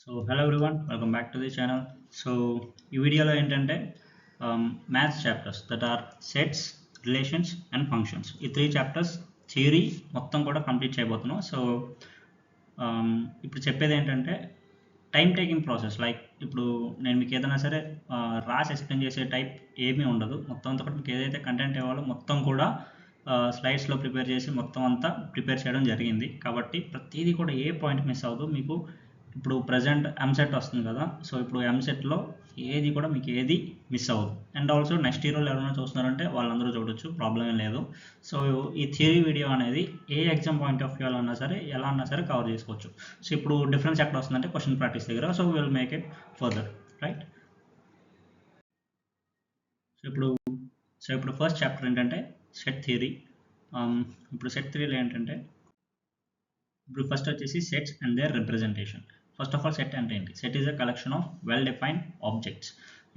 So hello everyone, welcome back to the channel. So ఈ వీడియోలో ఏంటంటే maths chapters that are sets, relations and functions, ఈ 3 chapters theory మొత్తం కూడా complete చేయబోతున్నాం. సో ఇప్పుడు చెప్పేది ఏంటంటే టైం టేకింగ్ ప్రాసెస్. లైక్ ఇప్పుడు నేను మీకు ఏదైనా సరే రాసి ఎక్స్ప్లెయిన్ చేసే టైప్ ఏమీ ఉండదు. మొత్తం అంతా కూడా మీకు ఏదైతే కంటెంట్ ఇవ్వాలో మొత్తం కూడా స్లైడ్స్లో ప్రిపేర్ చేసి మొత్తం అంతా ప్రిపేర్ చేయడం జరిగింది. కాబట్టి ప్రతిదీ కూడా ఏ పాయింట్ మిస్ అవ్వదు. మీకు ఇప్పుడు ప్రజెంట్ ఎంసెట్ వస్తుంది కదా, సో ఇప్పుడు ఎంసెట్లో ఏది కూడా మీకు ఏది మిస్ అవ్వదు. అండ్ ఆల్సో నెక్స్ట్ ఇయర్లో ఎవరైనా చూస్తున్నారంటే వాళ్ళందరూ చూడొచ్చు, ప్రాబ్లం ఏం లేదు. సో ఈ థియరీ వీడియో అనేది ఏ ఎగ్జామ్ పాయింట్ ఆఫ్ వ్యూ అన్నా సరే ఎలా అన్నా సరే కవర్ చేసుకోవచ్చు. సో ఇప్పుడు డిఫరెన్స్ ఎక్కడ వస్తుందంటే క్వశ్చన్ ప్రాక్టీస్ దగ్గర. So will make it further, right? So ఇప్పుడు ఫస్ట్ చాప్టర్ ఏంటంటే సెట్ థియరీ. ఇప్పుడు సెట్ థియరీలో ఏంటంటే ఇప్పుడు ఫస్ట్ వచ్చేసి sets and their representation. First of all set అంటే ఏంటి? Set is a collection of well defined objects.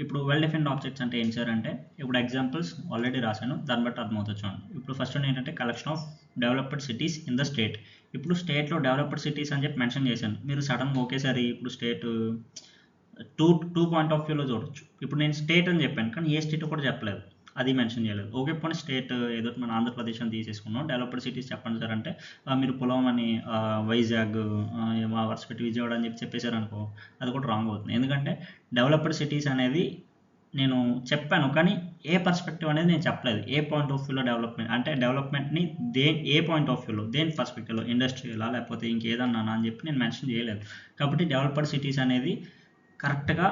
ఇప్పుడు వెల్ డిఫైన్డ్ ఆబ్జెక్ట్స్ అంటే ఏం సార్ అంటే, ఇప్పుడు ఎగ్జాంపుల్స్ ఆల్రెడీ రాశాను, దాన్ని బట్టి అర్థమవుతుంది చూడండి. ఇప్పుడు ఫస్ట్ ఏంటంటే collection of developed cities in the state. ఇప్పుడు స్టేట్లో డెవలప్డ్ సిటీస్ అని చెప్పి మెన్షన్ చేశాను. మీరు సడన్గా ఒకేసారి ఇప్పుడు స్టేట్ టూ పాయింట్ ఆఫ్ వ్యూలో చూడొచ్చు. ఇప్పుడు నేను స్టేట్ అని చెప్పాను, కానీ ఏ స్టేట్ కూడా చెప్పలేదు, అది మెన్షన్ చేయలేదు. ఓకే, పోనీ స్టేట్ ఏదో మన ఆంధ్రప్రదేశ్ అని తీసేసుకున్నాం, డెవలప్డ్ సిటీస్ చెప్పండి సార్ అంటే మీరు పొలం అని వైజాగ్ వర్సపెట్టి విజయవాడ అని చెప్పేశారు అనుకో, అది కూడా రాంగ్ అవుతుంది. ఎందుకంటే డెవలప్డ్ సిటీస్ అనేది నేను చెప్పాను, కానీ ఏ పర్స్పెక్టివ్ అనేది నేను చెప్పలేదు. ఏ పాయింట్ ఆఫ్ వ్యూలో డెవలప్మెంట్ అంటే డెవలప్మెంట్ని ఏ పాయింట్ ఆఫ్ వ్యూలో, దేని పర్స్పెక్టివ్లో, ఇండస్ట్రియలా లేకపోతే ఇంకేదన్నా అని చెప్పి నేను మెన్షన్ చేయలేదు. కాబట్టి డెవలప్డ్ సిటీస్ అనేది కరెక్ట్గా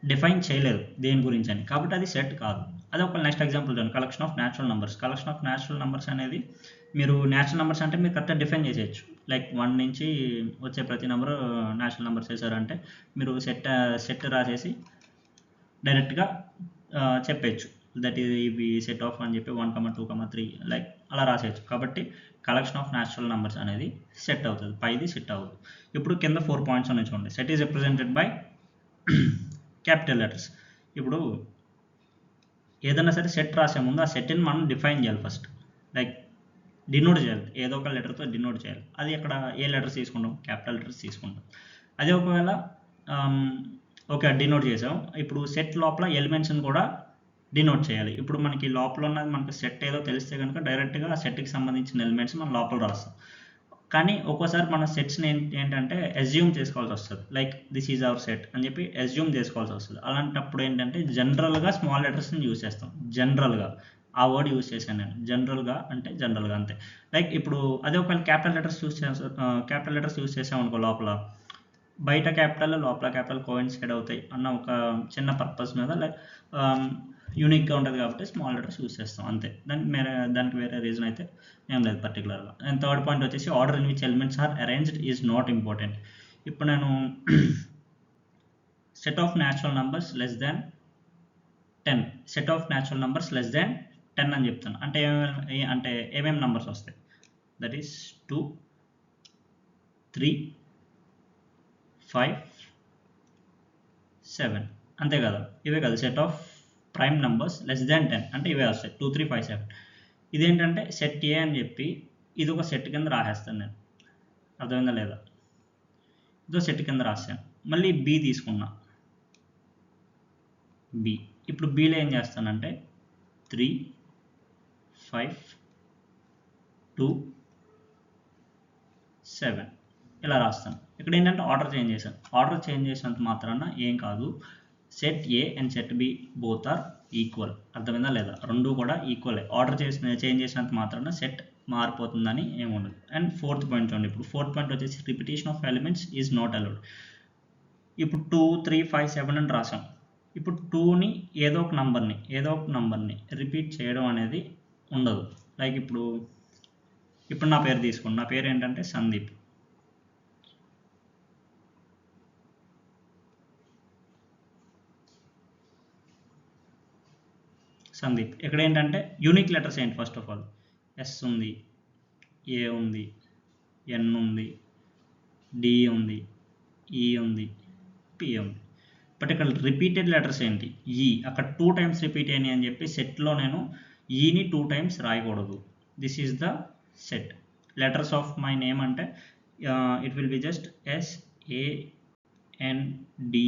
డిఫైన్ చేయలేదు దేని గురించి అని, కాబట్టి అది సెట్ కాదు. అది ఒక నెక్స్ట్ ఎగ్జాంపుల్ చూడండి, collection of natural numbers. Collection of natural numbers అనేది మీరు న్యాచురల్ నెంబర్స్ అంటే మీరు కరెక్ట్గా డిఫైన్ చేసేయచ్చు. లైక్ 1 నుంచి వచ్చే ప్రతి నెంబరు న్యాచురల్ నెంబర్స్ వేసారంటే మీరు సెట్ రాసేసి డైరెక్ట్గా చెప్పేయచ్చు, దట్ ఇవి సెట్ ఆఫ్ అని చెప్పి 1, 2, 3 లైక్ అలా రాసేయచ్చు. కాబట్టి కలెక్షన్ ఆఫ్ న్యాచురల్ నెంబర్స్ అనేది సెట్ అవుతుంది, పైది సెట్ అవుతుంది. ఇప్పుడు కింద 4 పాయింట్స్ ఉన్నాయి చూడండి. Set is represented by capital letters. ఇప్పుడు ఏదైనా సరే సెట్ రాసే ముందు ఆ సెట్ని మనం డిఫైన్ చేయాలి ఫస్ట్, లైక్ డినోట్ చేయాలి, ఏదో ఒక లెటర్తో డినోట్ చేయాలి. అది అక్కడ ఏ లెటర్స్ తీసుకుంటాం? క్యాపిటల్ లెటర్స్ తీసుకుంటాం. అదే ఒకవేళ ఓకే డినోట్ చేసాం, ఇప్పుడు సెట్ లోపల ఎలిమెంట్స్ని కూడా డినోట్ చేయాలి. ఇప్పుడు మనకి లోపల ఉన్నది మనకి సెట్ ఏదో తెలిస్తే కనుక డైరెక్ట్గా ఆ సెట్కి సంబంధించిన ఎలిమెంట్స్ మనం లోపల రాస్తాం. కానీ ఒక్కోసారి మన సెట్స్ని ఏంటంటే అజ్యూమ్ చేసుకోవాల్సి వస్తుంది, like this is our set అని చెప్పి అజ్యూమ్ చేసుకోవాల్సి వస్తుంది. అలాంటప్పుడు ఏంటంటే జనరల్గా స్మాల్ లెటర్స్ని యూజ్ చేస్తాం. జనరల్గా ఆ వర్డ్ యూజ్ చేశాను నేను, జనరల్గా అంటే జనరల్గా అంతే. లైక్ ఇప్పుడు అదే ఒకవేళ క్యాపిటల్ లెటర్స్ యూజ్ చేసాం అనుకో, లోపల బయట క్యాపిటల్ లోపల క్యాపిటల్ కోయిన్సైడ్ అవుతాయి అన్న ఒక చిన్న పర్పస్ మీద, లైక్ యూనిక్గా ఉంటుంది కాబట్టి స్మాల్ లెటర్స్ యూజ్ చేస్తాం అంతే. దానికి వేరే రీజన్ అయితే ఏం లేదు పర్టికులర్గా. అండ్ థర్డ్ పాయింట్ వచ్చేసి order in which elements are arranged is not important. ఇప్పుడు నేను set of natural numbers less than 10, set of natural numbers less than 10 అని చెప్తాను అంటే ఏమేమి నెంబర్స్ వస్తాయి? దట్ ఈస్ 2, 3, 5, 7 అంతే కదా, ఇవే కదా set of prime numbers less than 10 అంటే ఇవే వస్తాయి, 2, 3, 5, 7. ఇదేంటంటే సెట్ ఏ అని చెప్పి ఇది ఒక సెట్ కింద రాసేస్తాను నేను, అర్థమైందా లేదా? ఇదో సెట్ కింద రాసాను. మళ్ళీ బి తీసుకున్నా, బి. ఇప్పుడు బిలో ఏం చేస్తానంటే 3, 5, 2, 7 ఇలా రాస్తాను. ఇక్కడ ఏంటంటే ఆర్డర్ చేంజ్ చేశాను. ఆర్డర్ చేంజ్ చేసినంత మాత్రాన ఏం కాదు, set A and set B both are equal. అర్థమైందా లేదా? రెండు కూడా ఈక్వలే. ఆర్డర్ చేంజ్ చేసినంత మాత్రాన సెట్ మారిపోతుందని ఏముండదు. అండ్ ఫోర్త్ పాయింట్ చూడండి. ఇప్పుడు ఫోర్త్ పాయింట్ వచ్చేసి repetition of elements is not allowed. ఇప్పుడు 2, 3, 5, 7 అని రాసాం. ఇప్పుడు 2ని ఏదో ఒక నంబర్ని రిపీట్ చేయడం అనేది ఉండదు. లైక్ ఇప్పుడు నా పేరు తీసుకోండి. నా పేరు ఏంటంటే సందీప్. ఇక్కడ ఏంటంటే యూనిక్ లెటర్స్ ఏంటి? ఫస్ట్ ఆఫ్ ఆల్ ఎస్ ఉంది, ఏ ఉంది, ఎన్ ఉంది, డి ఉంది, ఈ ఉంది, పి ఉంది. బట్ ఇక్కడ రిపీటెడ్ లెటర్స్ ఏంటి? ఈ. అక్కడ 2 టైమ్స్ రిపీట్ అయినాయి అని చెప్పి సెట్లో నేను ఈని 2 టైమ్స్ రాయకూడదు. This is the set. Letters of my name అంటే it will be just S, A, N D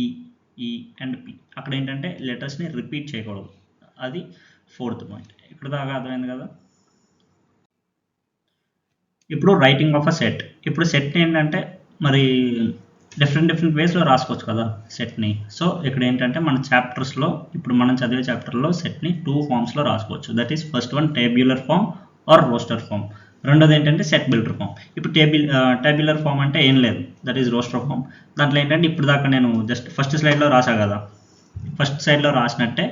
E and P. అక్కడ ఏంటంటే లెటర్స్ని రిపీట్ చేయకూడదు, అది 4th పాయింట్. ఇక్కడ దాకా అర్థమైంది కదా. ఇప్పుడు రైటింగ్ ఆఫ్ అ సెట్. ఇప్పుడు సెట్ ఏంటంటే మరి డిఫరెంట్ వేస్లో రాసుకోవచ్చు కదా సెట్ని. సో ఇక్కడ ఏంటంటే మన చాప్టర్స్లో, ఇప్పుడు మనం చదివే చాప్టర్లో సెట్ని 2 ఫామ్స్లో రాసుకోవచ్చు. That is first one tabular form or roster form. రెండోది ఏంటంటే సెట్ బిల్డర్ ఫామ్. ఇప్పుడు టేబ్యులర్ ఫామ్ అంటే ఏం లేదు, దట్ ఈస్ రోస్టర్ ఫామ్. దాంట్లో ఏంటంటే ఇప్పుడు దాకా నేను జస్ట్ ఫస్ట్ స్లైడ్లో రాసా కదా, ఫస్ట్ సైడ్లో రాసినట్టే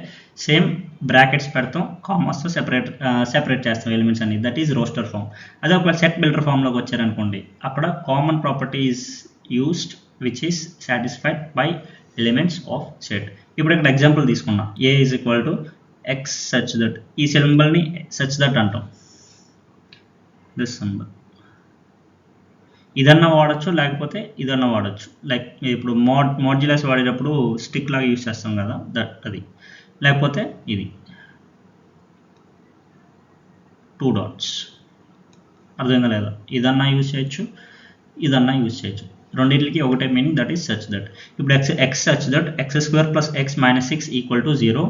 సేమ్ బ్రాకెట్స్ పెడతాం, కామర్స్తో సెపరేట్ చేస్తాం ఎలిమెంట్స్ అన్ని, దట్ ఈజ్ రోస్టర్ ఫామ్. అదే ఒకవేళ సెట్ బిల్డర్ ఫామ్లోకి వచ్చారనుకోండి, అక్కడ common property is used which is satisfied by elements of set. ఇప్పుడు ఇక్కడ ఎగ్జాంపుల్ తీసుకున్నా, A is equal to X such that. ఈ సింబల్ని సచ్ దట్ అంటాం, దిస్ సింబల్. ఇదన్నా వాడచ్చు, లేకపోతే ఇదన్నా వాడచ్చు. లైక్ ఇప్పుడు మాడ్యులస్ వాడేటప్పుడు స్టిక్ లాగా యూజ్ చేస్తాం కదా, దట్ అది. లేకపోతే ఇది 2 డాట్స్. అర్థమైందా లేదా. ఇదన్నా యూజ్ చేయొచ్చు, ఇదన్నా యూజ్ చేయొచ్చు, రెండింటికి ఒకటే meaning, that is such that. ఇప్పుడు X such that X square plus X minus 6 equal to 0.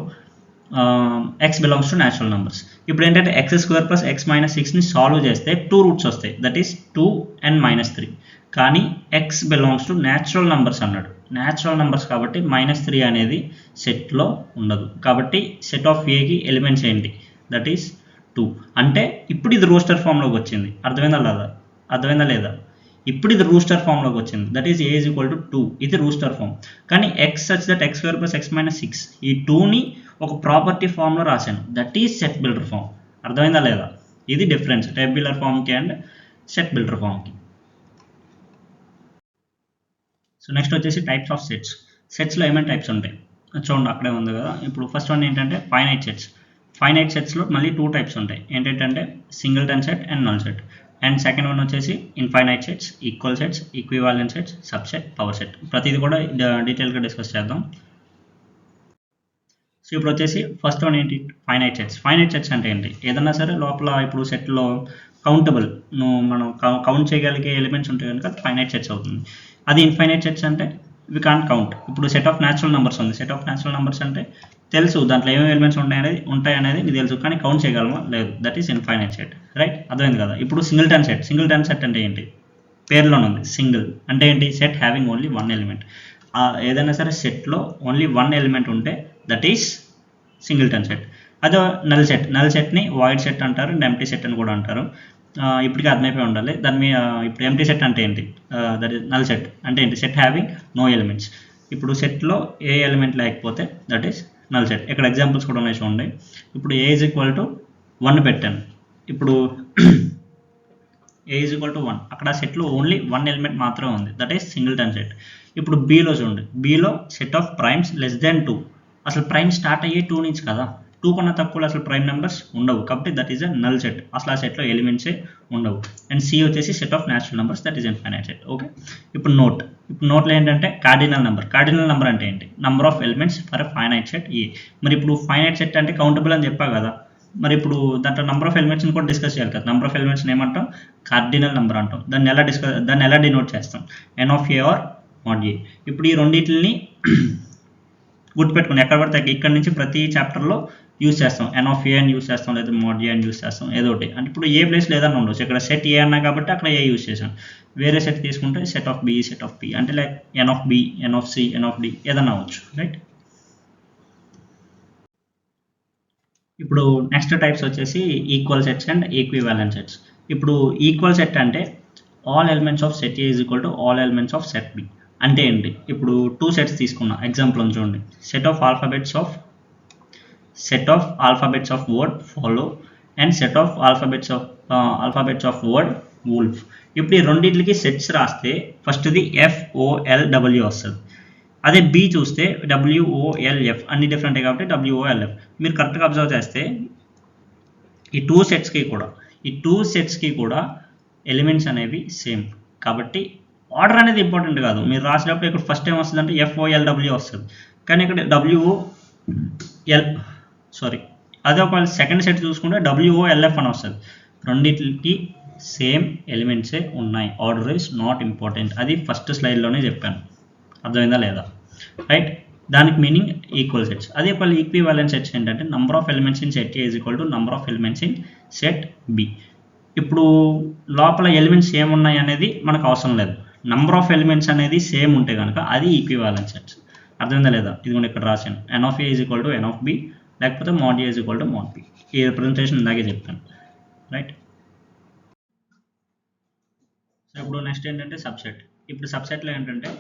X belongs to natural numbers. ఇప్పుడు ఏంటంటే X square plus X minus 6ని సాల్వ్ చేస్తే 2 రూట్స్ వస్తాయి, దట్ ఈస్ 2 and -3. కానీ X belongs to natural numbers అన్నాడు. Natural numbers కాబట్టి -3 అనేది సెట్లో ఉండదు. కాబట్టి సెట్ ఆఫ్ ఏకి ఎలిమెంట్స్ ఏంటి, దట్ ఈస్ 2. అంటే ఇప్పుడు ఇది రోస్టర్ ఫామ్లోకి వచ్చింది. అర్థమైందా లేదా. ఇప్పుడు ఇది రూస్టర్ ఫామ్లోకి వచ్చింది, that is A is equal to 2. ఇది రూస్టర్ ఫామ్. కానీ X such that X square plus X minus 6, ఈ 2ని ఒక ప్రాపర్టీ ఫామ్లో రాశాను, that is set builder form. అర్థమైందా లేదా. ఇది డిఫరెన్స్ టేబ్యులర్ ఫామ్కి అండ్ సెట్ బిల్డర్ ఫామ్కి. సో నెక్స్ట్ వచ్చేసి టైప్స్ ఆఫ్ సెట్స్. సెట్స్లో ఏమైనా టైప్స్ ఉంటాయి చూడండి, అక్కడే ఉంది కదా. ఇప్పుడు ఫస్ట్ వన్ ఏంటంటే ఫైనైట్ సెట్స్. ఫైనైట్ సెట్స్లో మళ్ళీ 2 టైప్స్ ఉంటాయి, ఏంటంటే singleton set and null set. And second one వచ్చేసి infinite sets, equal sets, equivalent sets, subset, power set. ప్రతిదీ కూడా డీటెయిల్గా డిస్కస్ చేద్దాం. సో ఇప్పుడు వచ్చేసి ఫస్ట్ వన్ ఏంటి, ఫైనైట్ సెట్స్. ఫైనైట్ సెట్స్ అంటే ఏంటి, ఏదన్నా సరే లోపల ఇప్పుడు సెట్లో కౌంటబుల్, మనం కౌంట్ చేయగలిగే ఎలిమెంట్స్ ఉంటాయి కనుక ఫైనైట్ సెట్స్ అవుతుంది. అది ఇన్ఫైనైట్ సెట్స్ అంటే వి కాంట్ కౌంట్. ఇప్పుడు సెట్ ఆఫ్ న్యాచురల్ నెంబర్స్ ఉంది, సెట్ ఆఫ్ న్యాచురల్ నెంబర్స్ అంటే తెలుసు దాంట్లో ఏమేమి ఎలిమెంట్స్ ఉంటాయి అనేది నీకు తెలుసు, కానీ కౌంట్ చేయగలమా లేదు, that is infinite set, right. అర్థమైంది కదా. ఇప్పుడు సింగిల్టన్ సెట్. సింగిల్టన్ సెట్ అంటే ఏంటి, పేర్లోనే ఉంది సింగిల్ అంటే ఏంటి, సెట్ హ్యావింగ్ ఓన్లీ 1 ఎలిమెంట్. ఏదైనా సరే సెట్లో ఓన్లీ 1 ఎలిమెంట్ ఉంటే దట్ ఈస్ సింగిల్టన్ సెట్. అదే నల్ సెట్. నల్ సెట్ని వాయిడ్ సెట్ అంటారు అండ్ ఎంప్టీ సెట్ అని కూడా అంటారు. ఇప్పటికీ అర్థమైపోయి ఉండాలి. దాని మీద ఇప్పుడు ఎంప్టీ సెట్ అంటే ఏంటి, దట్ ఈస్ నల్ సెట్ అంటే ఏంటి, సెట్ హ్యావింగ్ నో ఎలిమెంట్స్. ఇప్పుడు సెట్లో ఏ ఎలిమెంట్ లేకపోతే దట్ ఈస్ నల్ సెట్. ఇక్కడ ఎగ్జాంపుల్స్ కూడా ఉన్నాయి చూడండి. ఇప్పుడు ఏ ఈజ్ ఈక్వల్ టు 1 పెట్టాను. ఇప్పుడు ఏ ఈజ్ ఈక్వల్ టు 1, అక్కడ సెట్లో ఓన్లీ 1 ఎలిమెంట్ మాత్రమే ఉంది, దట్ ఈస్ సింగిల్టన్ సెట్. ఇప్పుడు బీలో చూడండి, బీలో set of primes less than 2. అసలు ప్రైమ్ స్టార్ట్ అయ్యే 2 నుంచి కదా, 2 కన్నా తక్కువ అసలు ప్రైమ్ నెంబర్స్ ఉండవు, కాబట్టి that is a null set. అసలు ఆ సెట్లో ఎలిమెంట్సే ఉండవు. అండ్ సి వచ్చేసి set of natural numbers, that is infinite set. Okay. ఇప్పుడు నోట్. ఇప్పుడు నోట్లో ఏంటంటే కార్డినల్ నెంబర్. కార్డినల్ నెంబర్ అంటే ఏంటి, number of elements for a finite set A. మరి ఇప్పుడు ఫైనైట్ సెట్ అంటే కౌంటబుల్ అని చెప్పా కదా, మరి ఇప్పుడు దాంట్లో నెంబర్ ఆఫ్ ఎలిమెంట్స్ని కూడా డిస్కస్ చేయాలి కదా. నెంబర్ ఆఫ్ ఎలిమెంట్స్ని ఏమంటాం, కార్డినల్ నెంబర్ అంటాం. దాన్ని ఎలా డినోట్ చేస్తాం, ఎన్ ఆఫ్ ఏ ఆర్ మాడ్ ఏ. ఇప్పుడు ఈ రెండింటిని గుర్తుపెట్టుకుని ఎక్కడ పడితే ఇక్కడ నుంచి ప్రతి చాప్టర్లో యూజ్ చేస్తాం. ఎన్ ఆఫ్ ఏ అని యూజ్ చేస్తాం, లేదా మోడ్ ఏ అని యూజ్ చేస్తాం, ఏదో ఒకటి. అంటే ఇప్పుడు ఏ ప్లేస్ లేదని ఉండొచ్చు, ఇక్కడ సెట్ ఏ అన్నా కాబట్టి అక్కడ ఏ యూజ్ చేసాం. వేరే సెట్ తీసుకుంటే set of B, set of P, అంటే like N of B, N of C, N of D ఏదన్నా అవ్వచ్చు, రైట్. ఇప్పుడు నెక్స్ట్ టైప్స్ వచ్చేసి equal sets and equivalent sets. ఇప్పుడు ఈక్వల్ సెట్ అంటే all elements of set A is equal to all elements of set B. అంటే ఏంటి, ఇప్పుడు 2 సెట్స్ తీసుకున్నా. ఎగ్జాంపుల్ చూడండి, set of alphabets of word follow and set of alphabets of word wolf. ఇప్పుడు ఈ రెండింటికి సెట్స్ రాస్తే ఫస్ట్ది FOLW వస్తుంది. అదే బి చూస్తే WOLF, అన్ని డిఫరెంటే కాబట్టి WOLF. మీరు కరెక్ట్గా అబ్జర్వ్ చేస్తే ఈ 2 సెట్స్కి కూడా ఎలిమెంట్స్ అనేవి సేమ్. కాబట్టి ఆర్డర్ అనేది ఇంపార్టెంట్ కాదు. మీరు రాసేటప్పుడు ఇక్కడ ఫస్ట్ టైం వస్తుంది అంటే FOLW వస్తుంది, కానీ ఇక్కడ అదే ఒకవేళ సెకండ్ సెట్ చూసుకుంటే WOLF అని వస్తుంది. రెండింటికి సేమ్ ఎలిమెంట్సే ఉన్నాయి. Order is not important. అది ఫస్ట్ స్లైడ్లోనే చెప్పాను. అర్థమైందా లేదా? రైట్, దానికి మీనింగ్ ఈక్వల్ సెట్స్. అదే ఒకవేళ ఈక్వివాలెంట్ సెట్స్ ఏంటంటే number of elements in set A is equal to number of elements in set B. ఇప్పుడు లోపల ఎలిమెంట్స్ ఏమున్నాయి అనేది మనకు అవసరం లేదు, నంబర్ ఆఫ్ ఎలిమెంట్స్ అనేది సేమ్ ఉంటే కనుక అది ఈక్వివాలెంట్ సెట్స్. అర్థమైందా లేదా? ఇది కూడా ఇక్కడ రాశాను, N of A is equal to N of B, లేకపోతే mod A is equal to mod B. ఈ రిప్రజెంటేషన్ ఇందాకే చెప్పాను. రైట్, సో ఇప్పుడు నెక్స్ట్ ఏంటంటే సబ్సెట్. ఇప్పుడు సబ్సెట్లో ఏంటంటే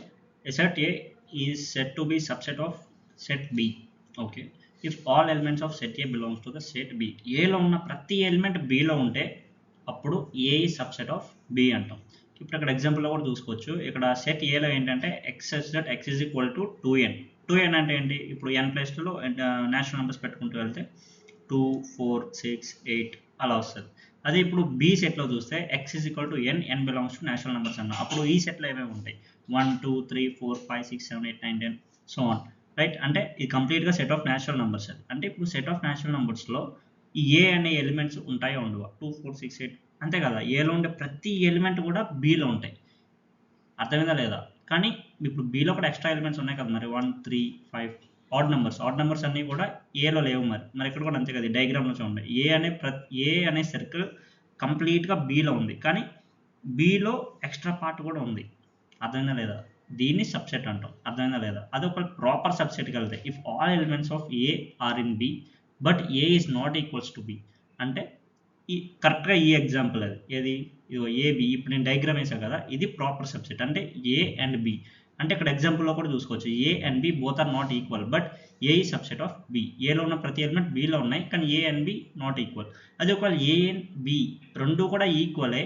set A is set to be subset of set B. Okay, if all elements of set A belongs to the set B. ఏలో ఉన్న ప్రతి ఎలిమెంట్ బిలో ఉంటే అప్పుడు ఏ ఈ సబ్సెట్ ఆఫ్ బి అంటాం. ఇప్పుడు ఇక్కడ ఎగ్జాంపుల్లో కూడా చూసుకోవచ్చు. ఇక్కడ సెట్ ఏలో ఏంటంటే X that X is equal to 2n. 2n అంటే ఏంటి? ఇప్పుడు n ప్లేస్లో నేచురల్ నెంబర్స్ పెట్టుకుంటూ వెళ్తే 2, 4, 6, 8 అలా వస్తుంది. అదే ఇప్పుడు బి సెట్లో చూస్తే X is equal to n, n belongs to natural numbers అన్న. అప్పుడు ఈ సెట్లో ఏమేమి ఉంటాయి? 1, 2, 3, 4, 5, 6, 7, 8, 9, 10 సో ఆన్. రైట్, అంటే ఇది కంప్లీట్గా సెట్ ఆఫ్ నేచురల్ నెంబర్స్. అంటే ఇప్పుడు సెట్ ఆఫ్ నేచురల్ నెంబర్స్లో ఈ ఏ అనే ఎలిమెంట్స్ ఉంటాయో ఉండవా? 2, 4, 6, 8 అంతే కదా. ఏలో ఉండే ప్రతి ఎలిమెంట్ కూడా బీలో ఉంటాయి. అర్థమైందా లేదా? కానీ ఇప్పుడు బీలో కూడా ఎక్స్ట్రా ఎలిమెంట్స్ ఉన్నాయి కదా మరి, 1, 3, 5 ఆడ్ నెంబర్స్ అన్నీ కూడా ఏలో లేవు. మరి ఇక్కడ కూడా అంతే కదా. డయాగ్రామ్లో చూడండి, ఏ అనే సర్కిల్ కంప్లీట్గా బీలో ఉంది, కానీ బీలో ఎక్స్ట్రా పార్ట్ కూడా ఉంది. అర్థమైందా లేదా? దీన్ని సబ్సెట్ అంటాం. అర్థమైందా లేదా? అది ఒక ప్రాపర్ సబ్సెట్కి వెళ్తాయి. If all elements of A are in B but A is not equals to B. అంటే ఈ కరెక్ట్గా ఈ ఎగ్జాంపుల్ అది ఏది, ఇదో ఏబి. ఇప్పుడు నేను డయాగ్రామ్ వేసాను కదా, ఇది ప్రాపర్ సబ్సెట్. అంటే ఏ అండ్ బి. అంటే ఇక్కడ ఎగ్జాంపుల్లో కూడా చూసుకోవచ్చు, A and B both are not equal but A is subset of B. ఏలో ఉన్న ప్రతి ఎలిమెంట్ బిలో ఉన్నాయి, కానీ A and B not equal. అది ఒకవేళ ఏ అండ్ బి రెండు కూడా ఈక్వలే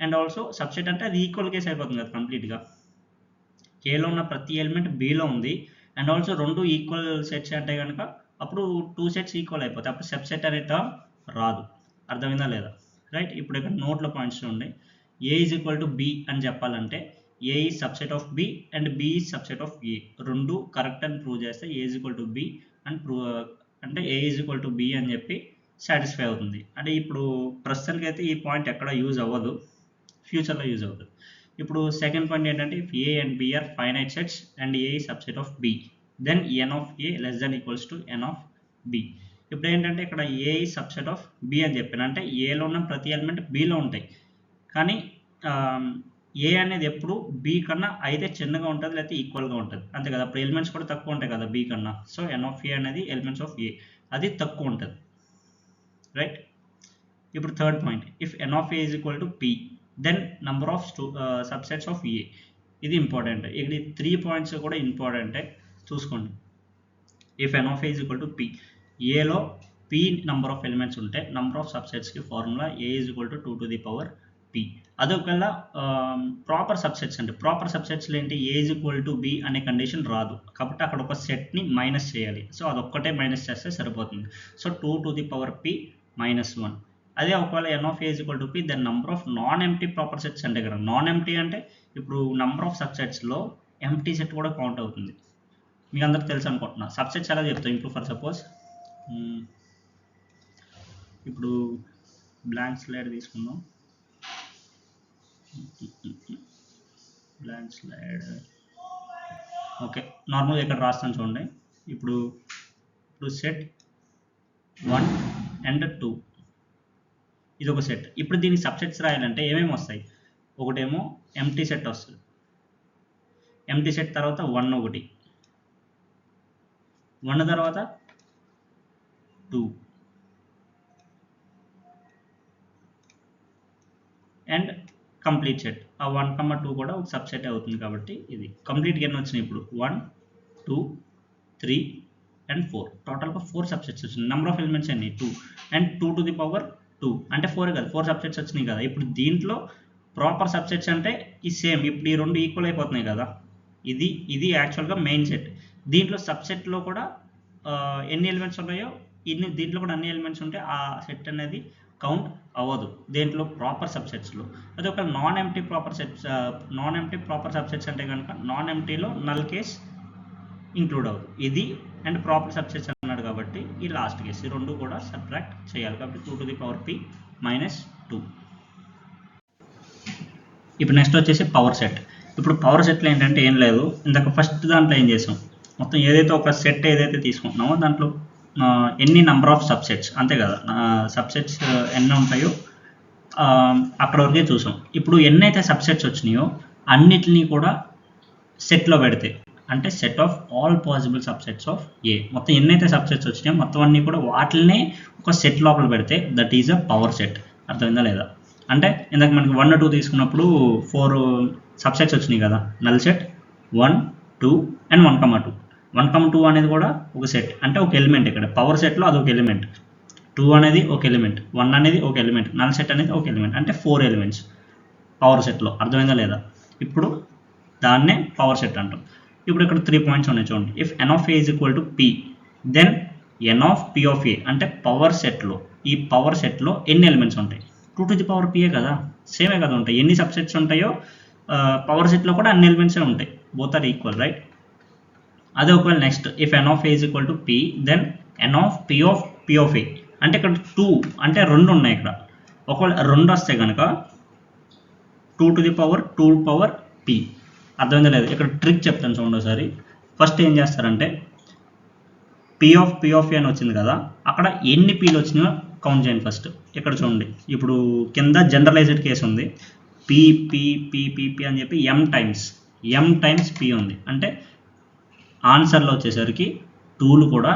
అండ్ ఆల్సో సబ్సెట్ అంటే అది ఈక్వల్ కేసు అయిపోతుంది కదా కంప్లీట్గా. ఏలో ఉన్న ప్రతి ఎలిమెంట్ బిలో ఉంది అండ్ ఆల్సో రెండు ఈక్వల్ సెట్స్ అంటే కనుక అప్పుడు 2 సెట్స్ ఈక్వల్ అయిపోతాయి. అప్పుడు సబ్సెట్ అనే టర్మ్ రాదు. అర్థమైందా లేదా? రైట్, ఇప్పుడు ఇక్కడ నోట్లో పాయింట్స్ చూడండి. A is equal to B అని చెప్పాలంటే A is subset of B and B is subset of A. రెండు కరెక్ట్ అని ప్రూవ్ చేస్తే A is equal to B and అంటే A is equal to B అని చెప్పి సాటిస్ఫై అవుతుంది. అంటే ఇప్పుడు ప్రస్తుతానికి అయితే ఈ పాయింట్ ఎక్కడ యూజ్ అవ్వదు, ఫ్యూచర్లో యూజ్ అవుతుంది. ఇప్పుడు సెకండ్ పాయింట్ ఏంటంటే if A and B are finite sets and A is subset of B then n of A less than equals to N of B. ఇప్పుడు ఏంటంటే ఇక్కడ ఏ ఈ సబ్సెట్ ఆఫ్ బి అని చెప్పాను, అంటే ఏలో ఉన్న ప్రతి ఎలిమెంట్ బిలో ఉంటాయి, కానీ ఏ అనేది ఎప్పుడు బి కన్నా అయితే చిన్నగా ఉంటుంది లేకపోతే ఈక్వల్గా ఉంటుంది అంతే కదా. అప్పుడు ఎలిమెంట్స్ కూడా తక్కువ ఉంటాయి కదా బి కన్నా. సో ఎన్ ఆఫ్ ఏ అనేది ఎలిమెంట్స్ ఆఫ్ ఏ అది తక్కువ ఉంటుంది. రైట్, ఇప్పుడు third point if N of A is equal to P then number of subsets of A. ఇది ఇంపార్టెంట్. ఇక్కడ 3 పాయింట్స్ కూడా ఇంపార్టెంటే, చూసుకోండి. If N of A is equal to P, ఏలో పి నంబర్ ఆఫ్ ఎలిమెంట్స్ ఉంటే నంబర్ ఆఫ్ సబ్సెట్స్కి formula A is equal to 2 to the power P. అది ఒకవేళ ప్రాపర్ సబ్సెట్స్ అంటే ప్రాపర్ సబ్సెట్స్లో ఏంటి A is equal to B అనే condition రాదు, కాబట్టి అక్కడ ఒక సెట్ని మైనస్ చేయాలి. సో అదొక్కటే మైనస్ చేస్తే సరిపోతుంది. So 2 to the power p -1. అదే ఒకవేళ N of A is equal to P then number of non empty proper sets అంటే ఇక్కడ నాన్ ఎంప్టీ అంటే ఇప్పుడు నంబర్ ఆఫ్ సబ్సెట్స్లో ఎంప్టీ సెట్ కూడా కౌంట్ అవుతుంది. మీకు అందరికి తెలుసు అనుకుంటున్నా. సబ్సెట్స్ ఎలా చెప్తాం? ఇప్పుడు ఫర్ సపోజ్ ఇప్పుడు బ్లాంక్ స్లైడ్ తీసుకుందాం. బ్లాంక్ స్లైడ్ ఓకే, నార్మల్గా ఇక్కడ రాస్తాను చూడండి. ఇప్పుడు సెట్ 1 and 2 ఇది ఒక సెట్. ఇప్పుడు దీనికి సబ్సెట్స్ రాయాలంటే ఏమేమి వస్తాయి? ఒకటేమో ఎంప్టీ సెట్ వస్తుంది. ఎంప్టీ సెట్ తర్వాత 1 ఒకటి, 1 తర్వాత 2 అండ్ కంప్లీట్ సెట్. ఆ 1, 2 కూడా ఒక సబ్సెట్ అవుతుంది. కాబట్టి ఇది కంప్లీట్గా ఎన్ని వచ్చినాయి? ఇప్పుడు 1, 2, 3 and 4. టోటల్గా 4 సబ్సెట్స్ వచ్చినాయి. నెంబర్ ఆఫ్ ఎలిమెంట్స్ అన్ని 2 అండ్ 2 to the power 2 అంటే 4 కదా. 4 సబ్సెట్స్ వచ్చినాయి కదా. ఇప్పుడు దీంట్లో ప్రాపర్ సబ్సెట్స్ అంటే ఈ సేమ్, ఇప్పుడు ఈ రెండు ఈక్వల్ అయిపోతున్నాయి కదా. ఇది యాక్చువల్గా మెయిన్ సెట్. దీంట్లో సబ్సెట్లో కూడా ఎన్ని ఎలిమెంట్స్ ఉన్నాయో దీంట్లో కూడా అన్ని ఎలిమెంట్స్ ఉంటే ఆ సెట్ అనేది కౌంట్ అవ్వదు దేంట్లో? ప్రాపర్ సబ్సెట్స్లో. అది ఒక నాన్ ఎంప్టీ ప్రాపర్ సబ్సెట్స్ అంటే కనుక నాన్ ఎంప్టీలో నల్ కేస్ ఇంక్లూడ్ అవుతుంది. ఇది అండ్ ప్రాపర్ సబ్సెట్స్ అన్నాడు కాబట్టి ఈ లాస్ట్ కేస్, ఈ రెండు కూడా సబ్ట్రాక్ట్ చేయాలి. కాబట్టి 2 to the power p -2. ఇప్పుడు నెక్స్ట్ వచ్చేసి పవర్ సెట్. ఇప్పుడు పవర్ సెట్లో ఏంటంటే ఏం లేదు, ఇందాక ఫస్ట్ దాంట్లో ఏం చేసాం, మొత్తం ఏదైతే ఒక సెట్ ఏదైతే తీసుకుంటున్నామో దాంట్లో ఎన్ని నెంబర్ ఆఫ్ సబ్సెట్స్, అంతే కదా, సబ్సెట్స్ ఎన్ని ఉంటాయో అక్కడ వరకే చూసాం. ఇప్పుడు ఎన్నైతే సబ్సెట్స్ వచ్చినాయో అన్నిటినీ కూడా సెట్లో పెడితే, అంటే set of all possible subsets of A, మొత్తం ఎన్నైతే సబ్సెట్స్ వచ్చినాయో మొత్తం అన్నీ కూడా వాటినే ఒక సెట్ లోపల పెడితే that is a power set. అర్థమైందా లేదా? అంటే ఇందాక మనకి 1 2 తీసుకున్నప్పుడు 4 సబ్సెట్స్ వచ్చినాయి కదా, నల్ సెట్ 1 2 అండ్ 1 2 అనేది కూడా ఒక సెట్, అంటే ఒక ఎలిమెంట్. ఇక్కడ పవర్ సెట్లో అదొక ఎలిమెంట్, 2 అనేది ఒక ఎలిమెంట్, 1 అనేది ఒక ఎలిమెంట్, నల్ సెట్ అనేది ఒక ఎలిమెంట్, అంటే 4 ఎలిమెంట్స్ పవర్ సెట్లో. అర్థమైందా లేదా? ఇప్పుడు దాన్నే పవర్ సెట్ అంటాం. ఇప్పుడు ఇక్కడ 3 పాయింట్స్ ఉన్నాయి చూడండి. If n of a is equal to p, then n of p of a, అంటే పవర్ సెట్లో, ఈ పవర్ సెట్లో ఎన్ని ఎలిమెంట్స్ ఉంటాయి? 2 to the power p కదా, సేమే కదా ఉంటాయి. ఎన్ని సబ్సెట్స్ ఉంటాయో పవర్ సెట్లో కూడా అన్ని ఎలిమెంట్సే ఉంటాయి. Both are equal, right? అదే ఒకవేళ next if n of a is equal to p, then n of p of a, అంటే ఇక్కడ 2 అంటే 2 ఉన్నాయి ఇక్కడ. ఒకవేళ 2 వస్తే కనుక 2 to the power 2 power p. అర్థమైందా లేదు? ఇక్కడ ట్రిక్ చెప్తాను చూడండి ఒకసారి. ఫస్ట్ ఏం చేస్తారంటే p of a అని వచ్చింది కదా, అక్కడ ఎన్ని పీలు వచ్చినాయో కౌంట్ చేయండి ఫస్ట్. ఇక్కడ చూడండి, ఇప్పుడు కింద జనరలైజ్డ్ కేసు ఉంది, p p p p p అని చెప్పి m టైమ్స్ p ఉంది. అంటే ఆన్సర్లో వచ్చేసరికి 2లు కూడా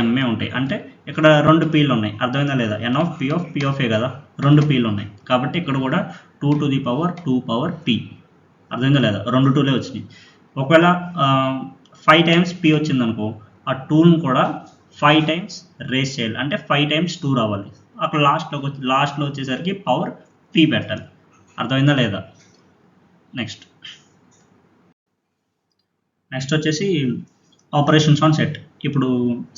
ఎంఏ ఉంటాయి. అంటే ఇక్కడ 2 పీలు ఉన్నాయి. అర్థమైందా లేదా? n of p of a కదా, 2 పీలు ఉన్నాయి కాబట్టి ఇక్కడ కూడా 2 to the power 2 power p. అర్థమైందా లేదా? 2 2లే వచ్చినాయి. ఒకవేళ 5 టైమ్స్ p వచ్చింది అనుకో, ఆ 2ను కూడా 5 టైమ్స్ రేస్ చేయాలి, అంటే 5 టైమ్స్ 2 రావాలి. అక్కడ లాస్ట్లో వచ్చేసరికి పవర్ p పెట్టాలి. అర్థమైందా లేదా? నెక్స్ట్ వచ్చేసి ఆపరేషన్స్ ఆన్ సెట్. ఇప్పుడు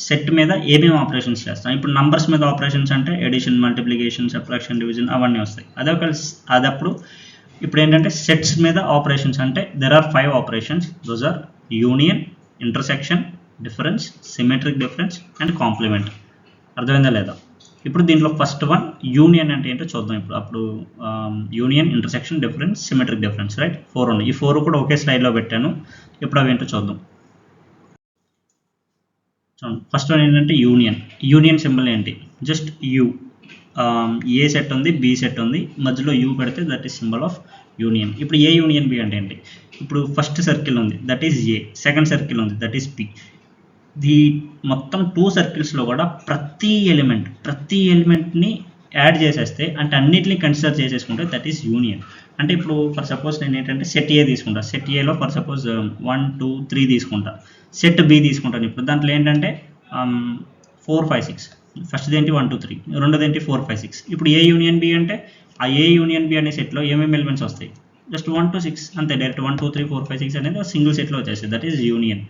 సెట్ మీద ఏమేమి ఆపరేషన్స్ చేస్తాం? ఇప్పుడు నంబర్స్ మీద ఆపరేషన్స్ అంటే ఎడిషన్, మల్టిప్లికేషన్, సబ్ట్రాక్షన్, డివిజన్ అవన్నీ వస్తాయి. అదప్పుడు ఇప్పుడు ఏంటంటే సెట్స్ మీద ఆపరేషన్స్ అంటే there are 5 operations. Those are union, intersection, difference, symmetric difference and complement. అర్థమైందా లేదా? ఇప్పుడు దీంట్లో ఫస్ట్ వన్ యూనియన్ అంటే ఏంటో చూద్దాం. అప్పుడు union, intersection, difference, symmetric difference, right? 4 ఉన్నాయి. ఈ 4 కూడా ఒకే స్లైడ్లో పెట్టాను. ఇప్పుడు అవి ఏంటో చూద్దాం. ఫస్ట్ వన్ ఏంటంటే యూనియన్ సింబల్ ఏంటి? Just you. ఏ సెట్ ఉంది, బి సెట్ ఉంది, మధ్యలో యూ పెడితే that is symbol of union. ఇప్పుడు ఏ యూనియన్ బి అంటే ఏంటి? ఇప్పుడు ఫస్ట్ సర్కిల్ ఉంది, that is A. Second circle ఉంది, దట్ ఈస్ పి. మొత్తం 2 సర్కిల్స్లో కూడా ప్రతి ఎలిమెంట్ని యాడ్ చేసేస్తే, అంటే అన్నిటిని కన్సిడర్ చేసేసుకుంటే దట్ ఈస్ యూనియన్. అంటే ఇప్పుడు ఫర్ సపోజ్ నేను ఏంటంటే సెట్ ఏ తీసుకుంటా, సెట్ ఏలో ఫర్ సపోజ్ 1 2 3 తీసుకుంటా, సెట్ బి తీసుకుంటాను. ఇప్పుడు దాంట్లో ఏంటంటే 4 5 6, ఫస్ట్ ఏంటి 1 2 3, రెండోది ఏంటి 4 5 6. ఇప్పుడు ఏ యూనియన్ బి అంటే ఆ ఏ యూనియన్ బి అనే సెట్లో ఏమేమి ఎలిమెంట్స్ వస్తాయి? జస్ట్ 1 to 6 అంతే, డైరెక్ట్ 1 2 3 4 5 6 అనేది సింగిల్ సెట్లో వచ్చేస్తుంది, దట్ ఈస్ యూనియన్.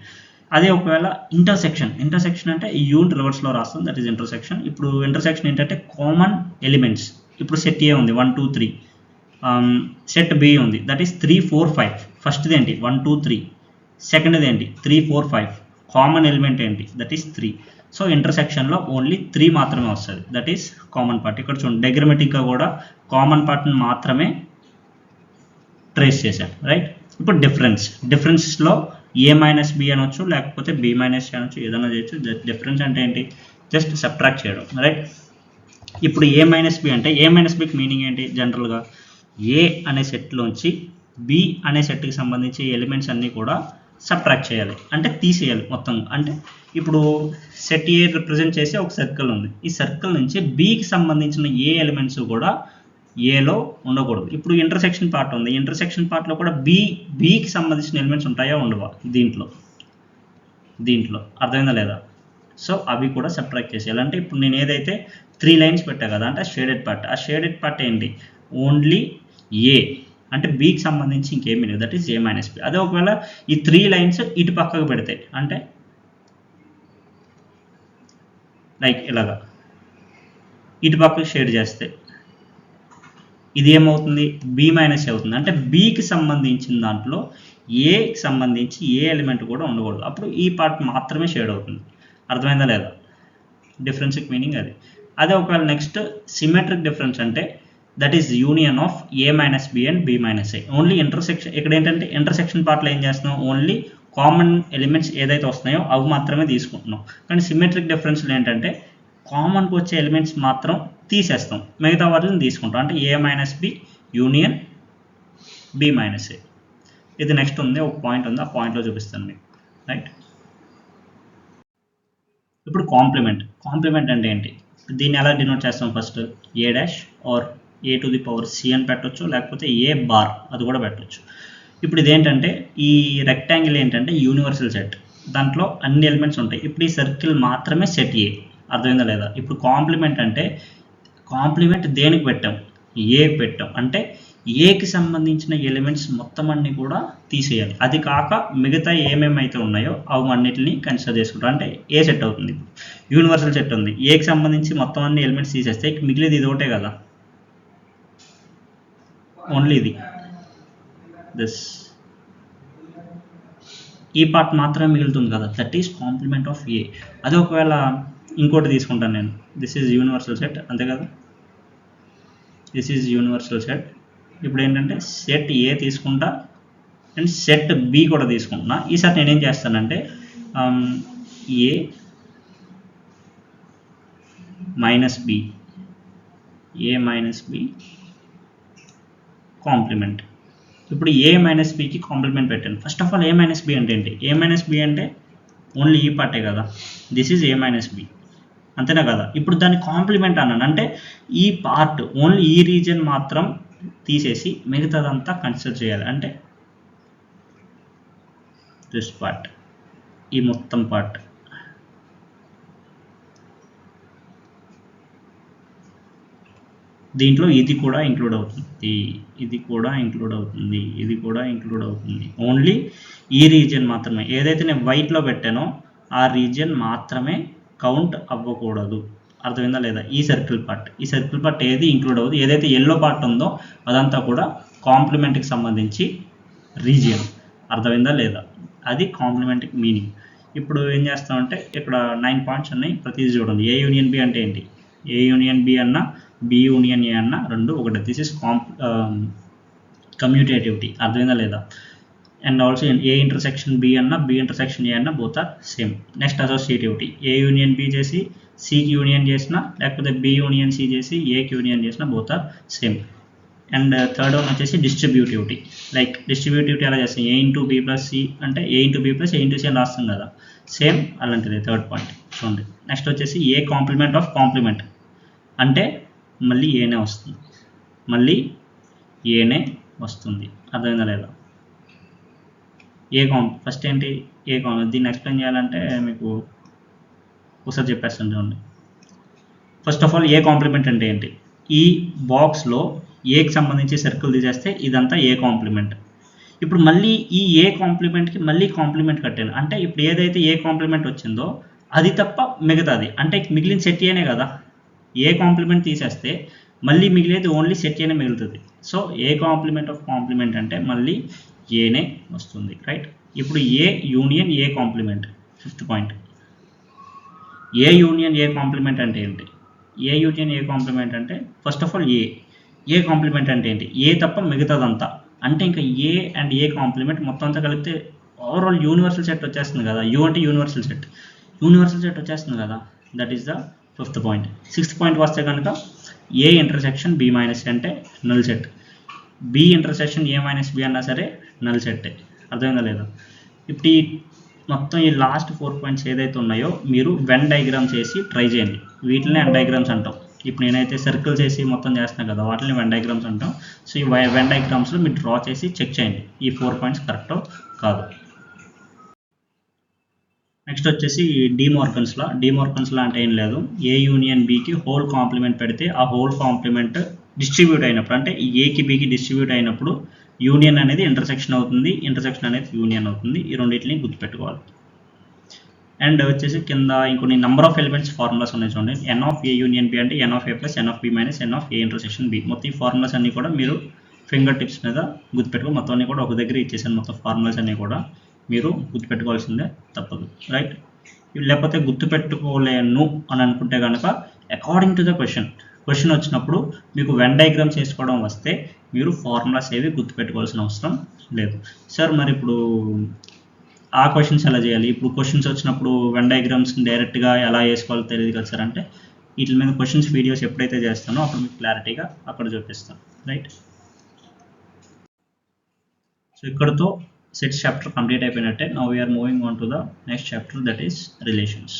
అదే ఒకవేళ ఇంటర్సెక్షన్ అంటే యూన్ రివర్స్లో రాస్తాం, దట్ ఈస్ ఇంటర్సెక్షన్. ఇప్పుడు ఇంటర్సెక్షన్ ఏంటంటే కామన్ ఎలిమెంట్స్. ఇప్పుడు సెట్ ఏ ఉంది 1 2 3, సెట్ బి ఉంది దట్ ఈస్ 3 4 5. ఫస్ట్ది ఏంటి 1 2 3, సెకండ్ది ఏంటి 3 4 5, కామన్ ఎలిమెంట్ ఏంటి దట్ ఈస్ 3. సో ఇంటర్సెక్షన్లో ఓన్లీ 3 మాత్రమే వస్తుంది, దట్ ఈస్ కామన్ పార్ట్. ఇక్కడ చూడండి డయాగ్రమాటిక్గా కూడా కామన్ పార్ట్ని మాత్రమే ట్రేస్ చేశాను, రైట్? ఇప్పుడు డిఫరెన్స్లో ఏ మైనస్ బి అనొచ్చు, లేకపోతే బి మైనస్ సి అనొచ్చు, ఏదైనా చేయొచ్చు. డిఫరెన్స్ అంటే ఏంటి? జస్ట్ సబ్ట్రాక్ట్ చేయడం, రైట్? ఇప్పుడు ఏ మైనస్ బి అంటే ఏ మైనస్ బికి మీనింగ్ ఏంటి? జనరల్గా ఏ అనే సెట్లోంచి బి అనే సెట్కి సంబంధించి ఎలిమెంట్స్ అన్నీ కూడా సబ్ట్రాక్ట్ చేయాలి, అంటే తీసేయాలి మొత్తం. అంటే ఇప్పుడు సెట్ ఏ రిప్రజెంట్ చేసే ఒక సర్కిల్ ఉంది, ఈ సర్కిల్ నుంచి బికి సంబంధించిన ఏ ఎలిమెంట్స్ కూడా ఏలో ఉండకూడదు. ఇప్పుడు ఇంటర్సెక్షన్ పార్ట్ ఉంది, ఇంటర్సెక్షన్ పార్ట్లో కూడా బికి సంబంధించిన ఎలిమెంట్స్ ఉంటాయా ఉండవా? దీంట్లో అర్థమైందా లేదా? సో అవి కూడా సబ్ట్రాక్ట్ చేసేయాలి. అంటే ఇప్పుడు నేను ఏదైతే 3 లైన్స్ పెట్టా కదా, అంటే షేడెడ్ పార్ట్, ఆ షేడెడ్ పార్ట్ ఏంటి? ఓన్లీ ఏ, అంటే బికి సంబంధించి ఇంకేమీ లేదు, that is A minus B. అదే ఒకవేళ ఈ 3 లైన్స్ ఇటు పక్కకు పెడితే, అంటే లైక్ ఇలాగా ఇటు పక్కకు షేడ్ చేస్తే ఇది ఏమవుతుంది? బి మైనస్ అవుతుంది. అంటే బికి సంబంధించిన దాంట్లో ఏకి సంబంధించి ఏ ఎలిమెంట్ కూడా ఉండకూడదు, అప్పుడు ఈ పార్ట్ మాత్రమే షేడ్ అవుతుంది. అర్థమైందా లేదా? డిఫరెన్స్కి మీనింగ్ అది. అదే ఒకవేళ నెక్స్ట్ సిమెట్రిక్ డిఫరెన్స్ అంటే that is union of A minus B and B minus A. Only intersection ఇక్కడ ఏంటంటే ఇంటర్సెక్షన్ పార్ట్లో ఏం చేస్తున్నాం, ఓన్లీ కామన్ ఎలిమెంట్స్ ఏదైతే వస్తున్నాయో అవి మాత్రమే తీసుకుంటున్నాం. కానీ సిమెట్రిక్ డిఫరెన్స్లో ఏంటంటే కామన్కి వచ్చే ఎలిమెంట్స్ మాత్రం తీసేస్తాం, మిగతా వాటిని తీసుకుంటాం. అంటే A minus B union B minus A. ఇది నెక్స్ట్ ఉంది, ఒక పాయింట్ ఉంది, ఆ పాయింట్లో చూపిస్తాను మీకు, రైట్. ఇప్పుడు కాంప్లిమెంట్ అంటే ఏంటి, దీన్ని ఎలా డినోట్ చేస్తాం, first A dash or A to the power C అని పెట్టవచ్చు, లేకపోతే ఏ బార్ అది కూడా పెట్టవచ్చు. ఇప్పుడు ఇదేంటంటే ఈ రెక్టాంగిల్ ఏంటంటే యూనివర్సల్ సెట్, దాంట్లో అన్ని ఎలిమెంట్స్ ఉంటాయి. ఇప్పుడు ఈ సర్కిల్ మాత్రమే సెట్ ఏ, అర్థమైందా లేదా. ఇప్పుడు కాంప్లిమెంట్ అంటే కాంప్లిమెంట్ దేనికి పెట్టాం, ఏ పెట్టాం, అంటే ఏకి సంబంధించిన ఎలిమెంట్స్ మొత్తం అన్ని కూడా తీసేయాలి. అది కాక మిగతా ఏమేమైతే ఉన్నాయో అవి అన్నిటిని కన్సిడర్ చేసుకుంటాం. అంటే ఏ సెట్ అవుతుంది, యూనివర్సల్ సెట్ ఉంది, ఏకి సంబంధించి మొత్తం అన్ని ఎలిమెంట్స్ తీసేస్తే మిగిలిది ఇది ఒకటే కదా, ఓన్లీ ఇది దిస్, ఈ పార్ట్ మాత్రమే మిగులుతుంది కదా, దట్ ఈస్ కాంప్లిమెంట్ ఆఫ్ ఏ. అది ఒకవేళ ఇంకోటి తీసుకుంటాను నేను, దిస్ ఈజ్ యూనివర్సల్ సెట్, అంతే కదా, దిస్ ఈజ్ యూనివర్సల్ సెట్. ఇప్పుడు ఏంటంటే సెట్ ఏ తీసుకుంటా అండ్ సెట్ బి కూడా తీసుకుంటున్నా. ఈసారి నేనేం చేస్తానంటే A minus B, A minus B complement. ఇప్పుడు ఏ మైనస్ బికి కాంప్లిమెంట్ పెట్టాను. First of all A minus B అంటే ఏంటి, ఏ మైనస్ బి అంటే ఓన్లీ ఈ పార్టే కదా, this is A minus B, అంతేనా కదా. ఇప్పుడు దాన్ని కాంప్లిమెంట్ అన్నాను అంటే ఈ పార్ట్ ఓన్లీ ఈ రీజియన్ మాత్రం తీసేసి మిగతాదంతా కన్సిడర్ చేయాలి. అంటే దిస్ పార్ట్, ఈ మొత్తం పార్ట్, దీంట్లో ఇది కూడా ఇంక్లూడ్ అవుతుంది, ఇది కూడా ఇంక్లూడ్ అవుతుంది, ఇది కూడా ఇంక్లూడ్ అవుతుంది. ఓన్లీ ఈ రీజియన్ మాత్రమే, ఏదైతే నేను వైట్లో పెట్టానో ఆ రీజియన్ మాత్రమే కౌంట్ అవ్వకూడదు, అర్థమైందా లేదా. ఈ సర్కిల్ పార్ట్ ఏది ఇంక్లూడ్ అవ్వదు, ఏదైతే ఎల్లో పార్ట్ ఉందో అదంతా కూడా కాంప్లిమెంట్కి సంబంధించి రీజియన్, అర్థమైందా లేదా, అది కాంప్లిమెంట్కి మీనింగ్. ఇప్పుడు ఏం చేస్తామంటే ఇక్కడ 9 పాయింట్స్ ఉన్నాయి, ప్రతిదీ చూడండి. ఏ యూనియన్ బి అంటే ఏంటి, ఏ యూనియన్ బి అన్నా బి యూనియన్ ఏ అన్నా రెండు ఒకటి, దిస్ ఇస్ కమ్యూటేటివిటీ, అర్థమైందా లేదా. And also A intersection B అన్నా బి ఇంటర్సెక్షన్ ఏ అన్నా both are same. Next associativity, A union B చేసి సికి యూనియన్ చేసిన, లేకపోతే బి యూనియన్ సి చేసి ఏకి యూనియన్ చేసిన, both are same. And third one వచ్చేసి డిస్ట్రిబ్యూటివిటీ, లైక్ డిస్ట్రిబ్యూటివిటీ ఎలా చేస్తాం, A into B plus C అంటే A into B plus A into C అని రాస్తాం కదా, సేమ్ అలాంటిది థర్డ్ పాయింట్ చూడండి. నెక్స్ట్ వచ్చేసి ఏ కాంప్లిమెంట్ ఆఫ్ కాంప్లిమెంట్ అంటే మళ్ళీ ఏనే వస్తుంది, మళ్ళీ ఏనే వస్తుంది, అర్థమైందా లేదా. ఏ ఫస్ట్ ఏంటి ఏ దీన్ని ఎక్స్ప్లెయిన్ చేయాలంటే మీకు ఒకసారి చెప్పేస్తాను చూడండి. First of all A complement అంటే ఏంటి, ఈ బాక్స్లో ఏకి సంబంధించి సర్కిల్ తీసేస్తే ఇదంతా ఏ కాంప్లిమెంట్. ఇప్పుడు మళ్ళీ ఈ ఏ కాంప్లిమెంట్కి మళ్ళీ కాంప్లిమెంట్ కట్టాను అంటే ఇప్పుడు ఏదైతే ఏ కాంప్లిమెంట్ వచ్చిందో అది తప్ప మిగతాది, అంటే మిగిలిన సెట్ ఏనే కదా, ఏ కాంప్లిమెంట్ తీసేస్తే మళ్ళీ మిగిలేది ఓన్లీ సెట్ ఏనే మిగులుతుంది. So A complement of complement అంటే మళ్ళీ ఏనే వస్తుంది, రైట్. ఇప్పుడు A union A complement, fifth point. A union A complement అంటే ఏంటి, ఏ యూనియన్ ఏ కాంప్లిమెంట్ అంటే first of all A complement అంటే ఏంటి, ఏ తప్ప మిగతాదంతా, అంటే ఇంకా ఏ అండ్ ఏ కాంప్లిమెంట్ మొత్తం అంతా కలిపితే ఓవరాల్ యూనివర్సల్ సెట్ వచ్చేస్తుంది కదా. యూ అంటే యూనివర్సల్ సెట్ వచ్చేస్తుంది కదా, that is the fifth point. Sixth point వస్తే కనుక ఏ ఇంటర్సెక్షన్ బి మైనస్ అంటే null set, B intersection A minus B అన్నా సరే నల్ సెట్టే, అర్థమైందా లేదా. ఇప్పుడు ఈ మొత్తం ఈ లాస్ట్ 4 పాయింట్స్ ఏదైతే ఉన్నాయో మీరు వెన్ డయాగ్రామ్స్ చేసి ట్రై చేయండి, వీటిని వెన్ డయాగ్రామ్స్ అంటాం. ఇప్పుడు నేనైతే సర్కిల్స్ వేసి మొత్తం చేస్తున్నాను కదా, వాటిని వెన్ డయాగ్రామ్స్ అంటాం. సో ఈ వెన్ డయాగ్రామ్స్లో మీరు డ్రా చేసి చెక్ చేయండి ఈ 4 పాయింట్స్ కరెక్టో కాదు. నెక్స్ట్ వచ్చేసి డిమోర్గన్స్ లా అంటే ఏం లేదు, ఏ యూనియన్ బికి హోల్ కాంప్లిమెంట్ పెడితే ఆ హోల్ కాంప్లిమెంట్ డిస్ట్రిబ్యూట్ అయినప్పుడు అంటే ఏకి బికి డిస్ట్రిబ్యూట్ అయినప్పుడు యూనియన్ అనేది ఇంటర్సెక్షన్ అవుతుంది, ఇంటర్సెక్షన్ అనేది యూనియన్ అవుతుంది. ఈ రెండింటిని గుర్తుపెట్టుకోవాలి. అండ్ వచ్చేసి కింద ఇంకొన్ని నెంబర్ ఆఫ్ ఎలిమెంట్స్ ఫార్ములాస్ ఉన్నాయి చూడండి. N of A union B అంటే N of A plus N of B minus N of A intersection B. మొత్తం ఈ ఫార్ములాస్ అన్ని కూడా మీరు ఫింగర్ టిప్స్ మీద గుర్తుపెట్టుకో, మొత్తం అన్ని కూడా ఒక దగ్గర ఇచ్చేసాను. మొత్తం ఫార్ములాస్ అన్ని కూడా మీరు గుర్తుపెట్టుకోవాల్సిందే, తప్పదు, రైట్. లేకపోతే గుర్తుపెట్టుకోలేను అని అనుకుంటే కనుక according to the question question వచ్చినప్పుడు మీకు వెన్ డయాగ్రామ్ చేసుకోవడం వస్తే మీరు ఫార్ములాస్ ఏవి గుర్తుపెట్టుకోవాల్సిన అవసరం లేదు. సార్ మరి ఇప్పుడు ఆ క్వశ్చన్స్ ఎలా చేయాలి, ఇప్పుడు క్వశ్చన్స్ వచ్చినప్పుడు వెన్ డయాగ్రామ్స్ డైరెక్ట్గా ఎలా వేసుకోవాలో తెలియదు కదా సార్ అంటే, వీటి మీద క్వశ్చన్స్ వీడియోస్ ఎప్పుడైతే చేస్తానో అప్పుడు మీకు క్లారిటీగా అక్కడ చూపిస్తాను, రైట్. సో ఇక్కడతో సెట్స్ చాప్టర్ కంప్లీట్ అయిపోయినట్టే. Now we are moving on to the next chapter, that is relations.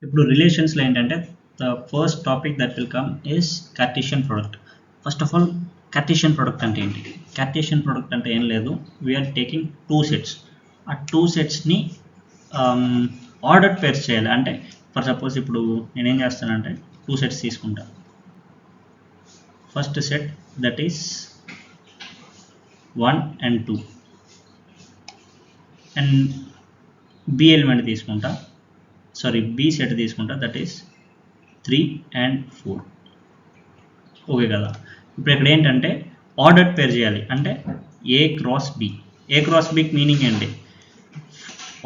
ఇప్పుడు రిలేషన్స్లో ఏంటంటే the first topic that will come is Cartesian product. First of all Cartesian product అంటే ఏంటి? కార్టేషియన్ ప్రోడక్ట్ అంటే ఏం లేదు, వీఆర్ టేకింగ్ 2 సెట్స్. ఆ 2 సెట్స్ని ఆర్డర్ పేర్స్ చేయాలి. అంటే ఫర్ సపోజ్ ఇప్పుడు నేనేం చేస్తానంటే 2 సెట్స్ తీసుకుంటా. First set that is 1 and 2 and B element తీసుకుంటా, సారీ బి సెట్ తీసుకుంటా, దట్ ఈస్ 3 and 4. ఓకే కదా. ఇప్పుడు ఇక్కడ ఏంటంటే ఆర్డర్ పేర్ చేయాలి, అంటే A cross B. A cross బికి మీనింగ్ ఏంటి?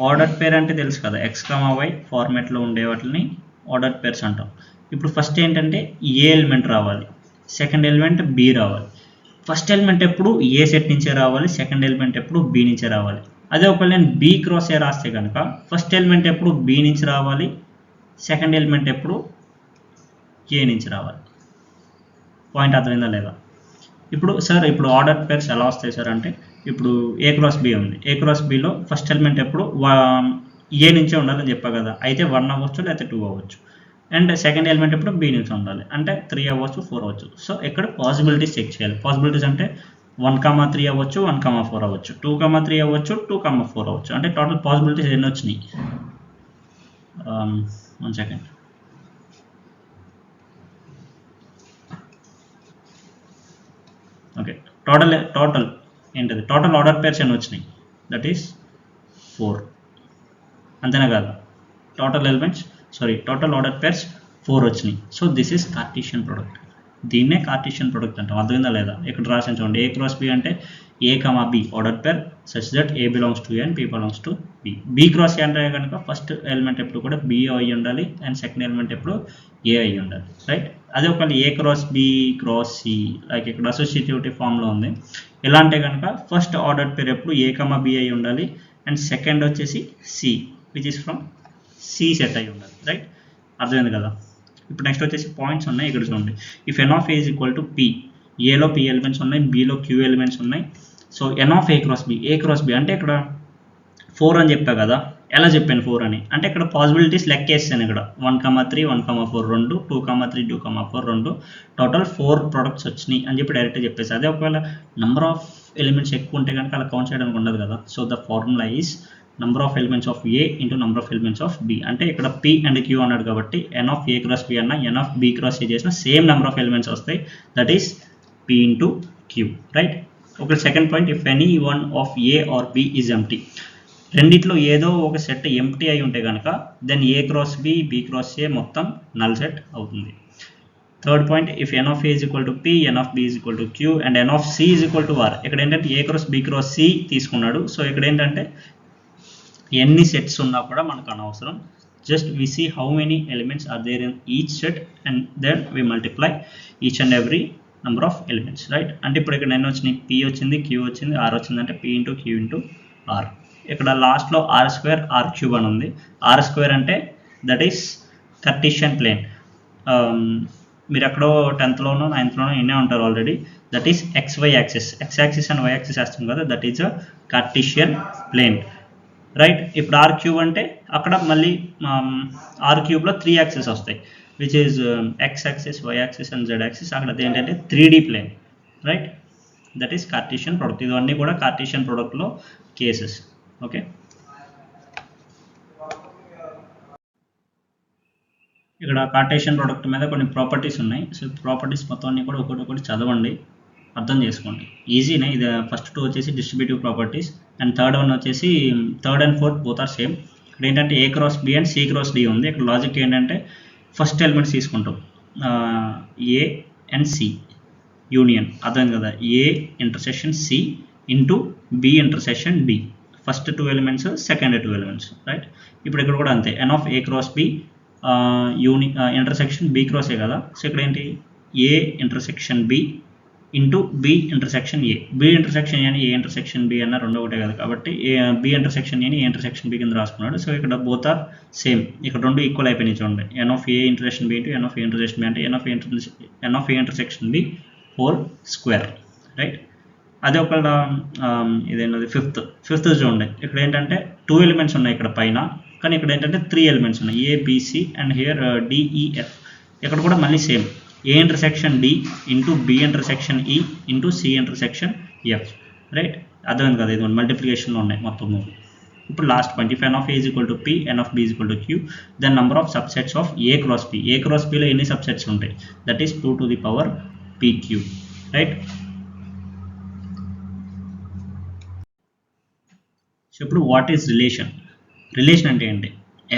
ఆర్డర్ పేర్ అంటే తెలుసు కదా, ఎక్స్ కామా వై ఫార్మాట్లో ఉండే వాటిని ఆర్డర్ పేర్స్ అంటాం. ఇప్పుడు ఫస్ట్ ఏంటంటే ఏ ఎలిమెంట్ రావాలి, సెకండ్ ఎలిమెంట్ బి రావాలి. ఫస్ట్ ఎలిమెంట్ ఎప్పుడు ఏ సెట్ నుంచే రావాలి, సెకండ్ ఎలిమెంట్ ఎప్పుడు బి నుంచే రావాలి. అదే ఒకవేళ నేను బి క్రాస్ ఏ రాస్తే కనుక ఫస్ట్ ఎలిమెంట్ ఎప్పుడు బి నుంచి రావాలి, సెకండ్ ఎలిమెంట్ ఎప్పుడు ఏ నుంచి రావాలి. పాయింట్ అర్థమైందా లేదా? ఇప్పుడు సార్ ఇప్పుడు ఆర్డర్ పేర్స్ ఎలా వస్తాయి సార్ అంటే, ఇప్పుడు ఏ క్రాస్ బి ఉంది, ఏ క్రాస్ బిలో ఫస్ట్ ఎలిమెంట్ ఎప్పుడు ఏ నుంచే ఉండాలని చెప్పా కదా, అయితే 1 అవ్వచ్చు లేకపోతే 2 అవ్వచ్చు. అండ్ సెకండ్ ఎలిమెంట్ ఎప్పుడు బి నుంచి ఉండాలి, అంటే 3 అవ్వచ్చు 4 అవ్వచ్చు. సో ఇక్కడ పాసిబిలిటీస్ చెక్ చేయాలి. పాసిబిలిటీస్ అంటే 1,3 అవ్వచ్చు, 1,4 అవ్వచ్చు, 2,3 అవ్వచ్చు, 2,4 అవ్వచ్చు. అంటే టోటల్ పాసిబిలిటీస్ ఎన్ని వచ్చినాయి? 1 సెకండ్. ఓకే, టోటల్ ఏంటది, టోటల్ ఆర్డర్ పేర్స్ ఎన్ని వచ్చినాయి? That is 4. అంతేనా కాదు? Total elements total order pairs 4 వచ్చినాయి. So this is Cartesian product. దీన్నే కార్టేషియన్ ప్రోడక్ట్ అంటాం. అర్థమైందా లేదా? ఇక్కడ రాసాను చూడండి, ఏ క్రాస్ బి అంటే A comma B order pair such that A belongs to A and B belongs to B. B cross A అంటే కనుక ఫస్ట్ ఎలిమెంట్ ఎప్పుడు కూడా బి అయి ఉండాలి అండ్ సెకండ్ ఎలిమెంట్ ఎప్పుడు ఏ అయి ఉండాలి, రైట్. అదే ఒకవేళ A cross B cross C, like ఇక్కడ అసోసియేటివ్ ఫామ్లో ఉంది. ఎలా అంటే కనుక ఫస్ట్ ఆర్డర్ పేర్ ఎప్పుడు ఏ కమా బి అయి ఉండాలి అండ్ సెకండ్ వచ్చేసి C which is from C set అయి ఉండాలి, రైట్. అర్థమైంది కదా? ఇప్పుడు నెక్స్ట్ వచ్చేసి పాయింట్స్ ఉన్నాయి, ఇక్కడ చూడండి. If N of A is equal to P, ఏలో పి ఎలిమెంట్స్ ఉన్నాయి, బిలో క్యూ ఎలిమెంట్స్ ఉన్నాయి. So n of A cross B, A cross B అంటే ఇక్కడ 4 అని చెప్పా కదా. ఎలా చెప్పాను 4 అని అంటే ఇక్కడ పాసిబిలిటీస్ లెక్కేస్తాను. ఇక్కడ 1,3 1,4 2, 2,3 2,4 2, టోటల్ 4 ప్రొడక్ట్స్ వచ్చినాయి అని చెప్పి డైరెక్ట్గా చెప్పేసి. అదే ఒకవేళ నెంబర్ ఆఫ్ ఎలిమెంట్స్ ఎక్కువ ఉంటే కనుక అలా కౌంట్ చేయడానికి ఉండదు కదా. So the formula is number of elements of A into number of elements of B. అంటే ఇక్కడ P and Q అన్నాడు కాబట్టి n of A cross B అన్న n of B cross A చేసిన సేమ్ నెంబర్ ఆఫ్ ఎలిమెంట్స్ వస్తాయి, that is P into Q, right. ఒక second point, if any one of A or B is empty, రెండిట్లో ఏదో ఒక set empty అయి ఉంటే కనుక then A cross B, B cross A మొత్తం నల్ సెట్ అవుతుంది. Third point, if n of A is equal to P, n of B is equal to Q and n of C is equal to R. ఇక్కడ ఏంటంటే A cross B cross C తీసుకున్నాడు. So ఇక్కడ ఏంటంటే ఎన్ని sets ఉన్నా కూడా మనకు అనవసరం, just we see how many elements are there in each set and then we multiply each and every number of elements, right. అంటే ఇప్పుడు ఇక్కడ ఎన్ని వచ్చినాయి? P వచ్చింది, Q వచ్చింది, R వచ్చింది, అంటే P into Q into R. ఇక్కడ లాస్ట్లో R² R³ అని ఉంది. R² అంటే దట్ ఈస్ కార్టేషియన్ ప్లేన్. మీరు ఎక్కడో 10th లోనో 9th లోనో వినే ఉంటారు already. That is XY axis, X axis and Y axis వేస్తాం కదా, that is a Cartesian plane, right. ఇప్పుడు R³ అంటే అక్కడ మళ్ళీ R³ లో 3 యాక్సిస్ వస్తాయి, which is X axis, Y axis and Z axis. అక్కడ ఏంటంటే 3D plane, right. That is Cartesian product. ఇవన్నీ కూడా కార్టేషియన్ ప్రోడక్ట్లో కేసెస్, ఓకే. ఇక్కడ కార్టేషియన్ ప్రోడక్ట్ మీద కొన్ని ప్రాపర్టీస్ ఉన్నాయి. సో ప్రాపర్టీస్ మొత్తం అన్ని కూడా ఒకటి చదవండి, అర్థం చేసుకోండి, ఈజీనే. ఇది ఫస్ట్ 2 వచ్చేసి distributive properties and third one వచ్చేసి third and fourth both are same. ఇక్కడ ఏంటంటే A cross B and C cross D ఉంది. ఇక్కడ లాజిక్ ఏంటంటే ఫస్ట్ ఎలిమెంట్స్ తీసుకుంటాం, ఏ అండ్ సి యూనియన్, అర్థం కదా, A intersection C into B intersection B. First 2 elements, second 2 elements, right. ఇప్పుడు ఇక్కడ కూడా అంతే, N of A cross B intersection B cross A కదా. సో ఇక్కడ ఏంటి A intersection B into B intersection A. B intersection A అని A intersection B అన్న రెండో ఒకటే కదా, కాబట్టి బి ఇంటర్సెక్షన్ ఏ అని ఏ ఇంటర్సెక్షన్ బి కింద రాసుకున్నాడు. సో ఇక్కడ బోత్ ఆర్ సేమ్, ఇక్కడ రెండు ఈక్వల్ అయిపోయినాయి చూడండి. N of A intersection B into N of A intersection B అంటే N of A intersection B whole square, right. అదే ఒక ఇదేంటది ఫిఫ్త్ చూడండి. ఇక్కడ ఏంటంటే 2 ఎలిమెంట్స్ ఉన్నాయి ఇక్కడ పైన, కానీ ఇక్కడ ఏంటంటే 3 ఎలిమెంట్స్ ఉన్నాయి, ఏబిసి అండ్ హియర్ డిఈఎఫ్. ఇక్కడ కూడా మళ్ళీ same, A intersection D into B intersection E into C intersection F, right. అర్థమైంది కదా, ఇది మల్టిప్లికేషన్లో ఉన్నాయి మొత్తం. ఇప్పుడు last point, if N of A is equal to P, N of B is equal to Q, then number of subsets of A cross P. A cross పిలో ఎన్ని subsets ఉంటాయి, that is 2 to the power p Q, right. So ఇప్పుడు what is relation? Relation అంటే ఏంటి?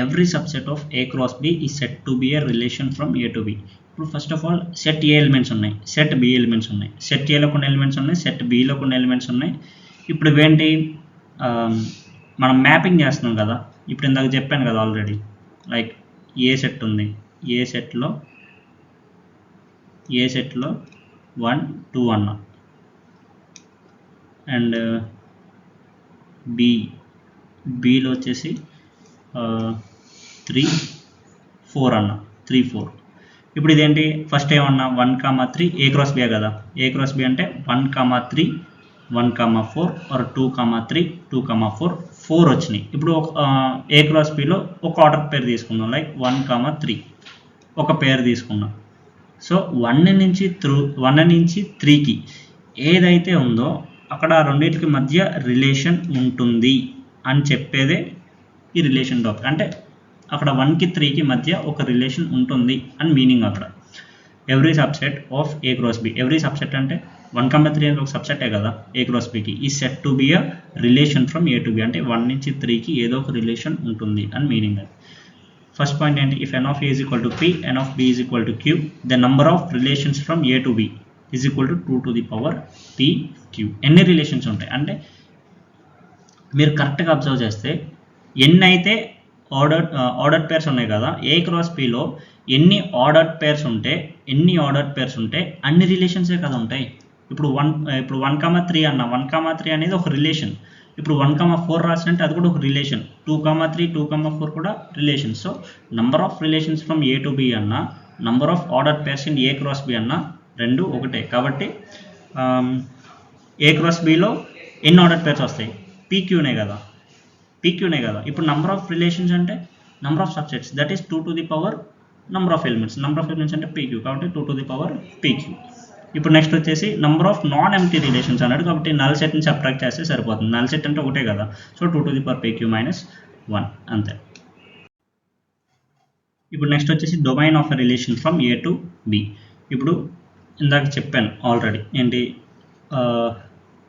Every subset of A cross B is set to be a relation from A to B. ఇప్పుడు first of all set A elements ఉన్నాయి, set B elements ఉన్నాయి, set ఏలో కొన్ని elements ఉన్నాయి, set below కొన్ని elements ఉన్నాయి. ఇప్పుడు ఇవేంటి, మనం మ్యాపింగ్ చేస్తున్నాం కదా. ఇప్పుడు ఇందాక చెప్పాను కదా ఆల్రెడీ, లైక్ ఏ సెట్ ఉంది, ఏ సెట్లో 1 2 అన్న, అండ్ బిలో వచ్చేసి 3 4 అన్న, 3 4. ఇప్పుడు ఇదేంటి, ఫస్ట్ ఏమన్నా 1 3 ఏ క్రాస్ బి కదా. ఏ క్రాస్ బి అంటే 1 3 1 4 ఆర్ 2 3 2 4 4 వచ్చినాయి. ఇప్పుడు ఏ క్రాస్ బిలో ఒక ఆర్డర్ పేర్ తీసుకుందాం, లైక్ 1 3 ఒక పేర్ తీసుకున్నాం. సో 1 నుంచి 3కి ఏదైతే ఉందో అక్కడ రెండింటికి మధ్య రిలేషన్ ఉంటుంది అని చెప్పేదే ఈ రిలేషన్ టాపిక్. అంటే అక్కడ 1కి 3కి మధ్య ఒక రిలేషన్ ఉంటుంది అని మీనింగ్. అక్కడ every subset of A cross B, every subset అంటే 1 3 అనేది ఒక సబ్సెటే కదా ఏ క్రాస్ బికి, ఈ set to B a relation from A to B, అంటే 1 నుంచి 3కి ఏదో ఒక రిలేషన్ ఉంటుంది అని మీనింగ్. ఫస్ట్ పాయింట్ ఏంటి, if N of A is equal to P, N of B is equal to Q, the number of relations from A to B is equal to 2 to the power p q. ఎన్ని relations ఉంటాయి అంటే మీరు కరెక్ట్గా observe చేస్తే ఎన్ని అయితే ordered pairs ఉన్నాయి కదా, ఏ క్రాస్ పిలో ఎన్ని ఆర్డర్డ్ పేర్స్ ఉంటే అన్ని రిలేషన్సే కదా ఉంటాయి. ఇప్పుడు 1 3 అన్న, 1 3 అనేది ఒక రిలేషన్. ఇప్పుడు 1 4 రాసినట్టు అది కూడా ఒక రిలేషన్, 2 3 2 4 కూడా relation. So number of relations from A to B అన్న, number of ordered pairs in A cross B అన్న రెండు ఒకటే. కాబట్టి ఏ క్రాస్ బిలో ఎన్ని ఆర్డర్ పేర్స్ వస్తాయి, పీక్యూనే కదా. ఇప్పుడు నంబర్ ఆఫ్ రిలేషన్స్ అంటే number of subsets, that is 2 to the power number of elements. అంటే పీక్యూ, కాబట్టి 2 to the power పీక్యూ. ఇప్పుడు నెక్స్ట్ వచ్చేసి number of non empty relations అన్నాడు, కాబట్టి నల్ సెట్ని సబ్ట్రాక్ట్ చేస్తే సరిపోతుంది. నల్ సెట్ అంటే ఒకటే కదా, so 2 to the power pq minus 1 అంతే. ఇప్పుడు నెక్స్ట్ వచ్చేసి domain of a relation from A to B. ఇప్పుడు ఇందాక చెప్పాను ఆల్రెడీ, ఏంటి,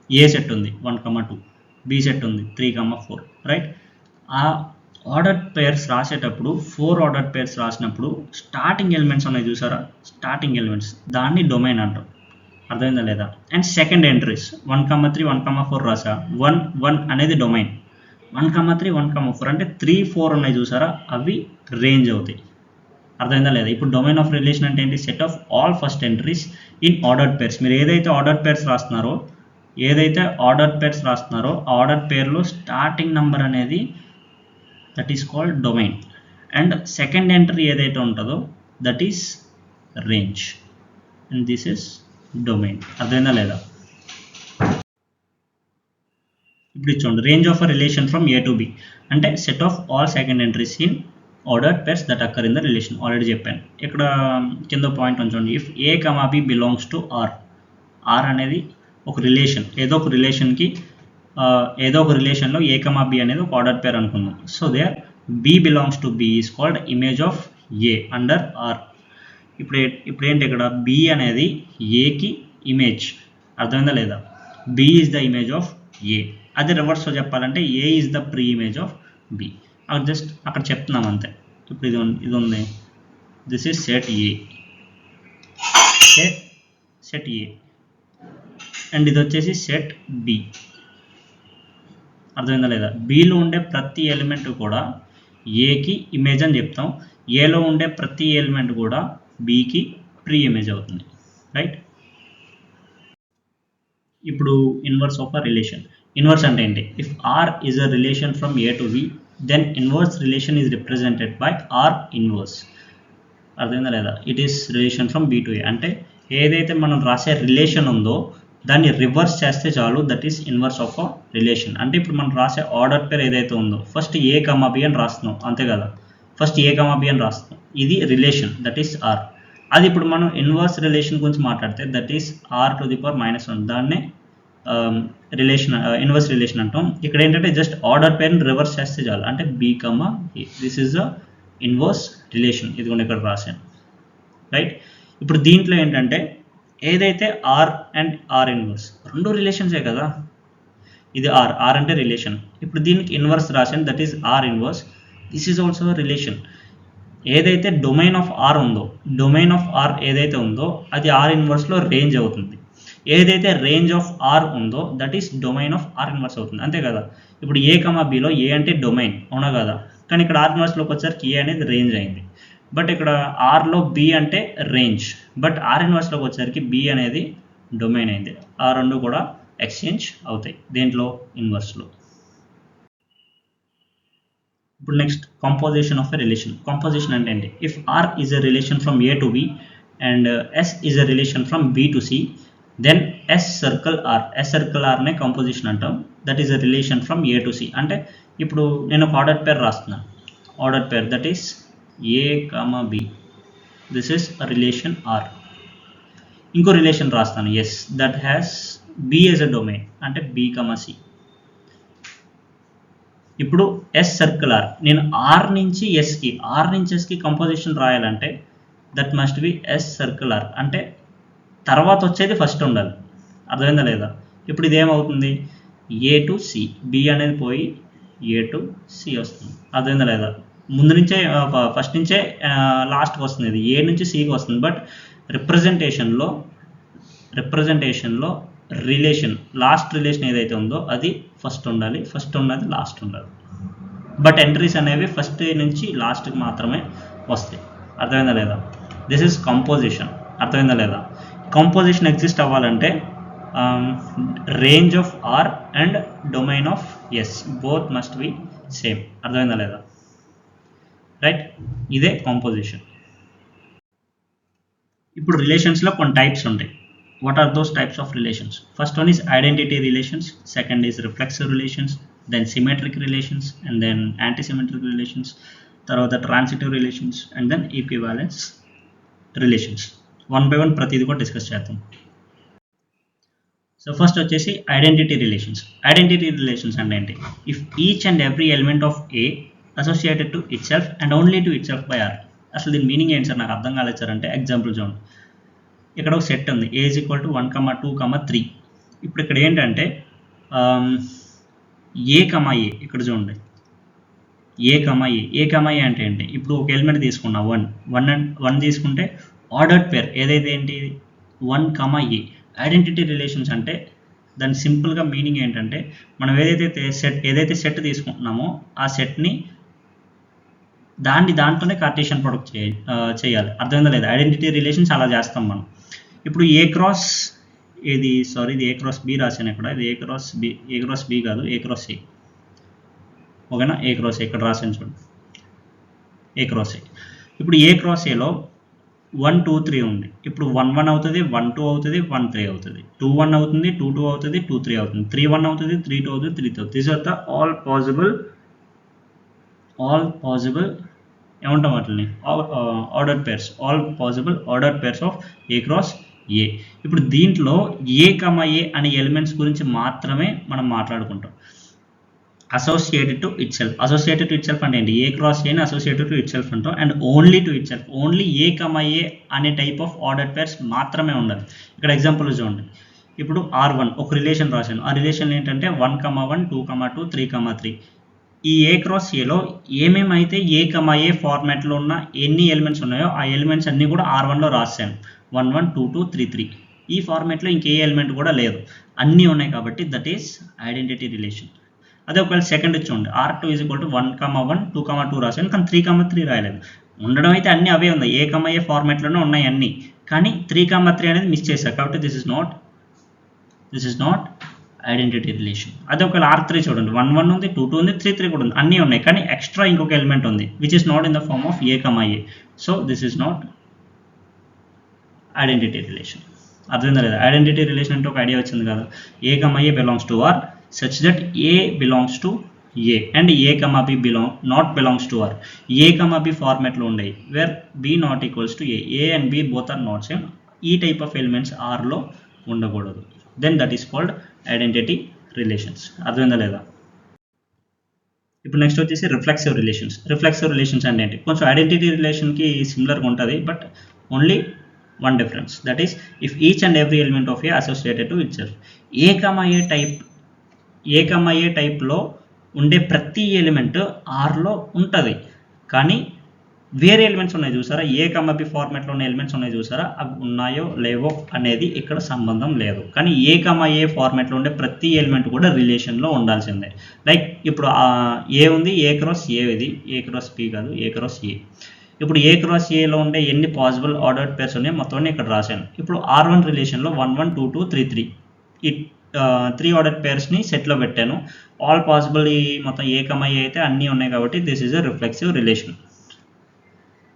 ఏ సెట్ ఉంది 1 2, బి సెట్ ఉంది 3 4, రైట్. ఆ ఆర్డర్డ్ పేర్స్ రాసేటప్పుడు 4 ఆర్డర్డ్ పేర్స్ రాసినప్పుడు స్టార్టింగ్ ఎలిమెంట్స్ ఉన్నాయి చూసారా, స్టార్టింగ్ ఎలిమెంట్స్, దాన్ని డొమైన్ అంటాం. అర్థమైందా లేదా? అండ్ సెకండ్ ఎంట్రీస్ 1 3 1 4 రాసా, 1 1 అనేది డొమైన్, 1 3 1 4 అంటే 3 4 ఉన్నాయి చూసారా, అవి రేంజ్ అవుతాయి. అర్థమైందా లేదా? ఇప్పుడు డొమైన్ ఆఫ్ రిలేషన్ అంటే ఏంటి, set of all first entries in ordered pairs. మీరు ఏదైతే ఆర్డర్డ్ పేర్స్ రాస్తున్నారో ఆ ఆర్డర్డ్ పేర్లో స్టార్టింగ్ నెంబర్ అనేది that is called domain, and second entry ఏదైతే ఉంటుందో that is range, and this is domain. అర్థమైందా లేదా? ఇప్పుడు ఇచ్చోండి, range of a relation from A to B అంటే set of all second entries in ordered pairs that occur in the relation. Already చెప్పాను. ఇక్కడ కింద పాయింట్ ఉంచండి, if A comma B belongs to R. R అనేది ఒక relation, ఏదో ఒక రిలేషన్లో ఏ కమా బి అనేది ఒక ఆర్డర్డ్ పేర్ అనుకుందాం. So there B belongs to B is called image of A under R. ఇప్పుడు ఏంటి, ఇక్కడ బి అనేది ఏకి ఇమేజ్. అర్థమైందా లేదా? B is the image of A. అదే రివర్స్లో చెప్పాలంటే A is the pre image of B. Just అక్కడ చెప్తున్నాం అంతే. ఇప్పుడు ఇది ఉంది, this is set A, and ఇది వచ్చేసి సెట్ బి. అర్థమైందా లేదా? బిలో ఉండే ప్రతి ఎలిమెంట్ కూడా ఏకి ఇమేజ్ అని చెప్తాం. ఏలో ఉండే ప్రతి ఎలిమెంట్ కూడా బికి ప్రీ ఇమేజ్ అవుతుంది, రైట్? ఇప్పుడు inverse of a relation. Inverse అంటే ఏంటి? If R is a relation from A to B, then inverse relation is represented by R inverse. అర్థమైందా లేదా? It is relation from B to ఏ. అంటే ఏదైతే మనం రాసే రిలేషన్ ఉందో దాన్ని రివర్స్ చేస్తే చాలు, that is inverse of a relation. అంటే ఇప్పుడు మనం రాసే ఆర్డర్ పేర్ ఏదైతే ఉందో ఫస్ట్ ఏ కమా బి అని రాస్తున్నాం, అంతే కదా? ఫస్ట్ ఏ కమా బి అని రాస్తున్నాం, ఇది రిలేషన్, దట్ ఈస్ ఆర్. అది ఇప్పుడు మనం ఇన్వర్స్ రిలేషన్ గురించి మాట్లాడితే that is R to the power -1, దాన్నే రిలేషన్ ఇన్వర్స్ రిలేషన్ అంటాం. ఇక్కడ ఏంటంటే జస్ట్ ఆర్డర్ పేర్ని రివర్స్ చేస్తే చాలు, అంటే B comma A. This is the inverse relation. ఇది కూడా ఇక్కడ రాశాను, రైట్? ఇప్పుడు దీంట్లో ఏంటంటే ఏదైతే ఆర్ అండ్ ఆర్ ఇన్వర్స్ రెండు రిలేషన్సే కదా. ఇది ఆర్, ఆర్ అంటే రిలేషన్. ఇప్పుడు దీనికి ఇన్వర్స్ రాశాను, that is are inverse. This is also relation. ఏదైతే డొమైన్ ఆఫ్ ఆర్ ఉందో, డొమైన్ ఆఫ్ ఆర్ ఏదైతే ఉందో అది ఆర్ ఇన్వర్స్లో రేంజ్ అవుతుంది. ఏదైతే రేంజ్ ఆఫ్ ఆర్ ఉందో that is domain of are inverse అవుతుంది, అంతే కదా? ఇప్పుడు ఏ కమా బిలో ఏ అంటే డొమైన్, అవునా కదా? కానీ ఇక్కడ ఆర్ ఇన్వర్స్లోకి వచ్చేసరికి ఏ అనేది రేంజ్ అయింది. బట్ ఇక్కడ ఆర్లో బి అంటే రేంజ్, బట్ ఆర్ ఇన్వర్స్లోకి వచ్చేసరికి బి అనేది డొమైన్ అయింది. ఆ రెండు కూడా ఎక్స్చేంజ్ అవుతాయి దేంట్లో? ఇన్వర్స్లో. ఇప్పుడు next composition of a relation. Composition అంటే ఏంటి? If R is a relation from A to B and S is a relation from B to C, then S circle R. S circle ఆర్నే composition అంటాం. That is a relation from A to C. అంటే ఇప్పుడు నేను ఒక order pair రాస్తున్నాను, order pair that is A comma B. This is a relation R. ఇంకో relation రాస్తాను yes, that has B as a domain, అంటే B comma C. ఇప్పుడు S circle R, నేను ఆర్ నుంచి ఎస్కి, ఆర్ నుంచి ఎస్కి కంపోజిషన్ రాయాలంటే that must be S circle R. అంటే తర్వాత వచ్చేది ఫస్ట్ ఉండాలి, అర్థమైందా లేదా? ఇప్పుడు ఇది ఏమవుతుంది? ఏ టు సి, బి అనేది పోయి ఏ టు సి వస్తుంది, అర్థమైందా లేదా? ముందు నుంచే ఫస్ట్ నుంచే లాస్ట్కి వస్తుంది, ఇది ఏ నుంచి సికి వస్తుంది. బట్ రిప్రజెంటేషన్లో రిలేషన్, లాస్ట్ రిలేషన్ ఏదైతే ఉందో అది ఫస్ట్ ఉండాలి, ఫస్ట్ ఉన్నది లాస్ట్ ఉండాలి. బట్ ఎంట్రీస్ అనేవి ఫస్ట్ నుంచి లాస్ట్కి మాత్రమే వస్తాయి, అర్థమైందా లేదా? దిస్ ఈజ్ కంపోజిషన్, అర్థమైందా లేదా? కంపోజిషన్ ఎగ్జిస్ట్ అవ్వాలంటే range of R and domain of S both must be same, అర్థమైందా లేదా? రైట్, ఇదే కాంపోజిషన్. ఇప్పుడు రిలేషన్స్లో కొన్ని టైప్స్ ఉంటాయి. What are those types of relations? First one is identity relations, second is reflexive relations, then symmetric relations, and then antisymmetric relations, తర్వాత transitive relations, and then equivalence relations. One by one ప్రతిదీ కూడా discuss చేద్దాం. So first వచ్చేసి identity relations. Identity relations అంటే ఏంటి? If each and every element of A associated to itself and only to itself by R. అసలు దీని meaning ఏంటి sir, నాకు అర్థం కాలేదు సార్ అంటే ఎగ్జాంపుల్ చూడండి. ఇక్కడ ఒక సెట్ ఉంది, ఏ ఈజ్ ఈక్వల్ టు 1, 2, 3. ఇప్పుడు ఇక్కడ ఏంటంటే ఏ కమా ఏ, ఇక్కడ చూడండి ఏ కమా ఏ అంటే ఏంటి? ఇప్పుడు ఒక ఎలిమెంట్ తీసుకున్నా 1 తీసుకుంటే ఆర్డర్డ్ పేర్ ఏదైతే ఏంటి 1, ఏ. ఐడెంటిటీ రిలేషన్స్ అంటే దాని సింపుల్గా మీనింగ్ ఏంటంటే మనం ఏదైతే సెట్ తీసుకుంటున్నామో ఆ సెట్ని దాంట్లోనే కార్టేషియన్ ప్రొడక్ట్ చేయాలి, అర్థమైందా లేదా? ఐడెంటిటీ రిలేషన్స్ అలా చేస్తాం మనం. ఇప్పుడు ఏ క్రాస్ ఇది ఏ క్రాస్ బి రాశాను ఇక్కడ, ఇది ఏ క్రాస్ బి కాదు, ఏ క్రాస్ ఏ, ఓకేనా? ఏ క్రాస్ ఏ ఇక్కడ రాశాను చూడండి, ఏ క్రాస్ ఏ. ఇప్పుడు ఏ క్రాస్ ఏలో 1, 2, 3 ఉంది. ఇప్పుడు 1, 1 అవుతుంది, 1, 2 అవుతుంది, 1, 3 అవుతుంది, 2, 1 అవుతుంది, 2, 2 అవుతుంది, 2, 3 అవుతుంది, 3, 1 అవుతుంది, 3, 2 అవుతుంది, 3, 3 అవుతుంది. These are the all possible ఏమంటాం వాటిని? Order pairs, all possible order pairs of A cross A. ఇప్పుడు దీంట్లో ఏ కమా ఏ అనే ఎలిమెంట్స్ గురించి మాత్రమే మనం మాట్లాడుకుంటాం. అసోసియేటెడ్ టు ఇట్ సెల్ఫ్ అంటే ఏంటి? ఏ క్రాస్ ఏని అసోసియేటెడ్ టు ఇట్ సెల్ఫ్ అంటాం, and only to itself, only A comma A అనే టైప్ ఆఫ్ ఆర్డర్ పేర్స్ మాత్రమే ఉండాలి. ఇక్కడ ఎగ్జాంపుల్ చూడండి, ఇప్పుడు R1 ఒక రిలేషన్ రాశాను. ఆ రిలేషన్ ఏంటంటే 1, 1, 2, 2, 3, 3. ఈ ఏ క్రాస్ ఏలో ఏమేమైతే ఏ కమా ఏ ఫార్మాట్లో ఉన్న ఎన్ని ఎలిమెంట్స్ ఉన్నాయో ఆ ఎలిమెంట్స్ అన్నీ కూడా R1లో రాశాను. 1, 1, 2, 2, 3, 3. ఈ ఫార్మాట్లో ఇంకే ఎలిమెంట్ కూడా లేదు, అన్నీ ఉన్నాయి కాబట్టి దట్ ఈస్ ఐడెంటిటీ రిలేషన్. అదే ఒకవేళ సెకండ్ చూడండి R2 ఈజ్ ఈక్వల్ టు 1,1 2,2 రాశాను, కానీ 3,3 రాయలేదు. ఉండడం అయితే అన్నీ అవే ఉన్నాయి, ఏ ఫార్మాట్లోనే ఉన్నాయి అన్నీ, కానీ 3,3 అనేది మిస్ చేశారు. కాబట్టి this is not identity relation. అదే ఒకవేళ R3 చూడండి 1,1 ఉంది, 2,2 ఉంది, 3,3 కూడా ఉంది, అన్నీ ఉన్నాయి, కానీ ఎక్స్ట్రా ఇంకొక ఎలిమెంట్ ఉంది which is not in the form of A. So this is not identity relation. అర్థమైందా లేదా? ఐడెంటిటీ రిలేషన్ అంటే ఒక ఐడియా వచ్చింది కదా, A belongs to R such that A belongs to A and A B not belongs to R. A ఫార్మాట్లో ఉండేవి where B not equals to A and B both are not same. ఈ type of elements ఆర్లో ఉండకూడదు. Then that is called identity relations. అర్థమైందా లేదా? ఇప్పుడు next వచ్చేసి reflexive relations అంటే ఏంటి? కొంచెం ఐడెంటిటీ రిలేషన్కి సిమిలర్గా ఉంటుంది, but only one difference, that is if each and every element of A associated to itself. ఏ టైప్లో ఉండే ప్రతి ఎలిమెంట్ ఆర్లో ఉంటుంది, కానీ వేరే ఎలిమెంట్స్ ఉన్నాయి చూసారా, బి ఫార్మాట్లో ఉన్న ఎలిమెంట్స్ ఉన్నాయి చూసారా, అవి ఉన్నాయో లేవో అనేది ఇక్కడ సంబంధం లేదు. కానీ ఏ ఫార్మాట్లో ఉండే ప్రతి ఎలిమెంట్ కూడా రిలేషన్లో ఉండాల్సిందే. లైక్ ఇప్పుడు ఏ ఉంది, ఏ క్రాస్ ఏ, ఇది ఏ క్రాస్ బి కాదు, ఏ క్రాస్ ఏ. ఇప్పుడు ఏ క్రాస్ ఏలో ఉండే ఎన్ని పాసిబుల్ ఆర్డర్డ్ పేర్స్ ఉన్నాయో మొత్తం ఇక్కడ రాశాను. ఇప్పుడు R1 రిలేషన్లో 1 1 2 2 3 3 ఈ 3 ఆర్డర్డ్ పేర్స్ని సెట్లో పెట్టాను. ఆల్ పాసిబుల్ ఈ మొత్తం ఏ అయితే అన్నీ ఉన్నాయి, కాబట్టి this is a reflexive relation,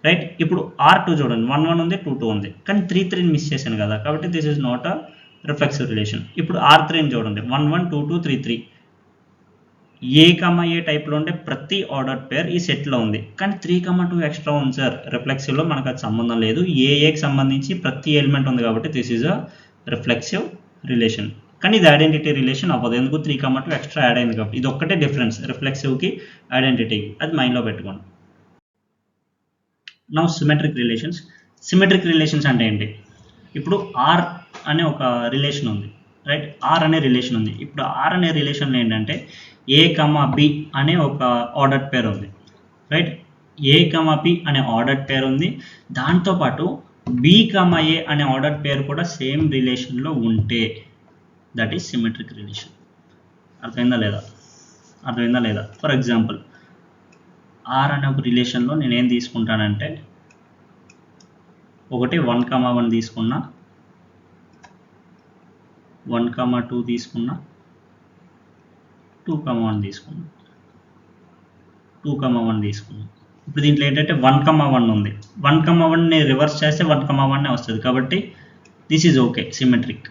right. ఇప్పుడు R2 చూడండి 1 1 ఉంది, 2 2 ఉంది, కానీ 3 3 మిస్ చేశాను కదా, కాబట్టి this is not a reflexive relation. ఇప్పుడు R3 చూడండి 1 1 2 2 3 3 ఏ టైప్లో ఉండే ప్రతి ఆర్డర్ పేర్ ఈ సెట్లో ఉంది, కానీ 3,2 ఎక్స్ట్రా ఉంది సార్. రిఫ్లెక్సివ్లో మనకు అది సంబంధం లేదు, ఏకి సంబంధించి ప్రతి ఎలిమెంట్ ఉంది, కాబట్టి this is a reflexive relation. కానీ ఇది ఐడెంటిటీ రిలేషన్ అవ్వదు, ఎందుకు 3,2 ఎక్స్ట్రా యాడ్ అయింది కాబట్టి. ఇది ఒక్కటే డిఫరెన్స్ రిఫ్లెక్సివ్కి ఐడెంటిటీకి, అది మైండ్లో పెట్టుకోండి. నౌ సిమెట్రిక్ రిలేషన్స్ అంటే ఏంటి? ఇప్పుడు ఆర్ అనే ఒక రిలేషన్ ఉంది, రైట్. ఆర్ అనే రిలేషన్ ఉంది. ఇప్పుడు ఆర్ అనే రిలేషన్లో ఏంటంటే ఏ బి అనే ఒక ఆర్డర్డ్ పేర్ ఉంది, రైట్. ఏ బి అనే ఆర్డర్డ్ పేర్ ఉంది, దాంతోపాటు బి ఏ అనే ఆర్డర్డ్ పేర్ కూడా సేమ్ రిలేషన్లో ఉంటే దట్ ఈస్ సిమెట్రిక్ రిలేషన్. అర్థమైందా లేదా? ఫర్ ఎగ్జాంపుల్ ఆర్ అనే ఒక రిలేషన్లో నేనేం తీసుకుంటానంటే, ఒకటి 1 1 తీసుకున్నా, 1 2 తీసుకున్నా, 2 1 తీసుకున్నా, 2 1 తీసుకున్నా. ఇప్పుడు దీంట్లో ఏంటంటే 1 1 ఉంది, 1 1ని రివర్స్ చేస్తే 1 1 వస్తుంది, కాబట్టి this is okay symmetric.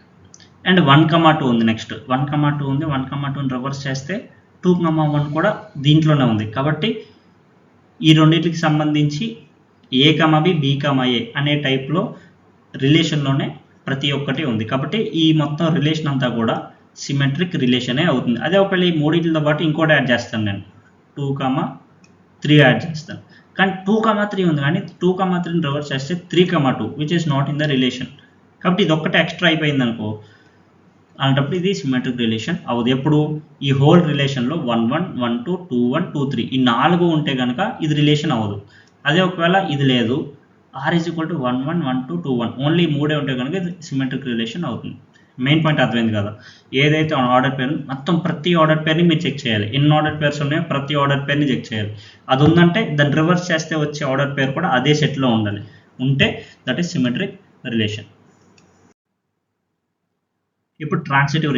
And 1 2 ఉంది, నెక్స్ట్ 1 2 ఉంది, 1 2ని రివర్స్ చేస్తే 2 1 కూడా దీంట్లోనే ఉంది, కాబట్టి ఈ రెండింటికి సంబంధించి ఏ బి ఏ అనే టైప్లో రిలేషన్లోనే ప్రతి ఒక్కటి ఉంది, కాబట్టి ఈ మొత్తం రిలేషన్ అంతా కూడా సిమెట్రిక్ రిలేషనే అవుతుంది. అదే ఒకవేళ ఈ మూడింటితో పాటు ఇంకోటి యాడ్ చేస్తాను, నేను 2 3 యాడ్ చేస్తాను, కానీ 2 3 ఉంది, కానీ 2 3ని రివర్స్ చేస్తే 3 2 which is not in the relation, కాబట్టి ఇది ఒక్కటే ఎక్స్ట్రా అయిపోయింది అనుకో, అలాంటప్పుడు ఇది సిమెట్రిక్ రిలేషన్ అవ్వదు. ఎప్పుడు ఈ హోల్ రిలేషన్లో 1 1 1 2 2 1 2 3 ఈ 4 ఉంటే కనుక ఇది రిలేషన్ అవ్వదు. అదే ఒకవేళ ఇది లేదు, R is equal to 1 1 1 2 2 1 only 3 ఉంటే కనుక ఇది సిమెట్రిక్ రిలేషన్ అవుతుంది. మెయిన్ పాయింట్ అర్థమైంది కదా? ఏదైతే ఆర్డర్ పేరు మొత్తం ప్రతి ఆర్డర్ పేర్ని మీరు చెక్ చేయాలి, ఎన్ని ఆర్డర్ పేర్స్ ఉన్నాయో ప్రతి ఆర్డర్ పేర్ని చెక్ చేయాలి. అది ఉందంటే దాన్ని రివర్స్ చేస్తే వచ్చే ఆర్డర్ పేరు కూడా అదే సెట్లో ఉండాలి, ఉంటే దట్ ఈస్ సిమెట్రిక్ రిలేషన్. ఇప్పుడు ట్రాన్సిటివ్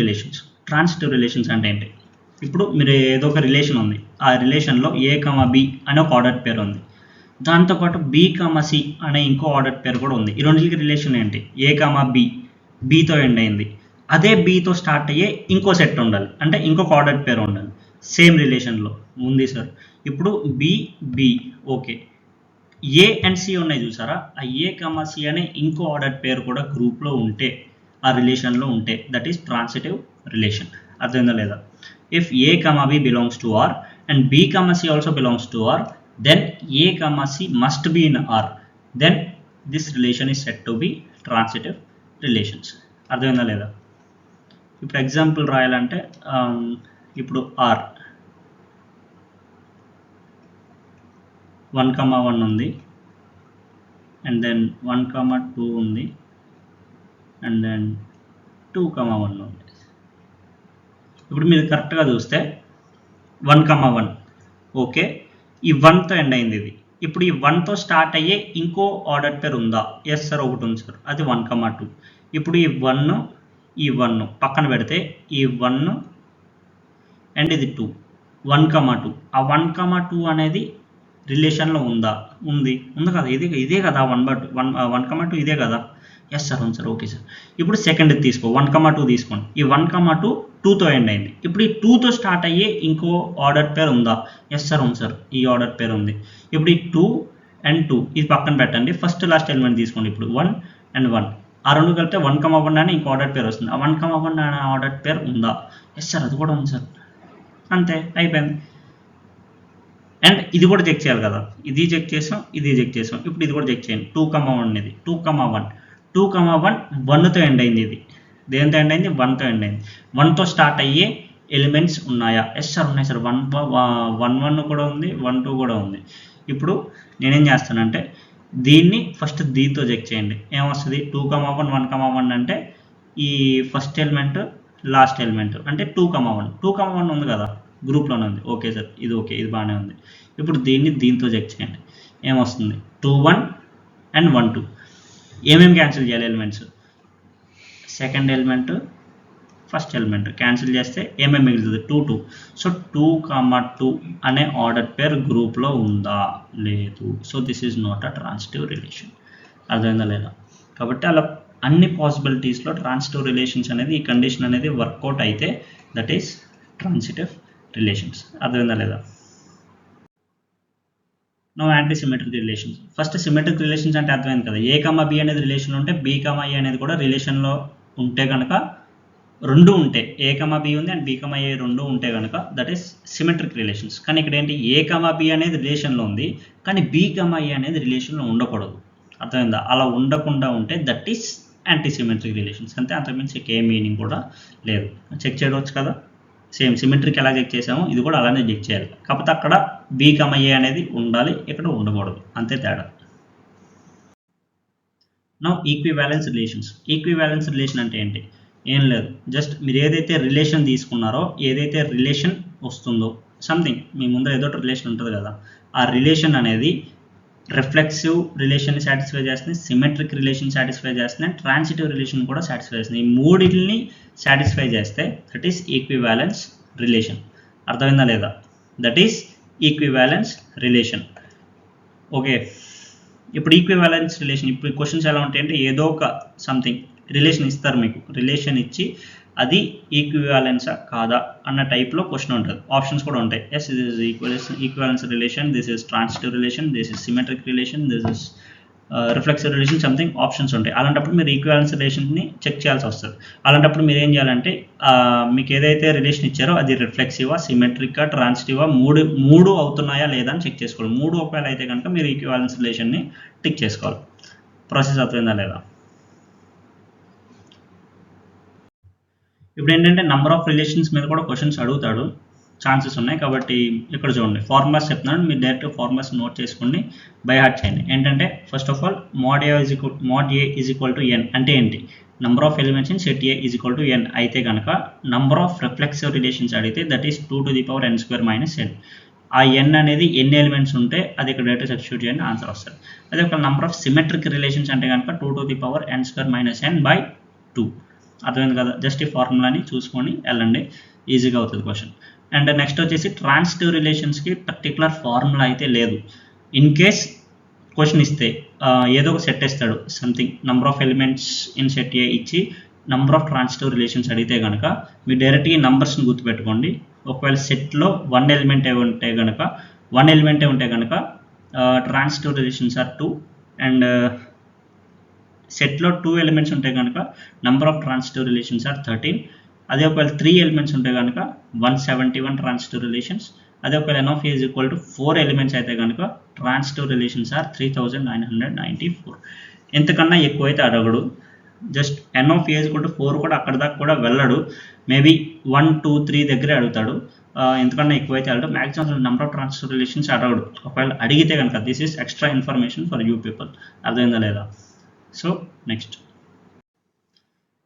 రిలేషన్స్ అంటే ఏంటి? ఇప్పుడు మీరు ఏదో ఒక రిలేషన్ ఉంది, ఆ రిలేషన్లో ఏ బి అనే ఒక ఆర్డర్ పేరు ఉంది, దాంతోపాటు బి సి అనే ఇంకో ఆర్డర్ పేరు కూడా ఉంది. ఈ రెండింటికి రిలేషన్ ఏంటి? ఏ బితో ఎండ్ అయింది, అదే బితో స్టార్ట్ అయ్యే ఇంకో సెట్ ఉండాలి, అంటే ఇంకొక ఆర్డర్ పేరు ఉండాలి సేమ్ రిలేషన్లో ఉంది సార్. ఇప్పుడు B okay, A and C ఉన్నాయి చూసారా, ఆ ఏ సి అనే ఇంకో ఆర్డర్ పేరు కూడా గ్రూప్లో ఉంటే, ఆ రిలేషన్లో ఉంటే దట్ ఈస్ ట్రాన్సిటివ్ రిలేషన్. అర్థమైందా లేదా? If A B belongs to R and B C also belongs to R, then A, C must be in R, then this relation is said to be transitive relations. అర్థమైందా లేదా? ఇప్పుడు example రాయాలంటే ఇప్పుడు R 1 1 ఉంది, and then 1 2 ఉంది, and then 2 1 ఉంది. ఇప్పుడు మీరు కరెక్ట్గా చూస్తే 1,1 ఓకే. ఈ 1తో ఎండ్ అయింది ఇది. ఇప్పుడు ఈ 1తో స్టార్ట్ అయ్యే ఇంకో ఆర్డర్ పేర్ ఉందా? ఎస్ సార్, ఒకటి ఉంది సార్, అది 1,2. ఇప్పుడు ఈ 1 పక్కన పెడితే ఈ 1 అండ్ ఇది 2, 1,2. ఆ 1,2 అనేది రిలేషన్లో ఉందా? ఉంది కదా, ఇదే కదా 1,2 ఇదే కదా. ఎస్ సార్, ఉంది సార్, ఓకే సార్. ఇప్పుడు సెకండ్ తీసుకో, 1,2 తీసుకోండి. ఈ 1,2 2తో ఎండ్ అయింది. ఇప్పుడు ఈ 2తో స్టార్ట్ అయ్యే ఇంకో ఆర్డర్ పేర్ ఉందా? ఎస్ సార్, ఉంది సార్, ఈ ఆర్డర్ పేర్ ఉంది. ఇప్పుడు ఈ 2 and 2 ఇది పక్కన పెట్టండి. ఫస్ట్ లాస్ట్ ఎలిమెంట్ తీసుకోండి. ఇప్పుడు 1 and 1 ఆ రెండు కలిపితే 1,1 అని ఇంకో ఆర్డర్ పేర్ వస్తుంది. ఆ 1,1 అనే ఆర్డర్ పేర్ ఉందా? ఎస్ సార్, అది కూడా ఉంది సార్. అంతే, అయిపోయింది. అండ్ ఇది కూడా చెక్ చేయాలి కదా, ఇది చెక్ చేసాం, ఇది చెక్ చేసాం. ఇప్పుడు ఇది కూడా చెక్ చేయండి. 2,1 ఇది 2,1 1తో ఎండ్ అయింది. ఇది దేంతో ఎండ్ అయింది? 1తో ఎండ్ అయింది. 1తో స్టార్ట్ అయ్యే ఎలిమెంట్స్ ఉన్నాయా? ఎస్ సార్, ఉన్నాయి సార్. 1,1 కూడా ఉంది, 1,2 కూడా ఉంది. ఇప్పుడు నేనేం చేస్తానంటే దీన్ని ఫస్ట్ దీంతో చెక్ చేయండి. ఏమొస్తుంది? 2,1 1,1 అంటే ఈ ఫస్ట్ ఎలిమెంట్ లాస్ట్ ఎలిమెంట్ అంటే 2,1 ఉంది కదా, గ్రూప్లోనే ఉంది. ఓకే సార్, ఇది ఓకే, ఇది బాగానే ఉంది. ఇప్పుడు దీన్ని దీంతో చెక్ చేయండి. ఏమొస్తుంది? 2,1 and 1,2. ఏమేమి క్యాన్సిల్ చేయాలి elements? Second element, first element cancel చేస్తే ఏమేమి మిగులుతుంది? 2 సో 2,2 అనే ఆర్డర్ పేర్ గ్రూప్లో ఉందా? లేదు. So this is not a transitive relation. అర్థమైందా లేదా? కాబట్టి అలా అన్ని పాసిబిలిటీస్లో ట్రాన్సిటివ్ రిలేషన్స్ అనేది, ఈ కండిషన్ అనేది వర్కౌట్ అయితే దట్ ఈస్ ట్రాన్సిటివ్ రిలేషన్స్. అర్థమైందా లేదా? No anti symmetric relations. First symmetric relations అంటే అర్థమైంది కదా, A, B అనేది రిలేషన్లో ఉంటే B, A అనేది కూడా రిలేషన్లో ఉంటే కనుక, రెండు ఉంటే A, B ఉంది అండ్ B, A రెండు ఉంటే కనుక దట్ ఈస్ సిమెట్రిక్ రిలేషన్స్. కానీ ఇక్కడ ఏంటి? A, B అనేది రిలేషన్లో ఉంది కానీ B, A అనేది రిలేషన్లో ఉండకూడదు. అర్థమైందా? అలా ఉండకుండా ఉంటే that is anti symmetric relations. అంతే, అంతకుమించి ఏ మీనింగ్ కూడా లేదు. చెక్ చేయవచ్చు కదా, సేమ్ సిమెట్రిక్ ఎలా చెక్ చేసామో ఇది కూడా అలానే చెక్ చేయాలి. కాకపోతే అక్కడ B, A అనేది ఉండాలి, ఇక్కడ ఉండకూడదు, అంతే తేడా. Now equivalence relations. Equivalence relation అంటే ఏంటి? ఏం లేదు, జస్ట్ మీరు ఏదైతే రిలేషన్ తీసుకున్నారో, ఏదైతే రిలేషన్ వస్తుందో, సంథింగ్ మీ ముందర ఏదో రిలేషన్ ఉంటుంది కదా, ఆ రిలేషన్ అనేది రిఫ్లెక్సివ్ రిలేషన్ని సాటిస్ఫై చేస్తుంది, సిమెట్రిక్ రిలేషన్ సాటిస్ఫై చేస్తుంది, అండ్ ట్రాన్సిటివ్ రిలేషన్ కూడా సాటిస్ఫై చేస్తుంది. ఈ మూడింటిని సాటిస్ఫై చేస్తే దట్ ఈస్ ఈక్వివాలెన్స్ రిలేషన్. అర్థమైందా లేదా? That is equivalence relation. Okay, ఇప్పుడు ఈక్వివాలెన్స్ రిలేషన్, ఇప్పుడు క్వశ్చన్స్ ఎలా ఉంటాయంటే ఏదో ఒక సంథింగ్ రిలేషన్ ఇస్తారు మీకు, రిలేషన్ ఇచ్చి అది ఈక్వివాలెన్సా కాదా అన్న టైప్లో క్వశ్చన్ ఉంటుంది. ఆప్షన్స్ కూడా ఉంటాయి. Yes, this is equivalence relation, this is transitive relation, this is symmetric relation, this is reflexive relation, something options ఉంటాయి. అలాంటప్పుడు మీరు ఈక్వివాలెన్స్ రిలేషన్ని చెక్ చేయాల్సి వస్తుంది. అలాంటప్పుడు మీరు ఏం చేయాలంటే మీకు ఏదైతే రిలేషన్ ఇచ్చారో అది రిఫ్లెక్సివా, సిమెట్రికా, ట్రాన్సిటివా, మూడు అవుతున్నాయా లేదా అని చెక్ చేసుకోవాలి. మూడు ఒకవేళ అయితే కనుక మీరు ఈక్వివాలెన్స్ రిలేషన్ని టిక్ చేసుకోవాలి. ప్రాసెస్ అర్థమైందా లేదా? ఇప్పుడు ఏంటంటే నంబర్ ఆఫ్ రిలేషన్స్ మీద కూడా క్వశ్చన్స్ అడుగుతాడు, ఛాన్సెస్ ఉన్నాయి. కాబట్టి ఇక్కడ చూడండి, ఫార్ములాస్ చెప్తున్నాను, మీరు డైరెక్ట్ ఫార్ములాస్ నోట్ చేసుకోండి, బై హార్ట్ చేయండి. ఏంటంటే first of all mod A is equal to n అంటే ఏంటి? Number of elements in set A is equal to n అయితే కనుక నంబర్ ఆఫ్ రిఫ్లెక్సివ్ రిలేషన్స్ అడిగితే దట్ ఈస్ 2n² - n. ఆ n అనేది ఎన్ని ఎలిమెంట్స్ ఉంటే అది ఇక్కడ డైరెక్ట్ సబ్స్టిట్యూట్ చేయండి, ఆన్సర్ వస్తుంది. అదే ఒక నంబర్ ఆఫ్ సిమెట్రిక్ రిలేషన్స్ అంటే కనుక 2n² - n/2. అర్థమైంది కదా? జస్ట్ ఈ ఫార్ములాని చూసుకొని వెళ్ళండి, ఈజీగా అవుతుంది క్వశ్చన్. అండ్ నెక్స్ట్ వచ్చేసి ట్రాన్సిటివ్ రిలేషన్స్కి పర్టికులర్ ఫార్ములా అయితే లేదు. ఇన్ కేస్ క్వశ్చన్ ఇస్తే ఏదో ఒక సెట్ ఇస్తాడు, something number of elements in set A ఇచ్చి నంబర్ ఆఫ్ ట్రాన్సిటివ్ రిలేషన్స్ అడిగితే కనుక మీరు డైరెక్ట్గా ఈ నంబర్స్ని గుర్తుపెట్టుకోండి. ఒకవేళ సెట్లో వన్ ఎలిమెంటే ఉంటే కనుక ట్రాన్సిటివ్ రిలేషన్స్ ఆర్ 2 అండ్ సెట్లో 2 ఎలిమెంట్స్ ఉంటే కనుక number of transitive relations are 13. అదే ఒకవేళ 3 ఎలిమెంట్స్ ఉంటే కనుక 171 ట్రాన్సిటివ్ రిలేషన్స్. అదే ఒకవేళ n of a is equal to 4 elements అయితే కనుక ట్రాన్సిటివ్ రిలేషన్స్ ఆర్ 3994. ఎంతకన్నా ఎక్కువ అయితే అడగడు. Just n of a is equal to 4 కూడా అక్కడ దాకా కూడా వెళ్ళడు, మేబీ 1, 2, 3 దగ్గరే అడుగుతాడు. ఎంతకన్నా ఎక్కువైతే అడగడు. Maximum number of transitive relations అడగడు. ఒకవేళ అడిగితే కనుక this is extra information for you people. అర్థమైందా లేదా? సో నెక్స్ట్,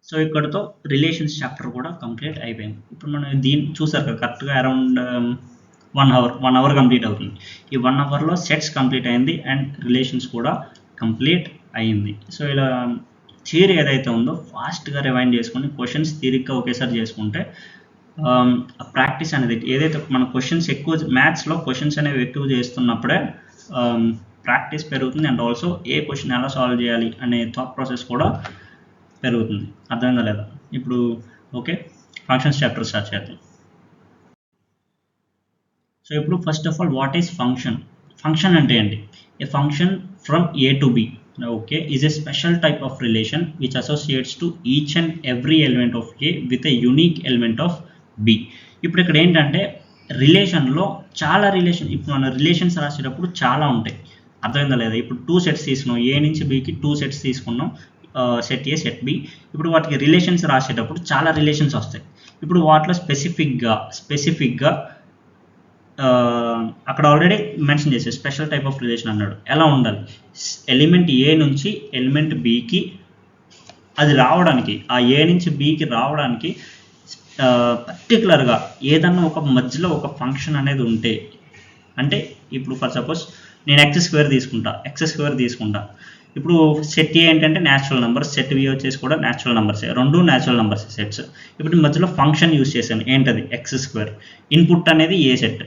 సో ఇక్కడతో రిలేషన్స్ చాప్టర్ కూడా కంప్లీట్ అయిపోయింది. ఇప్పుడు మనం దీన్ని చూసారు కదా, కరెక్ట్గా అరౌండ్ వన్ అవర్ కంప్లీట్ అవుతుంది. ఈ 1 అవర్లో సెట్స్ కంప్లీట్ అయింది అండ్ రిలేషన్స్ కూడా కంప్లీట్ అయింది. సో ఇలా థియరీ ఏదైతే ఉందో ఫాస్ట్గా రివైండ్ చేసుకొని క్వశ్చన్స్ తీరిగ్గా ఒకేసారి చేసుకుంటే ప్రాక్టీస్ అనేది ఏదైతే మన క్వశ్చన్స్ ఎక్కువ మ్యాథ్స్లో క్వశ్చన్స్ అనేవి ఎక్కువ చేస్తున్నప్పుడే ప్రాక్టీస్ పెరుగుతుంది అండ్ ఆల్సో ఏ క్వశ్చన్ ఎలా సాల్వ్ చేయాలి అనే థాట్ ప్రాసెస్ కూడా పెరుగుతుంది. అర్థమైందా లేదా? ఇప్పుడు ఓకే, ఫంక్షన్స్ చాప్టర్ స్టార్ట్ చేద్దాం. సో ఇప్పుడు first of all what is function? Function అంటే ఏంటి? A function from A to B okay is a special type of relation which associates to each and every element of A with a unique element of B. ఇప్పుడు ఇక్కడ ఏంటంటే రిలేషన్లో చాలా ఇప్పుడు మన relations రాసేటప్పుడు చాలా ఉంటాయి. అర్థమైందా లేదా? ఇప్పుడు 2 సెట్స్ తీసుకున్నాం, ఏ నుంచి బికి 2 సెట్స్ తీసుకున్నాం, సెట్ ఏ సెట్ బి. ఇప్పుడు వాటికి రిలేషన్స్ రాసేటప్పుడు చాలా రిలేషన్స్ వస్తాయి. ఇప్పుడు వాటిలో స్పెసిఫిక్గా అక్కడ ఆల్రెడీ మెన్షన్ చేసే స్పెషల్ టైప్ ఆఫ్ రిలేషన్ అన్నాడు. ఎలా ఉండాలి? ఎలిమెంట్ ఏ నుంచి ఎలిమెంట్ బికి అది రావడానికి, ఆ ఏ నుంచి బికి రావడానికి పర్టికులర్గా ఏదన్నా ఒక మధ్యలో ఒక ఫంక్షన్ అనేది ఉంటే, అంటే ఇప్పుడు ఫర్ సపోజ్ నేను ఎక్స్ స్క్వేర్ తీసుకుంటా. ఇప్పుడు సెట్ ఏ ఏంటంటే న్యాచురల్ నెంబర్, సెట్ బి వచ్చేసి కూడా న్యాచురల్ నెంబర్స్, రెండు న్యాచురల్ నెంబర్స్ సెట్స్. ఇప్పుడు మధ్యలో ఫంక్షన్ యూజ్ చేశాను, ఏంటది? X square. ఇన్పుట్ అనేది ఏ సెట్.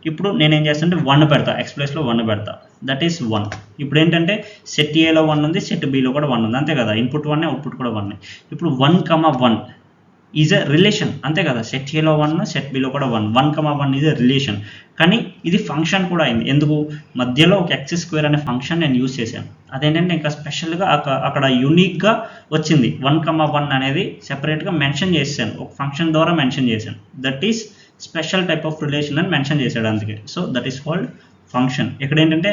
ఇప్పుడు నేను ఏం చేస్తానంటే 1 పెడతా, ఎక్స్ ప్లేస్లో 1 పెడతా, దట్ ఈస్ 1. ఇప్పుడు ఏంటంటే సెట్ ఏలో 1 ఉంది, సెట్ బిలో కూడా 1 ఉంది, అంతే కదా? ఇన్పుట్ 1, అవుట్పుట్ కూడా 1. ఇప్పుడు 1,1 ఈజ్ ఎ రిలేషన్, అంతే కదా? సెట్ ఏలో 1, సెట్ బిలో కూడా 1,1 ఈజ్ ఎ రిలేషన్. కానీ ఇది ఫంక్షన్ కూడా అయింది. ఎందుకు? మధ్యలో ఒక ఎక్స్ స్క్వేర్ అనే ఫంక్షన్ నేను యూజ్ చేశాను. అదేంటంటే ఇంకా స్పెషల్గా అక్కడ యూనిక్గా వచ్చింది. 1,1 అనేది సెపరేట్గా మెన్షన్ చేశాను, ఒక ఫంక్షన్ ద్వారా మెన్షన్ చేశాను. That is special type of relation అని మెన్షన్ చేశాడు అందుకే. So that is called function. ఇక్కడ ఏంటంటే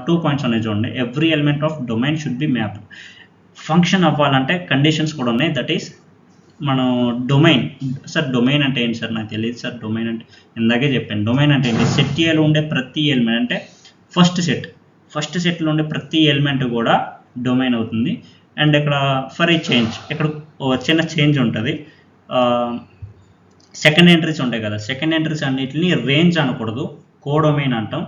2 పాయింట్స్ ఉన్నాయి చూడండి. Every element of domain should be map. Function అవ్వాలంటే కండిషన్స్ కూడా ఉన్నాయి. దట్ ఈస్ మనం డొమైన్. సార్ డొమైన్ అంటే ఏంటి సార్? నాకు తెలియదు సార్. డొమైన్ అంటే ఇందాకే చెప్పాను. డొమైన్ అంటే ఏంటి? సెట్ ఏలో ఉండే ప్రతి ఎలిమెంట్ అంటే ఫస్ట్ సెట్లో ఉండే ప్రతి ఎలిమెంట్ కూడా డొమైన్ అవుతుంది. అండ్ ఇక్కడ ఫర్ ఈ చేంజ్, ఇక్కడ చిన్న చేంజ్ ఉంటుంది. సెకండ్ ఎంట్రీస్ ఉంటాయి కదా, సెకండ్ ఎంట్రీస్ అన్నిటిని రేంజ్ అనకూడదు, కోడొమైన్ అంటాం.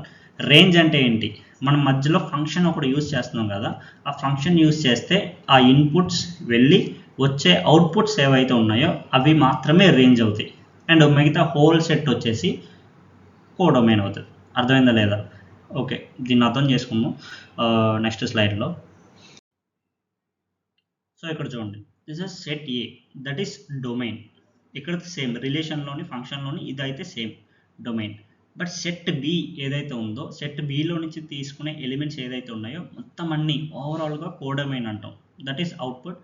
రేంజ్ అంటే ఏంటి? మనం మధ్యలో ఫంక్షన్ ఒకటి యూజ్ చేస్తున్నాం కదా, ఆ ఫంక్షన్ యూజ్ చేస్తే ఆ ఇన్పుట్స్ వెళ్ళి వచ్చే అవుట్పుట్స్ ఏవైతే ఉన్నాయో అవి మాత్రమే రేంజ్ అవుతాయి. అండ్ మిగతా హోల్ సెట్ వచ్చేసి కోడొమైన్ అవుతుంది. అర్థమైందా లేదా? ఓకే, దీన్ని అర్థం చేసుకున్నాం నెక్స్ట్ స్లైడ్లో. సో ఇక్కడ చూడండి, this is set A, that is domain. ఇక్కడ సేమ్ రిలేషన్లోని ఫంక్షన్లోని ఇదైతే same domain. But set B ఏదైతే ఉందో, సెట్ బిలో నుంచి తీసుకునే ఎలిమెంట్స్ ఏదైతే ఉన్నాయో మొత్తం అన్నీ ఓవరాల్గా కోడొమైన్ అంటాం. దట్ ఈస్ అవుట్పుట్,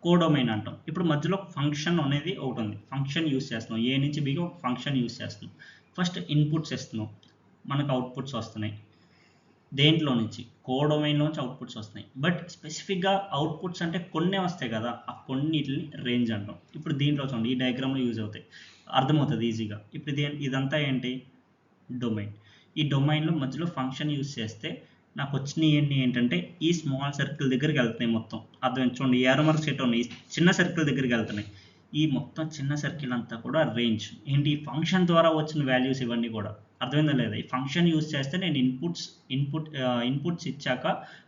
కోడొమైన్ అంటాం. ఇప్పుడు మధ్యలో ఫంక్షన్ అనేది ఒకటి ఉంది, ఫంక్షన్ యూజ్ చేస్తున్నాం. ఏ నుంచి బికి ఒక ఫంక్షన్ యూజ్ చేస్తున్నాం. ఫస్ట్ ఇన్పుట్స్ ఇస్తున్నాం, మనకు అవుట్పుట్స్ వస్తున్నాయి. దేంట్లో నుంచి? కోడొమైన్లోంచి అవుట్పుట్స్ వస్తున్నాయి. బట్ స్పెసిఫిక్గా అవుట్పుట్స్ అంటే కొన్నే వస్తాయి కదా, ఆ కొన్నిటిని రేంజ్ అంటాం. ఇప్పుడు దీంట్లో చూడండి, ఈ డయాగ్రామ్లో యూజ్ అవుతాయి, అర్థమవుతుంది ఈజీగా. ఇప్పుడు ఇదంతా ఏంటి? డొమైన్. ఈ డొమైన్లో మధ్యలో ఫంక్షన్ యూజ్ చేస్తే నాకు వచ్చినవి ఏంటంటే ఈ స్మాల్ సర్కిల్ దగ్గరికి వెళ్తున్నాయి మొత్తం. అర్థం చూడండి, ఏరో మార్క్ సెట్ ఉన్నాయి, చిన్న సర్కిల్ దగ్గరికి వెళ్తున్నాయి. ఈ మొత్తం చిన్న సర్కిల్ అంతా కూడా రేంజ్. ఏంటి? ఫంక్షన్ ద్వారా వచ్చిన వాల్యూస్ ఇవన్నీ కూడా. అర్థమైందా లేదా? ఈ ఫంక్షన్ యూజ్ చేస్తే నేను ఇన్పుట్స్ ఇచ్చాక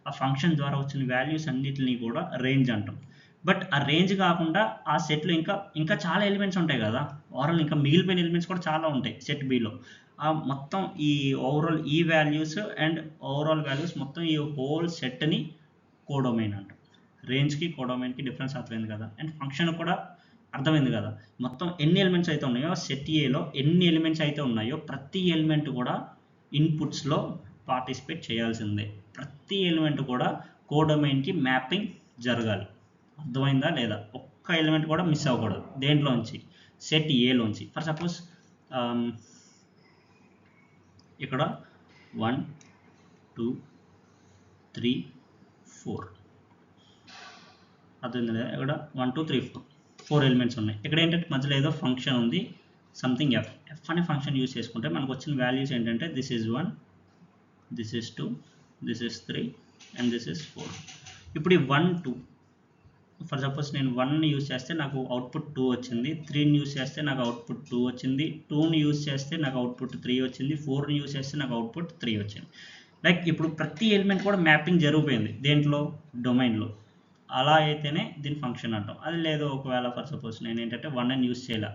ఆ ఫంక్షన్ ద్వారా వచ్చిన వాల్యూస్ అన్నిటిని కూడా రేంజ్ అంటాం. బట్ ఆ రేంజ్ కాకుండా ఆ సెట్లో ఇంకా చాలా ఎలిమెంట్స్ ఉంటాయి కదా, ఓవరాల్ ఇంకా మిగిలిపోయిన ఎలిమెంట్స్ కూడా చాలా ఉంటాయి సెట్ బిలో. ఆ మొత్తం ఈ ఓవరాల్ ఈ వాల్యూస్ అండ్ ఓవరాల్ వాల్యూస్ మొత్తం ఈ హోల్ సెట్ని కోడొమైన్ అంటాం. రేంజ్కి కోడొమైన్కి డిఫరెన్స్ అర్థమైంది కదా. అండ్ ఫంక్షన్ కూడా అర్థమైంది కదా. మొత్తం ఎన్ని ఎలిమెంట్స్ అయితే ఉన్నాయో సెట్ ఏలో ఎన్ని ఎలిమెంట్స్ అయితే ఉన్నాయో ప్రతి ఎలిమెంట్ కూడా ఇన్పుట్స్లో పార్టిసిపేట్ చేయాల్సిందే. ప్రతి ఎలిమెంట్ కూడా కోడొమైన్కి మ్యాపింగ్ జరగాలి. అర్థమైందా లేదా? ఒక్క ఎలిమెంట్ కూడా మిస్ అవ్వకూడదు. దేంట్లోంచి? సెట్ ఏలోంచి. ఫర్ సపోజ్ ఇక్కడ 1 2 3 4 అర్థమైందా లేదా? ఇక్కడ 1 2 3 4 ఎలిమెంట్స్ ఉన్నాయి. ఇక్కడ ఏంటంటే మధ్యలో ఏదో ఫంక్షన్ ఉంది, సంథింగ్ ఎఫ్ అనే ఫంక్షన్ యూజ్ చేసుకుంటే మనకు వచ్చిన వాల్యూస్ ఏంటంటే this is 1, this is 2, this is 3 and this is 4. ఇప్పుడు ఈ 1 2 ఫర్ సపోజ్ నేను 1ని యూజ్ చేస్తే నాకు అవుట్పుట్ 2 వచ్చింది, 3ని యూజ్ చేస్తే నాకు అవుట్పుట్ 2 వచ్చింది, 2ని యూజ్ చేస్తే నాకు అవుట్పుట్ 3 వచ్చింది, 4ని యూజ్ చేస్తే నాకు అవుట్పుట్ 3 వచ్చింది. లైక్ ఇప్పుడు ప్రతి ఎలిమెంట్ కూడా మ్యాపింగ్ జరిగిపోయింది దేంట్లో, డొమైన్లో. అలా అయితేనే దీని ఫంక్షన్ అంటాం. అది లేదు ఒకవేళ ఫర్ సపోజ్ నేను ఏంటంటే 1ని యూజ్ చేయాల,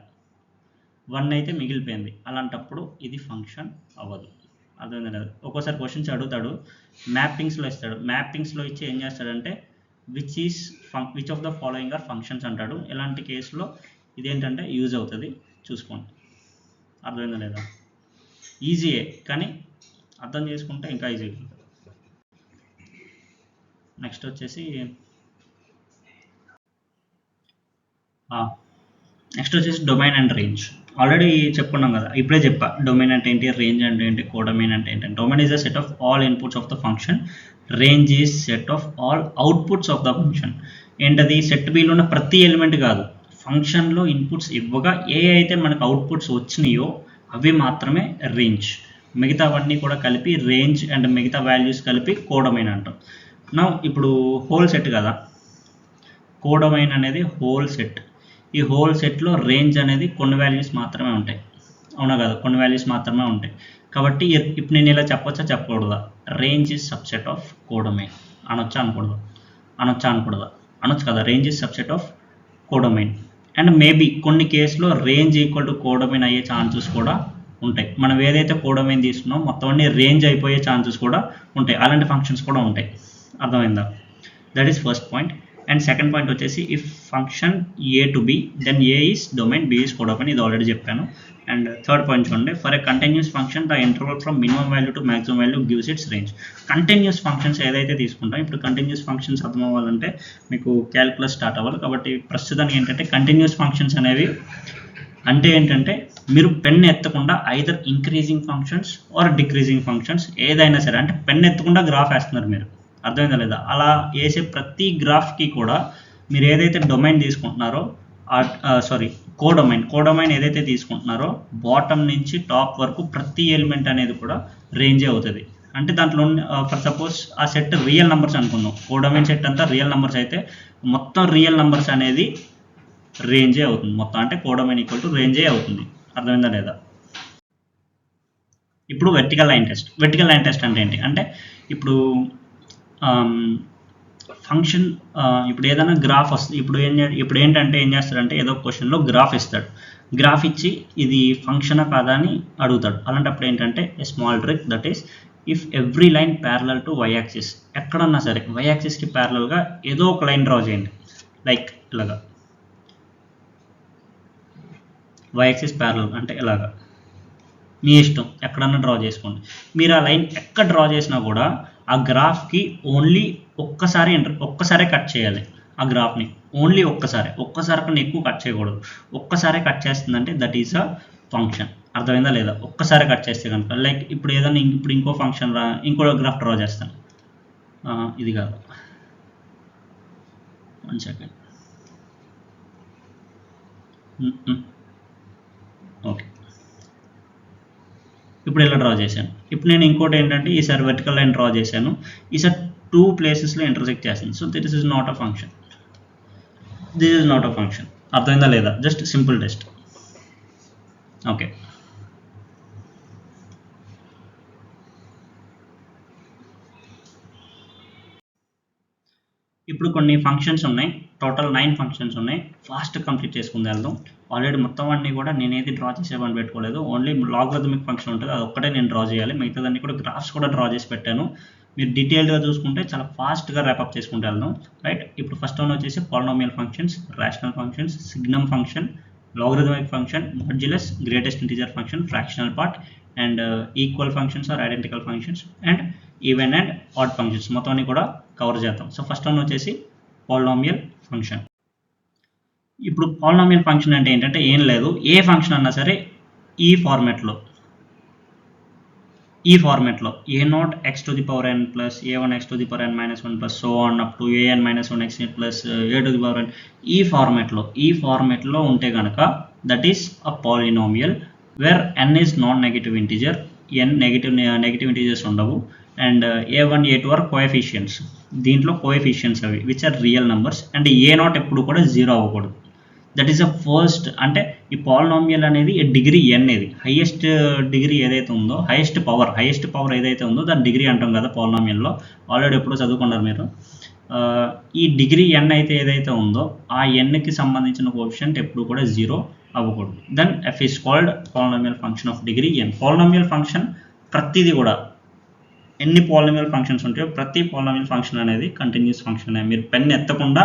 1 అయితే మిగిలిపోయింది, అలాంటప్పుడు ఇది ఫంక్షన్ అవ్వదు. అర్థమైంది కదా. ఒక్కోసారి క్వశ్చన్స్ అడుగుతాడు, మ్యాపింగ్స్లో ఇస్తాడు, మ్యాపింగ్స్లో ఇచ్చి ఏం చేస్తాడంటే which of the following are functions అంటాడు. ఇలాంటి కేసులో ఇదేంటంటే యూజ్ అవుతుంది, చూసుకోండి. అర్థమైందా లేదా. ఈజీయే కానీ అర్థం చేసుకుంటే ఇంకా ఈజీ ఉంటుంది. నెక్స్ట్ వచ్చేసి డొమైన్ అండ్ రేంజ్. ఆల్రెడీ చెప్పుకున్నాం కదా, ఇప్పుడే చెప్పా డొమైన్ అంటే ఏంటి, రేంజ్ అంటే ఏంటి, కోడొమైన్ అంటే ఏంటి. Domain is the set of all inputs of the function, range is set of all outputs of the function. ఏంటది, సెట్ బిలో ఉన్న ప్రతి ఎలిమెంట్ కాదు, ఫంక్షన్లో ఇన్పుట్స్ ఇవ్వగా ఏ అయితే మనకు అవుట్పుట్స్ వచ్చినాయో అవి మాత్రమే రేంజ్. మిగతావన్నీ కూడా కలిపి రేంజ్ అండ్ మిగతా వాల్యూస్ కలిపి కోడొమైన్ అంటాం. నా ఇప్పుడు హోల్ సెట్ కదా, కోడొమైన్ అనేది హోల్ సెట్. ఈ హోల్ సెట్లో రేంజ్ అనేది కొన్ని వాల్యూస్ మాత్రమే ఉంటాయి, అవునా కదా, కొన్ని వాల్యూస్ మాత్రమే ఉంటాయి. కాబట్టి ఇప్పుడు నేను ఇలా చెప్పొచ్చా చెప్పకూడదా, range is subset of codomain అనొచ్చా అనకూడదా, అనొచ్చు కదా, range is subset of codomain. And maybe కొన్ని కేసులో రేంజ్ ఈక్వల్ టు కోడొమైన్ అయ్యే ఛాన్సెస్ కూడా ఉంటాయి. మనం ఏదైతే కోడొమైన్ తీసుకున్నామో మొత్తం అన్ని రేంజ్ అయిపోయే ఛాన్సెస్ కూడా ఉంటాయి, అలాంటి ఫంక్షన్స్ కూడా ఉంటాయి. అర్థమైందా. That is first point. And second point వచ్చేసి if function A to B then A is domain, B is codomain. ఇది ఆల్రెడీ చెప్పాను. అండ్ థర్డ్ పాయింట్ చూడండి, for a continuous function the interval from minimum value to maximum value gives its range. Continuous functions ఏదైతే తీసుకుంటాం, ఇప్పుడు continuous functions అర్థం అవ్వాలంటే మీకు calculus start అవ్వాలి. కాబట్టి ప్రస్తుతానికి ఏంటంటే కంటిన్యూస్ ఫంక్షన్స్ అనేవి అంటే ఏంటంటే మీరు పెన్ ఎత్తకుండా either increasing functions or decreasing functions ఏదైనా సరే, అంటే పెన్ ఎత్తకుండా గ్రాఫ్ వేస్తున్నారు మీరు, అర్థమైందా లేదా. అలా వేసే ప్రతి గ్రాఫ్కి కూడా మీరు ఏదైతే డొమైన్ తీసుకుంటున్నారో కోడొమైన్ ఏదైతే తీసుకుంటున్నారో బాటమ్ నుంచి టాప్ వరకు ప్రతి ఎలిమెంట్ అనేది కూడా రేంజే అవుతుంది. అంటే దాంట్లో ఫర్ సపోజ్ ఆ సెట్ రియల్ నెంబర్స్ అనుకుందాం, కోడొమైన్ సెట్ అంతా రియల్ నెంబర్స్ అయితే మొత్తం రియల్ నెంబర్స్ అనేది రేంజే అవుతుంది మొత్తం, అంటే కోడొమైన్ ఈక్వల్ టు రేంజే అవుతుంది. అర్థమైందా లేదా. ఇప్పుడు వెర్టికల్ లైన్ టెస్ట్ అంటే ఏంటి అంటే ఇప్పుడు ఫంక్షన్ ఇప్పుడు ఏదైనా గ్రాఫ్ వస్తుంది, ఇప్పుడు ఏంటంటే ఏం చేస్తాడంటే ఏదో క్వశ్చన్లో గ్రాఫ్ ఇస్తాడు, గ్రాఫ్ ఇచ్చి ఇది ఫంక్షనా కాదా అని అడుగుతాడు. అలాంటప్పుడు ఏంటంటే a small trick, that is if every line parallel to Y axis, ఎక్కడన్నా సరే వై యాక్సిస్కి ప్యారలల్గా ఏదో ఒక లైన్ డ్రా చేయండి. లైక్ ఇలాగా వై యాక్సిస్ ప్యారలల్ అంటే ఇలాగా మీ ఇష్టం, ఎక్కడన్నా డ్రా చేసుకోండి. మీరు ఆ లైన్ ఎక్కడ డ్రా చేసినా కూడా ఆ గ్రాఫ్కి ఓన్లీ ఒక్కసారే కట్ చేయాలి. ఆ గ్రాఫ్ని ఓన్లీ ఒక్కసారి కన్నా ఎక్కువ కట్ చేయకూడదు. ఒక్కసారే కట్ చేస్తుందంటే దట్ ఈస్ అ ఫంక్షన్. అర్థమైందా లేదా. ఒక్కసారి కట్ చేస్తే కనుక లైక్ ఇప్పుడు ఏదైనా ఇంకో ఫంక్షన్ ఇంకో గ్రాఫ్ డ్రా చేస్తాను, ఇది కాదు, 1 సెకండ్. ఓకే, ఇప్పుడు ఇలా డ్రా చేశాను. ఇప్పుడు నేను ఇంకోటి ఏంటంటే ఈసారి వెర్టికల్ లైన్ డ్రా చేశాను, ఈసారి 2 ప్లేసెస్లో ఇంటర్సెక్ట్ చేస్తాను. So this is not a function, అర్థమైందా లేదా. Just simple test. ఓకే, ఇప్పుడు కొన్ని ఫంక్షన్స్ ఉన్నాయి, టోటల్ 9 ఫంక్షన్స్ ఉన్నాయి. ఫాస్ట్ కంప్లీట్ చేసుకుని వెళ్దాం. ఆల్రెడీ మొత్తం అన్నీ కూడా నేను ఏది డ్రా చేసేవని పెట్టుకోలేదు, ఓన్లీ లాగరిథమిక్ ఫంక్షన్ ఉంటుంది, అది ఒక్కటే నేను డ్రా చేయాలి. మిగతాదన్నీ కూడా గ్రాఫ్స్ కూడా డ్రా చేసి పెట్టాను. మీరు డీటెయిల్గా చూసుకుంటే చాలా ఫాస్ట్గా ర్యాపప్ చేసుకుంటూ వెళ్దాం. రైట్, ఇప్పుడు ఫస్ట్ వన్ వచ్చేసి polynomial functions, rational functions, signum function, logarithmic function, modulus, greatest integer function, fractional part, and equal functions or identical functions, and even and odd functions మొత్తం అన్ని కూడా కవర్ చేద్దాం. సో ఫస్ట్ వన్ వచ్చేసి polynomial function. ఇప్పుడు polynomial function అంటే ఏంటంటే ఏం లేదు, ఏ ఫంక్షన్ అన్నా సరే ఈ ఫార్మాట్లో a0 x to the power n plus a1 x to the power n minus 1 plus so on up to an minus 1 x plus a to the power n ఈ ఫార్మాట్లో ఉంటే కనుక that is a polynomial where n is non negative integer, n negative integers ఉండవు, and a1 a2 are coefficients. దీంట్లో coefficients అవి which are real numbers. And a0 ఎప్పుడు కూడా 0 అవ్వకూడదు. That is the first. అంటే ఈ పాలినామియల్ అనేది డిగ్రీ n ఇది హైయెస్ట్ డిగ్రీ ఏదైతే ఉందో, హైయెస్ట్ పవర్ ఏదైతే ఉందో దాని డిగ్రీ అంటాం కదా పాలినామియల్లో. ఆల్రెడీ ఎప్పుడో చదువుకున్నారు మీరు. ఈ డిగ్రీ n అయితే ఏదైతే ఉందో ఆ nకి సంబంధించిన కోఎఫిషియంట్ ఎప్పుడు కూడా 0 అవ్వకూడదు. Then f is called polynomial function of degree n. Polynomial function ప్రతిదీ కూడా ఎన్ని పాలినామియల్ ఫంక్షన్స్ ఉంటాయో ప్రతి పాలినామియల్ ఫంక్షన్ అనేది కంటిన్యూస్ ఫంక్షన్. మీరు పెన్ ఎత్తకుండా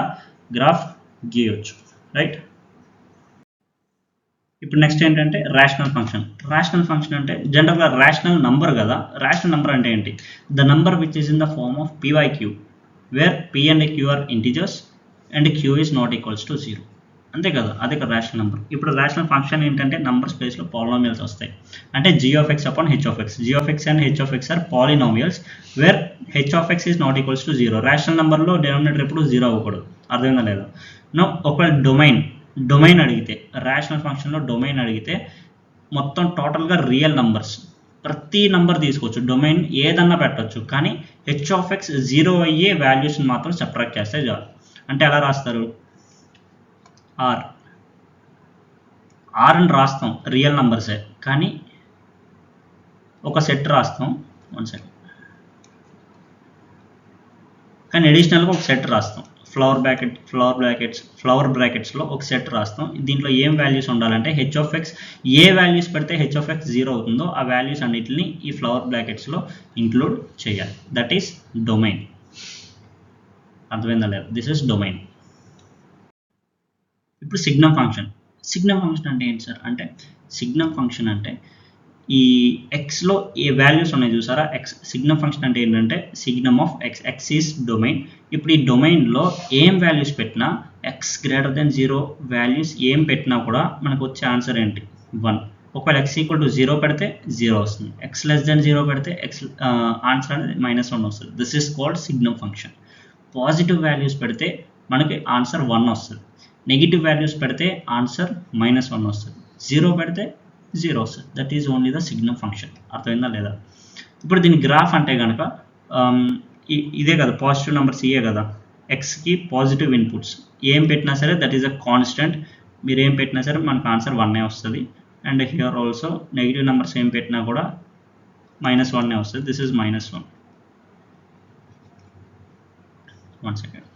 గ్రాఫ్ గీయొచ్చు, రైట్? ఇప్పుడు నెక్స్ట్ ఏంటంటే రేషనల్ ఫంక్షన్. రేషనల్ ఫంక్షన్ అంటే జనరల్గా రేషనల్ నంబర్ కదా. రేషనల్ నంబర్ అంటే ఏంటి? The number which is in the form of p/q where p and q are integers and q is not equals to 0. అంతే కదా, అదే కదా రేషనల్ నెంబర్. ఇప్పుడు రేషనల్ ఫంక్షన్ ఏంటంటే నంబర్ స్పేస్లో పాలినామియల్స్ వస్తాయి. అంటే g(x) upon h(x). g(x) and h(x) are polynomials where h(x) is not equals to 0. Rational నెంబర్లో డినామినేటర్ ఎప్పుడు 0 అవ్వకూడదు. అర్థమైందా లేదా? నో, ఒకవేళ డొమైన్ అడిగితే, రేషనల్ ఫంక్షన్లో డొమైన్ అడిగితే మొత్తం టోటల్గా రియల్ నంబర్స్ ప్రతి నంబర్ తీసుకోవచ్చు, డొమైన్ ఏదన్నా పెట్టవచ్చు. కానీ h(x) 0 అయ్యే వాల్యూస్ని మాత్రం సబ్ట్రాక్ట్ చేస్తే చాలు. అంటే ఎలా రాస్తారు? ఆర్ అని రాస్తాం రియల్ నంబర్సే, కానీ ఒక సెట్ రాస్తాం. 1 సెకండ్. కానీ అడిషనల్గా ఒక సెట్ రాస్తాం. ఫ్లవర్ బ్రాకెట్స్లో ఒక సెట్ రాస్తాం. దీంట్లో ఏం వాల్యూస్ ఉండాలంటే h(x) ఏ వాల్యూస్ పెడితే h(x) 0 అవుతుందో ఆ వాల్యూస్ అన్నిటిని ఈ ఫ్లవర్ బ్రాకెట్స్లో ఇంక్లూడ్ చేయాలి. That is domain. అర్థమైందా లేదా? This is domain. ఇప్పుడు సిగ్నమ్ ఫంక్షన్ అంటే ఏంటి సార్? అంటే సిగ్నమ్ ఫంక్షన్ అంటే ఈ ఎక్స్లో ఏ వాల్యూస్ ఉన్నాయి చూసారా, సిగ్నమ్ ఫంక్షన్ అంటే ఏంటంటే signum of X is domain. ఇప్పుడు ఈ డొమైన్లో ఏం వాల్యూస్ పెట్టినా x>0 వాల్యూస్ ఏం పెట్టినా కూడా మనకు వచ్చే ఆన్సర్ ఏంటి? 1. ఒకవేళ x=0 పెడితే 0 వస్తుంది. x<0 పెడితే ఆన్సర్ అనేది -1 వస్తుంది. This is called signum function. Positive values పెడితే మనకి ఆన్సర్ 1 వస్తుంది. నెగిటివ్ వాల్యూస్ పెడితే ఆన్సర్ -1 వస్తుంది. 0 పెడితే 0 వస్తుంది. That is only the signum function. అర్థమైందా లేదా? ఇప్పుడు దీని గ్రాఫ్ అంటే కనుక ఇదే కదా, పాజిటివ్ నెంబర్స్ ఇవే కదా. ఎక్స్కి పాజిటివ్ ఇన్పుట్స్ ఏం పెట్టినా సరే దట్ ఈజ్ అ కాన్స్టెంట్. మీరు ఏం పెట్టినా సరే మనకు ఆన్సర్ 1 వస్తుంది. And here also negative numbers ఏం పెట్టినా కూడా -1 వస్తుంది. This is -1. 1 second.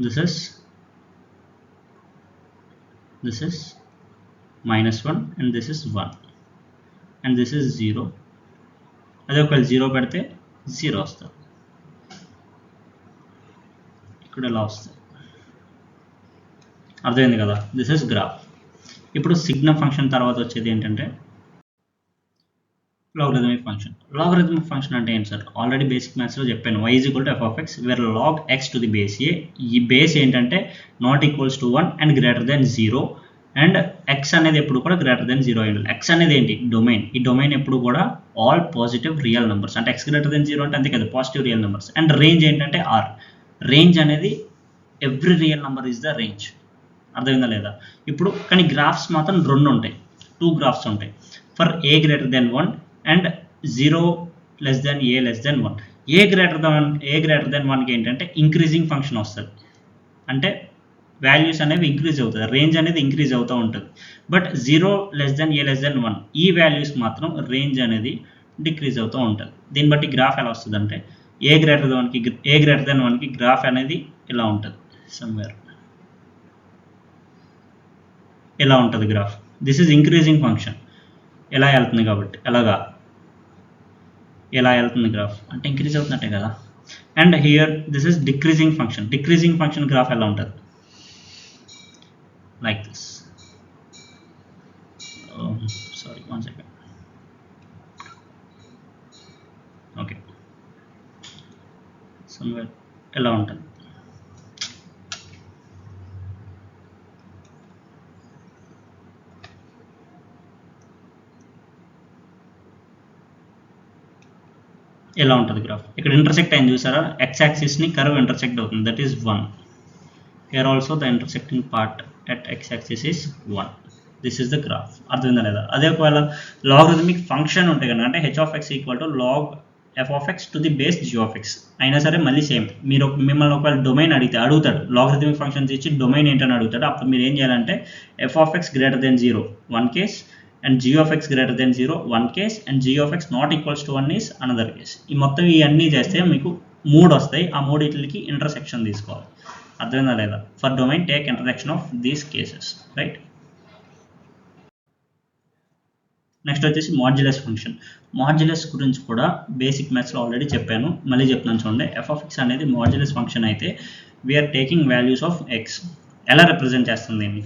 This is -1 and this is 1 and this is 0. అదే ఒకవేళ 0 పెడితే 0 వస్తుంది. ఇక్కడ ఎలా వస్తుంది? అర్థమైంది కదా? This is graph. ఇప్పుడు సిగ్నమ్ ఫంక్షన్ తర్వాత వచ్చేది ఏంటంటే లాగరిథమిక్ ఫంక్షన్ అంటే ఏంటి సార్? ఆల్రెడీ బేసిక్ మ్యాథ్స్లో చెప్పాను. y = f(x) వేర్ log x to the base a. ఈ బేస్ ఏంటంటే not equals to 1 and greater than 0. And x అనేది ఎప్పుడు కూడా గ్రేటర్ దెన్ 0 అయ్యింది. x అనేది ఏంటి? డొమైన్. ఈ డొమైన్ ఎప్పుడు కూడా ఆల్ పాజిటివ్ రియల్ నెంబర్స్. అంటే x గ్రేటర్ దెన్ 0 అంటే అంతే కదా, positive real numbers. And range ఏంటంటే r. రేంజ్ అనేది every real number is the range. అర్థమైందా లేదా? ఇప్పుడు కానీ గ్రాఫ్స్ మాత్రం 2 ఉంటాయి, 2 గ్రాఫ్స్ ఉంటాయి. For a greater than 1 and 0 less than a less than 1. a greater than 1కి ఏంటంటే ఇంక్రీజింగ్ ఫంక్షన్ వస్తుంది. అంటే వాల్యూస్ అనేవి ఇంక్రీజ్ అవుతుంది, రేంజ్ అనేది ఇంక్రీజ్ అవుతూ ఉంటుంది. But 0 less than a less than 1 ఈ వాల్యూస్ మాత్రం రేంజ్ అనేది డిక్రీజ్ అవుతూ ఉంటుంది. దీన్ని బట్టి గ్రాఫ్ ఎలా వస్తుంది అంటే a greater than 1కి గ్రాఫ్ అనేది ఇలా ఉంటుంది. సమ్వేర్ ఎలా ఉంటుంది graph? This is increasing function. ఎలా వెళ్తుంది కాబట్టి ఎలా వెళ్తుంది గ్రాఫ్ అంటే ఇంక్రీజ్ అవుతున్నట్టే కదా. And here this is decreasing function graph ఎలా ఉంటుంది? Like this. Sorry, 1 second. Okay, somewhere ఎలా ఉంటుంది? ఎలా ఉంటుంది గ్రాఫ్? ఇక్కడ ఇంటర్సెక్ట్ అయింది చూసారా, x యాక్సిస్ని కర్వ్ ఇంటర్సెక్ట్ అవుతుంది. That is 1. Here also the intersecting part at x axis is 1. This is the graph. అర్థమైందా లేదా? అదే ఒకవేళ లాగరిథమిక్ ఫంక్షన్ ఉంటే కనుక అంటే h of x equal to log f of x to the base g of x అయినా సరే మళ్ళీ సేమ్. మీరు మిమ్మల్ని ఒకవేళ డొమైన్ అడుగుతాడు, లాగరిథమిక్ ఫంక్షన్స్ ఇచ్చి డొమైన్ ఏంటని అడుగుతాడు. అప్పుడు మీరు ఏం చేయాలంటే f of x greater than 0 1 case and g of x greater than 0 1 case and g of x not equals to 1 is another case. ఈ మొత్తం ఇవన్నీ చేస్తే మీకు 3 వస్తాయి. ఆ మూడింటికి ఇంటర్సెక్షన్ తీసుకోవాలి. అర్థమైందా లేదా? For domain take intersection of these cases, right? Next వచ్చేసి మాడ్యులస్ ఫంక్షన్. మాడ్యులస్ గురించి కూడా బేసిక్ మ్యాథ్స్లో ఆల్రెడీ చెప్పాను, మళ్ళీ చెప్తున్నాను చూడండి. ఎఫ్ ఆఫ్ ఎక్స్ అనేది మాడ్యులస్ ఫంక్షన్ అయితే we are taking values of X. ఎలా రిప్రజెంట్ చేస్తుంది దీన్ని?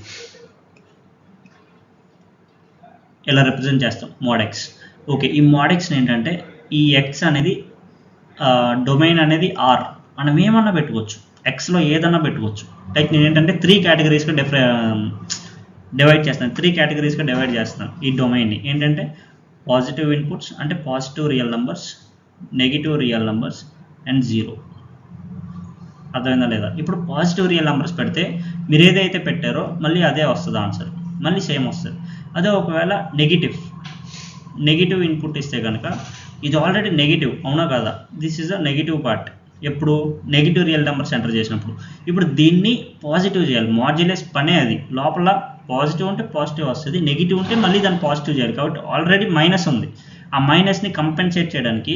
ఎలా రిప్రజెంట్ చేస్తాం? Mod X. ఓకే, ఈ మోడ్ ఎక్స్ని ఏంటంటే ఈ ఎక్స్ అనేది డొమైన్ అనేది ఆర్ మనం ఏమన్నా పెట్టుకోవచ్చు, ఎక్స్లో ఏదన్నా పెట్టుకోవచ్చు. లైక్ నేను ఏంటంటే 3 కేటగిరీస్గా డివైడ్ చేస్తాను, 3 కేటగిరీస్గా డివైడ్ చేస్తాను ఈ డొమైన్ని. ఏంటంటే పాజిటివ్ ఇన్పుట్స్ అంటే positive real numbers, negative real numbers and 0. అర్థమైందా లేదా? ఇప్పుడు పాజిటివ్ రియల్ నెంబర్స్ పెడితే మీరు ఏదైతే పెట్టారో మళ్ళీ అదే వస్తుంది ఆన్సర్, మళ్ళీ సేమ్ వస్తుంది. అదే ఒకవేళ నెగిటివ్ ఇన్పుట్ ఇస్తే కనుక ఇది ఆల్రెడీ నెగిటివ్, అవునా కదా? This is a negative part. ఎప్పుడు నెగిటివ్ రియల్ నెంబర్స్ ఎంటర్ చేసినప్పుడు. ఇప్పుడు దీన్ని పాజిటివ్ చేయాలి. మాడ్యులస్ పనే అది. లోపల పాజిటివ్ ఉంటే పాజిటివ్ వస్తుంది, నెగిటివ్ ఉంటే మళ్ళీ దాన్ని పాజిటివ్ చేయాలి. కాబట్టి ఆల్రెడీ మైనస్ ఉంది. ఆ మైనస్ని కంపెన్సేట్ చేయడానికి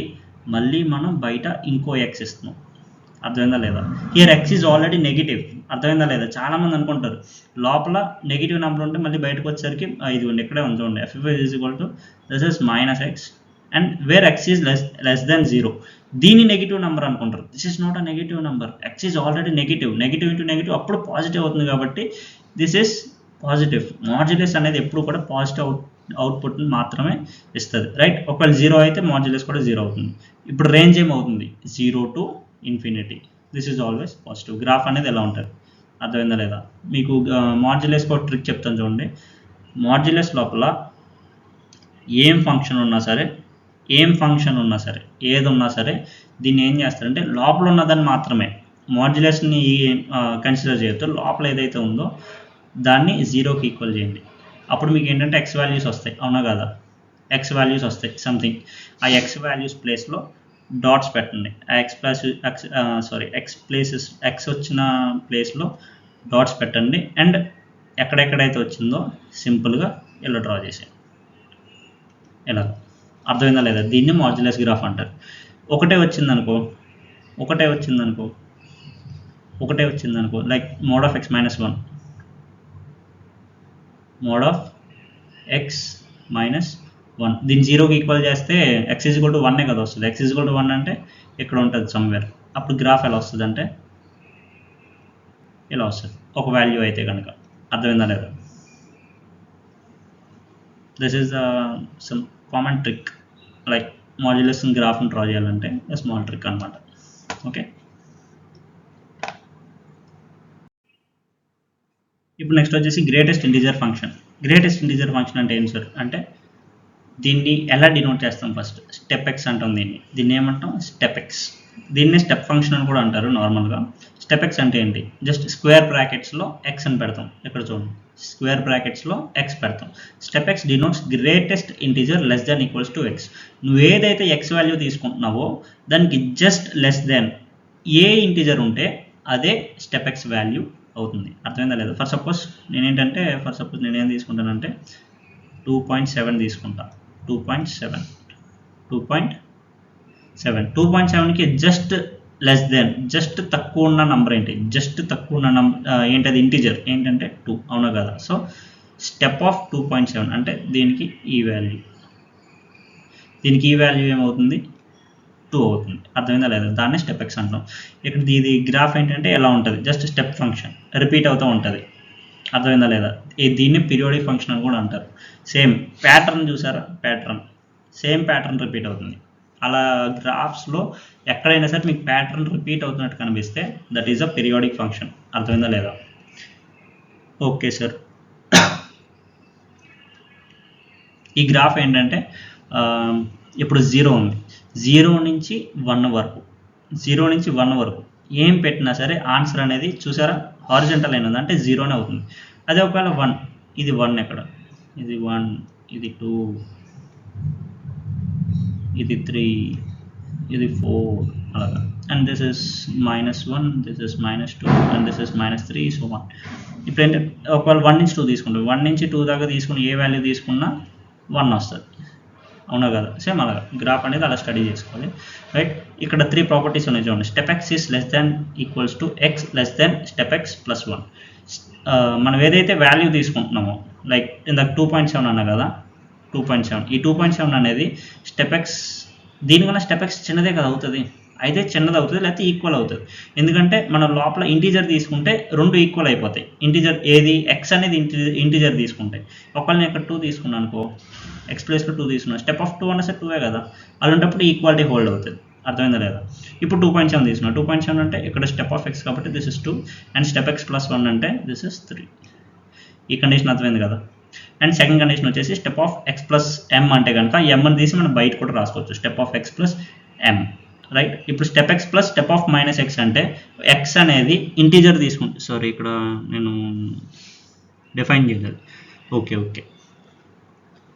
మళ్ళీ మనం బయట ఇంకో ఎక్స్ ఇస్తున్నాం. అర్థమైందా లేదా? Here X is already negative. అర్థమైందా లేదా? చాలామంది అనుకుంటారు లోపల నెగిటివ్ నెంబర్ ఉంటే మళ్ళీ బయటకు వచ్చేసరికి ఇది ఉంది, ఇక్కడే ఉంచండి. f is equal to this is minus X and where X is less than 0. దీని నెగిటివ్ నెంబర్ అనుకుంటారు. This is not a negative number. X is already negative. Negative into negative అప్పుడు పాజిటివ్ అవుతుంది. కాబట్టి దిస్ ఈస్ పాజిటివ్. మాడ్యులస్ అనేది ఎప్పుడు కూడా positive అవుట్పుట్ని మాత్రమే ఇస్తుంది, రైట్? ఒకవేళ 0 అయితే మాడ్యులస్ కూడా 0 అవుతుంది. ఇప్పుడు రేంజ్ ఏమవుతుంది? 0 to infinity. This is always positive. Graph అనేది ఎలా ఉంటుంది? అర్థమైందా లేదా? మీకు మాడ్యులస్ ఒక ట్రిక్ చెప్తాను చూడండి. మాడ్యులస్ లోపల ఏం ఫంక్షన్ ఉన్నా సరే ఏది ఉన్నా సరే దీన్ని ఏం చేస్తారంటే లోపల ఉన్నదాన్ని మాత్రమే, మాడ్యులస్ని కన్సిడర్ చేయొద్దు. లోపల ఏదైతే ఉందో దాన్ని 0కి ఈక్వల్ చేయండి. అప్పుడు మీకు ఏంటంటే ఎక్స్ వాల్యూస్ వస్తాయి, అవునా కదా? ఎక్స్ వాల్యూస్ వస్తాయి సంథింగ్. ఆ ఎక్స్ వాల్యూస్ ప్లేస్లో డాట్స్ పెట్టండి. ఆ ఎక్స్ వచ్చిన ప్లేస్లో డాట్స్ పెట్టండి. అండ్ ఎక్కడెక్కడైతే వచ్చిందో సింపుల్గా ఇలా డ్రా చేసేయండి. ఇలా అర్థమైందా లేదా? దీన్ని మాడ్యులస్ గ్రాఫ్ అంటారు. ఒకటే వచ్చిందనుకో like mode of X minus 1, mode of X minus 1. దీన్ని 0కి ఈక్వల్ చేస్తే ఎక్స్ ఈజ్ ఈక్వల్ టు 1 కదా వస్తుంది. ఎక్స్ ఈజ్ ఈక్వల్ టు 1 అంటే ఇక్కడ ఉంటుంది సమ్వేర్. అప్పుడు గ్రాఫ్ ఎలా వస్తుంది అంటే ఇలా వస్తుంది, ఒక వాల్యూ అయితే కనుక. అర్థమైందా లేదా? This is some common trick. Like modulus గ్రాఫ్ని డ్రా చేయాలంటే స్మాల్ ట్రిక్ అనమాట. ఓకే, ఇప్పుడు నెక్స్ట్ వచ్చేసి greatest integer function. Greatest integer function అంటే ఏంటి సార్ అంటే దీన్ని ఎలా డినోట్ చేస్తాం? ఫస్ట్ స్టెప్ ఎక్స్ అంటాం. దీన్ని ఏమంటాం? Step X. దీన్నే స్టెప్ ఫంక్షన్ అని కూడా అంటారు నార్మల్గా. స్టెప్ ఎక్స్ అంటే ఏంటి? జస్ట్ స్క్వేర్ బ్రాకెట్స్లో ఎక్స్ అని పెడతాం. ఇక్కడ చూడండి, స్క్వేర్ బ్రాకెట్స్లో ఎక్స్ పెడతాం. Step X denotes greatest integer less than equals to X. నువ్వు ఏదైతే ఎక్స్ వాల్యూ తీసుకుంటున్నావో దానికి జస్ట్ లెస్ దాన్ ఏ ఇంటిజర్ ఉంటే అదే స్టెప్ ఎక్స్ వాల్యూ అవుతుంది. అర్థమైందా లేదా? ఫర్ సపోజ్ నేనేం తీసుకుంటానంటే 2.7 తీసుకుంటా. 2.7కి జస్ట్ లెస్ దెన్, జస్ట్ తక్కువ ఉన్న నంబర్ ఏంటి? ఏంటది? ఇంటిజర్ ఏంటంటే 2, అవునా కదా? సో స్టెప్ ఆఫ్ 2.7 అంటే దీనికి ఈ వాల్యూ ఏమవుతుంది? 2 అవుతుంది. అర్థమైందా లేదా? దాన్ని స్టెప్ ఎక్స్ అంటాం. ఇక్కడ ఇది గ్రాఫ్ ఏంటంటే ఎలా ఉంటుంది? జస్ట్ స్టెప్ ఫంక్షన్ రిపీట్ అవుతూ ఉంటుంది. అర్థమైందా లేదా? దీన్ని పీరియాడిక్ ఫంక్షన్ అని కూడా అంటారు. సేమ్ ప్యాటర్న్ చూసారా? సేమ్ ప్యాటర్న్ రిపీట్ అవుతుంది. అలా గ్రాఫ్స్లో ఎక్కడైనా సరే మీకు ప్యాటర్న్ రిపీట్ అవుతున్నట్టు కనిపిస్తే that is a periodic function. అర్థమైందా లేదా? ఓకే సార్, ఈ గ్రాఫ్ ఏంటంటే ఇప్పుడు 0 ఉంది, 0 నుంచి 1 వరకు ఏం పెట్టినా సరే ఆన్సర్ అనేది చూసారా హారిజంటల్ లైన్ ఉంది అంటే 0నే అవుతుంది. అదే ఒకవేళ 1, ఇది 1 ఎక్కడ ఇది 1, ఇది 2, ఇది 3, ఇది 4 అలాగా. And this is -1, this is -2 and this is -3 so 1. ఇప్పుడు ఏంటంటే ఒకవేళ 1 నుంచి 2 తీసుకుంటాం, 1 నుంచి 2 దాకా తీసుకుని ఏ వాల్యూ తీసుకున్నా 1 వస్తుంది, అవునా కదా? సేమ్ అలాగా గ్రాఫ్ అనేది అలా స్టడీ చేసుకోవాలి, రైట్? ఇక్కడ 3 ప్రాపర్టీస్ ఉన్నాయి చూడండి. Step X is less than equals to X less than step X plus 1. మనం ఏదైతే వాల్యూ తీసుకుంటున్నామో, లైక్ ఇందాక 2.7 అన్నా కదా, 2.7, ఈ 2.7 అనేది స్టెప్ ఎక్స్ దీనికన్నా స్టెప్ ఎక్స్ చిన్నదే కదా అవుతుంది, అయితే చిన్నది అవుతుంది లేకపోతే ఈక్వల్ అవుతుంది. ఎందుకంటే మనం లోపల ఇంటీజర్ తీసుకుంటే 2 ఈక్వల్ అయిపోతాయి. ఇంటీజర్ ఏది ఎక్స్ అనేది ఇంటీజర్ తీసుకుంటే, ఒకవేళ నేను ఇక్కడ 2 తీసుకున్నాను అనుకో, ఎక్స్ ప్లేస్లో 2 తీసుకున్నాను, స్టెప్ ఆఫ్ 2 అన్న సరే 2 కదా, అలాంటప్పుడు ఈక్వాలిటీ హోల్డ్ అవుతుంది. అర్థమైందా లేదా? ఇప్పుడు 2.7 తీసుకున్నాను, 2.7 అంటే ఇక్కడ స్టెప్ ఆఫ్ ఎక్స్ కాబట్టి this is 2 and step X plus 1 అంటే దిస్ ఇస్ 3. ఈ కండిషన్ అర్థమైంది కదా? అండ్ సెకండ్ కండిషన్ వచ్చేసి step of X plus M అంటే కనుక ఎంని తీసి మనం బయట కూడా రాసుకోవచ్చు, step of X plus M, right? ఇప్పుడు step X plus step of minus X అంటే ఎక్స్ అనేది ఇంటీజర్ తీసుకుంటే, సారీ ఇక్కడ నేను డిఫైన్ చేయలేదు, ఓకే.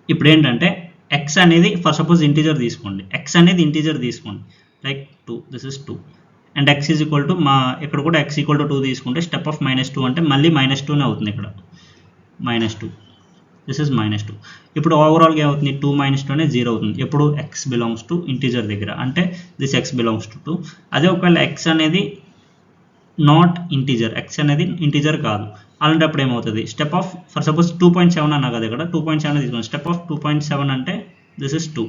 ఇప్పుడు ఏంటంటే ఎక్స్ అనేది ఫర్ సపోజ్ ఇంటీజర్ తీసుకోండి, ఎక్స్ అనేది ఇంటీజర్ తీసుకోండి, like 2, this is 2 and X is equal to ఇక్కడ కూడా ఎక్స్ ఈక్వల్ టు 2 తీసుకుంటే స్టెప్ ఆఫ్ -2 అంటే మళ్ళీ -2నే అవుతుంది, ఇక్కడ -2, దిస్ ఇస్ -2. ఇప్పుడు ఓవరాల్గా ఏమవుతుంది, 2 - 2 అనేది 0 అవుతుంది. ఎప్పుడు ఎక్స్ బిలాంగ్స్ టు ఇంటీజర్ దగ్గర, అంటే దిస్ ఎక్స్ బిలాంగ్స్ టు 2. అదే ఒకవేళ ఎక్స్ అనేది నాట్ ఇంటీజర్, ఎక్స్ అనేది ఇంటీజర్ కాదు, అలాంటప్పుడు ఏమవుతుంది, స్టెప్ ఆఫ్ ఫర్ సపోజ్ 2.7 అన్నా కదా, ఇక్కడ 2.7 తీసుకున్నాం, స్టెప్ ఆఫ్ 2.7 అంటే దిస్ ఇస్ 2.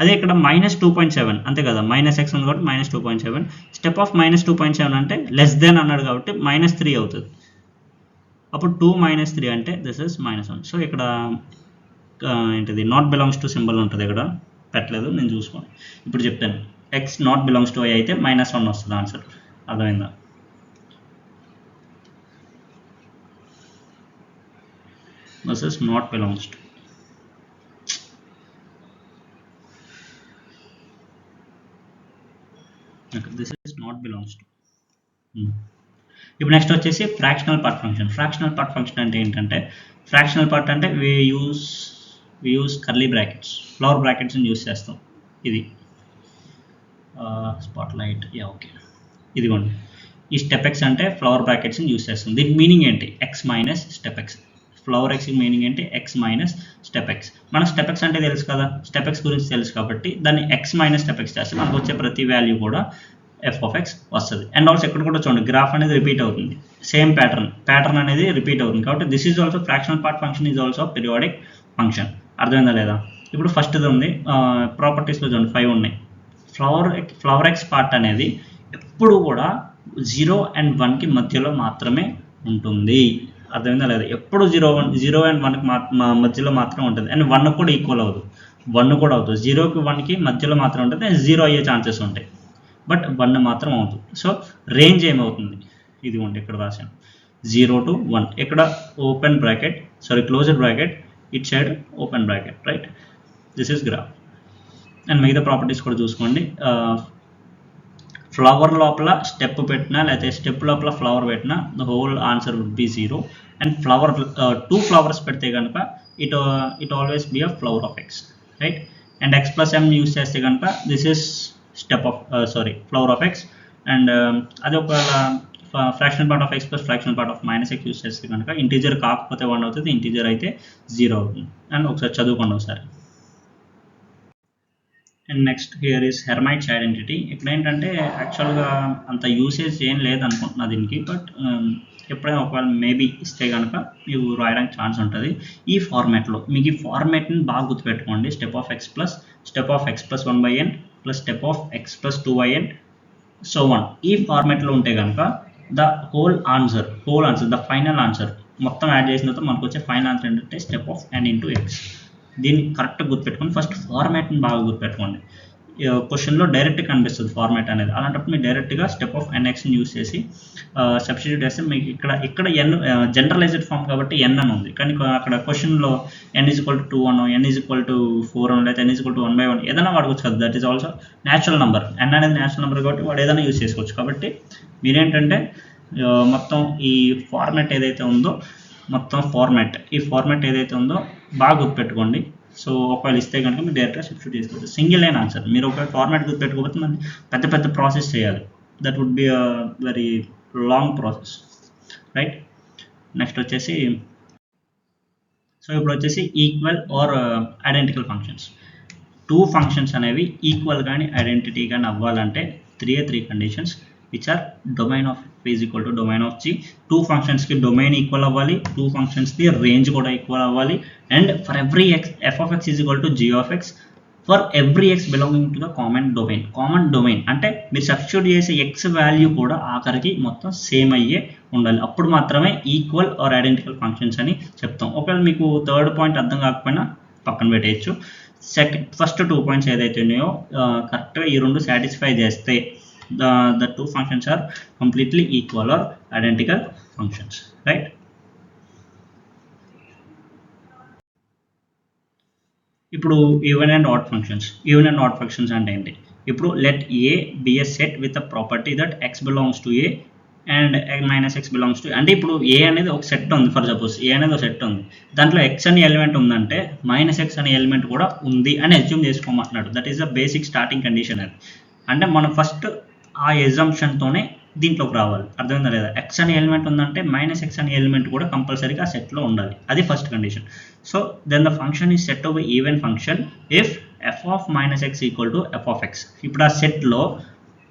అదే ఇక్కడ -2.7 అంతే కదా, -x ఉంది కాబట్టి -2.7, స్టెప్ ఆఫ్ -2.7 అంటే లెస్ దెన్ అన్నాడు కాబట్టి -3 అవుతుంది. అప్పుడు 2 - 3 అంటే దిస్ ఇస్ -1. సో ఇక్కడ ఏంటిది నాట్ బిలాంగ్స్ టు సింబల్ ఉంటుంది, ఇక్కడ పెట్టలేదు నేను చూసుకోండి. ఇప్పుడు చెప్తాను, X not belongs to I అయితే -1 వస్తుంది ఆన్సర్, అర్థమైందా? This is not belongs to, this is not belongs to. ఇప్పుడు నెక్స్ట్ వచ్చేసి fractional part function. Fractional part function అంటే ఏంటంటే, ఫ్రాక్షనల్ పార్ట్ అంటే we use curly brackets, flower బ్రాకెట్స్ని యూస్ చేస్తాం. ఇది స్పాట్ లైట్, ఓకే, ఇదిగోండి, ఈ స్టెప్ ఎక్స్ అంటే ఫ్లవర్ బ్రాకెట్స్ని యూస్ చేస్తాం. దీనికి మీనింగ్ ఏంటి, X minus step X. Flower X meaning ఏంటి, ఎక్స్ మైనస్ స్టెప్ ఎక్స్. మనకు స్టెప్ ఎక్స్ అంటే తెలుసు కదా, స్టెప్ ఎక్స్ గురించి తెలుసు కాబట్టి దాన్ని ఎక్స్ మైనస్ స్టెప్ ఎక్స్ చేస్తే మనకు వచ్చే ప్రతి వాల్యూ కూడా ఎఫ్ ఆఫ్ ఎక్స్ వస్తుంది. అండ్ ఆల్సో ఇక్కడ కూడా చూడండి, గ్రాఫ్ అనేది రిపీట్ అవుతుంది, సేమ్ ప్యాటర్న్ అనేది రిపీట్ అవుతుంది, కాబట్టి this is also fractional part function is also periodic function. అర్థమైందా లేదా? ఇప్పుడు ఫస్ట్ది ఉంది, ప్రాపర్టీస్లో చూడండి 5 ఉన్నాయి. ఫ్లవర్ ఎక్స్ పార్ట్ అనేది ఎప్పుడు కూడా 0 and 1కి మధ్యలో మాత్రమే ఉంటుంది. అర్థమైందా లేదా? ఎప్పుడు 0 and 1కి మధ్యలో మాత్రమే ఉంటుంది. అండ్ 1 కూడా ఈక్వల్ అవ్వదు, 1 కూడా అవుతుంది. 0కి 1కి మధ్యలో మాత్రం ఉంటుంది, 0 అయ్యే ఛాన్సెస్ ఉంటాయి, బట్ 1 మాత్రం అవుతుంది. సో రేంజ్ ఏమవుతుంది, ఇది ఉంది ఇక్కడ రాశాను, 0 to 1. ఇక్కడ open bracket, sorry closed bracket, it side open bracket, right? This is graph. And మిగతా ప్రాపర్టీస్ కూడా చూసుకోండి. ఫ్లవర్ లోపల స్టెప్ పెట్టినా లేకపోతే స్టెప్ లోపల ఫ్లవర్ పెట్టినా the whole answer would be 0. And floor 2 floors పెడితే కనుక it always be a floor of X, right? And X plus M use చేస్తే కనుక this is step of floor of X. And అది ఒకవేళ fractional part of X plus fractional part of -x use చేస్తే కనుక integer కాకపోతే 1 అవుతుంది, integer అయితే 0 అవుతుంది. అండ్ ఒకసారి చదువుకోండి ఒకసారి. And next here is Hermite's identity. ఇక్కడ ఏంటంటే యాక్చువల్గా అంత యూసేజ్ ఏం లేదనుకుంటున్నా దీనికి, బట్ ఎప్పుడైనా ఒకవేళ మేబీ ఇస్తే కనుక మీకు రాయడానికి ఛాన్స్ ఉంటుంది ఈ ఫార్మాట్లో. మీకు ఈ ఫార్మాట్ని బాగా గుర్తుపెట్టుకోండి, step of X plus 1/n plus step of X plus 2/n so 1. ఈ ఫార్మాట్లో ఉంటే కనుక the whole answer the final answer మొత్తం యాడ్ చేసిన తర్వాత మనకు వచ్చే ఫైనల్ ఆన్సర్ ఏంటంటే step of n into x. దీన్ని కరెక్ట్గా గుర్తుపెట్టుకోండి. ఫస్ట్ ఫార్మాట్ని బాగా గుర్తుపెట్టుకోండి. క్వశ్చన్లో డైరెక్ట్ కనిపిస్తుంది ఫార్మాట్ అనేది, అలాంటప్పుడు మీరు డైరెక్ట్గా స్టెప్ ఆఫ్ nxని యూస్ చేసి సబ్స్టిట్యూట్ చేస్తే మీకు ఇక్కడ n జనరలైజ్డ్ ఫామ్ కాబట్టి n అని ఉంది, కానీ అక్కడ క్వశ్చన్లో n = 2 అనో n = 4 అనో లేదా n = 1/1 ఏదైనా వాడుకోవచ్చు కదా. That is also natural number, n అనేది న్యాచురల్ నెంబర్ కాబట్టి వాడు ఏదైనా యూస్ చేసుకోవచ్చు. కాబట్టి మీరేంటంటే మొత్తం ఈ ఫార్మాట్ ఏదైతే ఉందో మొత్తం ఫార్మాట్, ఈ ఫార్మాట్ ఏదైతే ఉందో బాగా గుర్తుపెట్టుకోండి. సో ఒకవేళ ఇస్తే కనుక మీరు డైరెక్ట్గా సబ్స్టిట్యూట్ చేసుకోవచ్చు. Single line answer. మీరు ఒక ఫార్మాట్ గుర్తుపెట్టుకోకపోతే మనం పెద్ద పెద్ద ప్రాసెస్ చేయాలి. That would be a very long process, right. Next వచ్చేసి సో ఇప్పుడు వచ్చేసి equal or identical functions. Two functions అనేవి ఈక్వల్ కానీ ఐడెంటిటీ కానీ అవ్వాలంటే three conditions which are domain of is equal to domain of G. Two ఫంక్షన్స్కి domain equal అవ్వాలి, two ఫంక్షన్స్కి రేంజ్ కూడా ఈక్వల్ అవ్వాలి, and for every X F of X is equal to G of X for every X belonging to the common domain. Common domain అంటే మీరు substitute చేసే X value కూడా ఆఖరికి మొత్తం సేమ్ అయ్యే ఉండాలి. అప్పుడు మాత్రమే ఈక్వల్ ఆర్ ఐడెంటికల్ ఫంక్షన్స్ అని చెప్తాం. ఒకవేళ మీకు థర్డ్ పాయింట్ అర్థం కాకపోయినా పక్కన పెట్టేయచ్చు. ఫస్ట్ 2 పాయింట్స్ ఏదైతే ఉన్నాయో కరెక్ట్గా ఈ రెండు సాటిస్ఫై చేస్తే the two functions are completely equal or identical functions, right. ఇప్పుడు ఈవెన్ అండ్ ఆడ్ ఫంక్షన్స్ అంటే ఏంటి? ఇప్పుడు let A B a set with a property that X belongs to A and minus X belongs to, అంటే ఇప్పుడు ఏ అనేది ఒక set ఉంది. For suppose ఏ అనేది ఒక సెట్ ఉంది, దాంట్లో ఎక్స్ అనే ఎలిమెంట్ ఉందంటే మైనస్ ఎక్స్ అనే ఎలిమెంట్ కూడా ఉంది అని అస్యూమ్ చేసుకోమంటున్నాడు. That is the basic starting condition. అది అంటే మనం ఫస్ట్ ఆ ఎజంప్షన్తోనే దీంట్లోకి రావాలి. అర్థమైందా లేదా? ఎక్స్ అనే ఎలిమెంట్ ఉందంటే మైనస్ ఎక్స్ అనే ఎలిమెంట్ కూడా కంపల్సరీగా ఆ సెట్లో ఉండాలి. అది first condition. So then the function is set of even function if F of minus X equal to F of X. ఇప్పుడు ఆ సెట్లో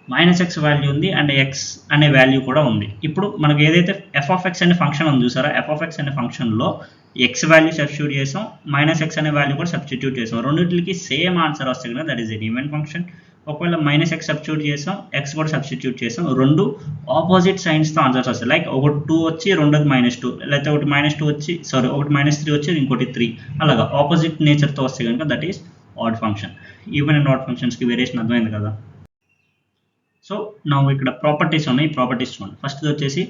మైనస్ ఎక్స్ వాల్యూ ఉంది అండ్ ఎక్స్ అనే వాల్యూ కూడా ఉంది. ఇప్పుడు మనకు ఏదైతే ఎఫ్ ఆఫ్ ఎక్స్ అనే ఫంక్షన్ ఉంది చూసారా, ఎఫ్ ఆఫ్ ఎక్స్ అనే ఫంక్షన్లో ఎక్స్ వాల్యూ సబ్స్టిట్యూట్ చేసాం, మైనస్ ఎక్స్ అనే వాల్యూ కూడా సబ్స్టిట్యూట్ చేసాం. రెండింటికి సేమ్ ఆన్సర్ వస్తుంది కదా, that is an even function. ఒకవేళ మైనస్ ఎక్స్ సబ్స్టిట్యూట్ చేసాం, ఎక్స్ కూడా సబ్స్టిట్యూట్ చేసాం, రెండు ఆపోజిట్ సైన్స్తో ఆన్సర్స్ వస్తాయి. లైక్ ఒకటి 2 వచ్చి రెండోది -2, లేకపోతే ఒకటి -2 వచ్చి ఒకటి -3 వచ్చి ఇంకోటి 3, అలాగా ఆపోజిట్ నేచర్తో వస్తే కనుక that is odd function. Even and add ఫంక్షన్స్కి వేరియేషన్ అర్థమైంది కదా. సో నా ఇక్కడ ప్రాపర్టీస్ ఉన్నాయి, ప్రాపర్టీస్ చూడండి. ఫస్ట్ వచ్చేసి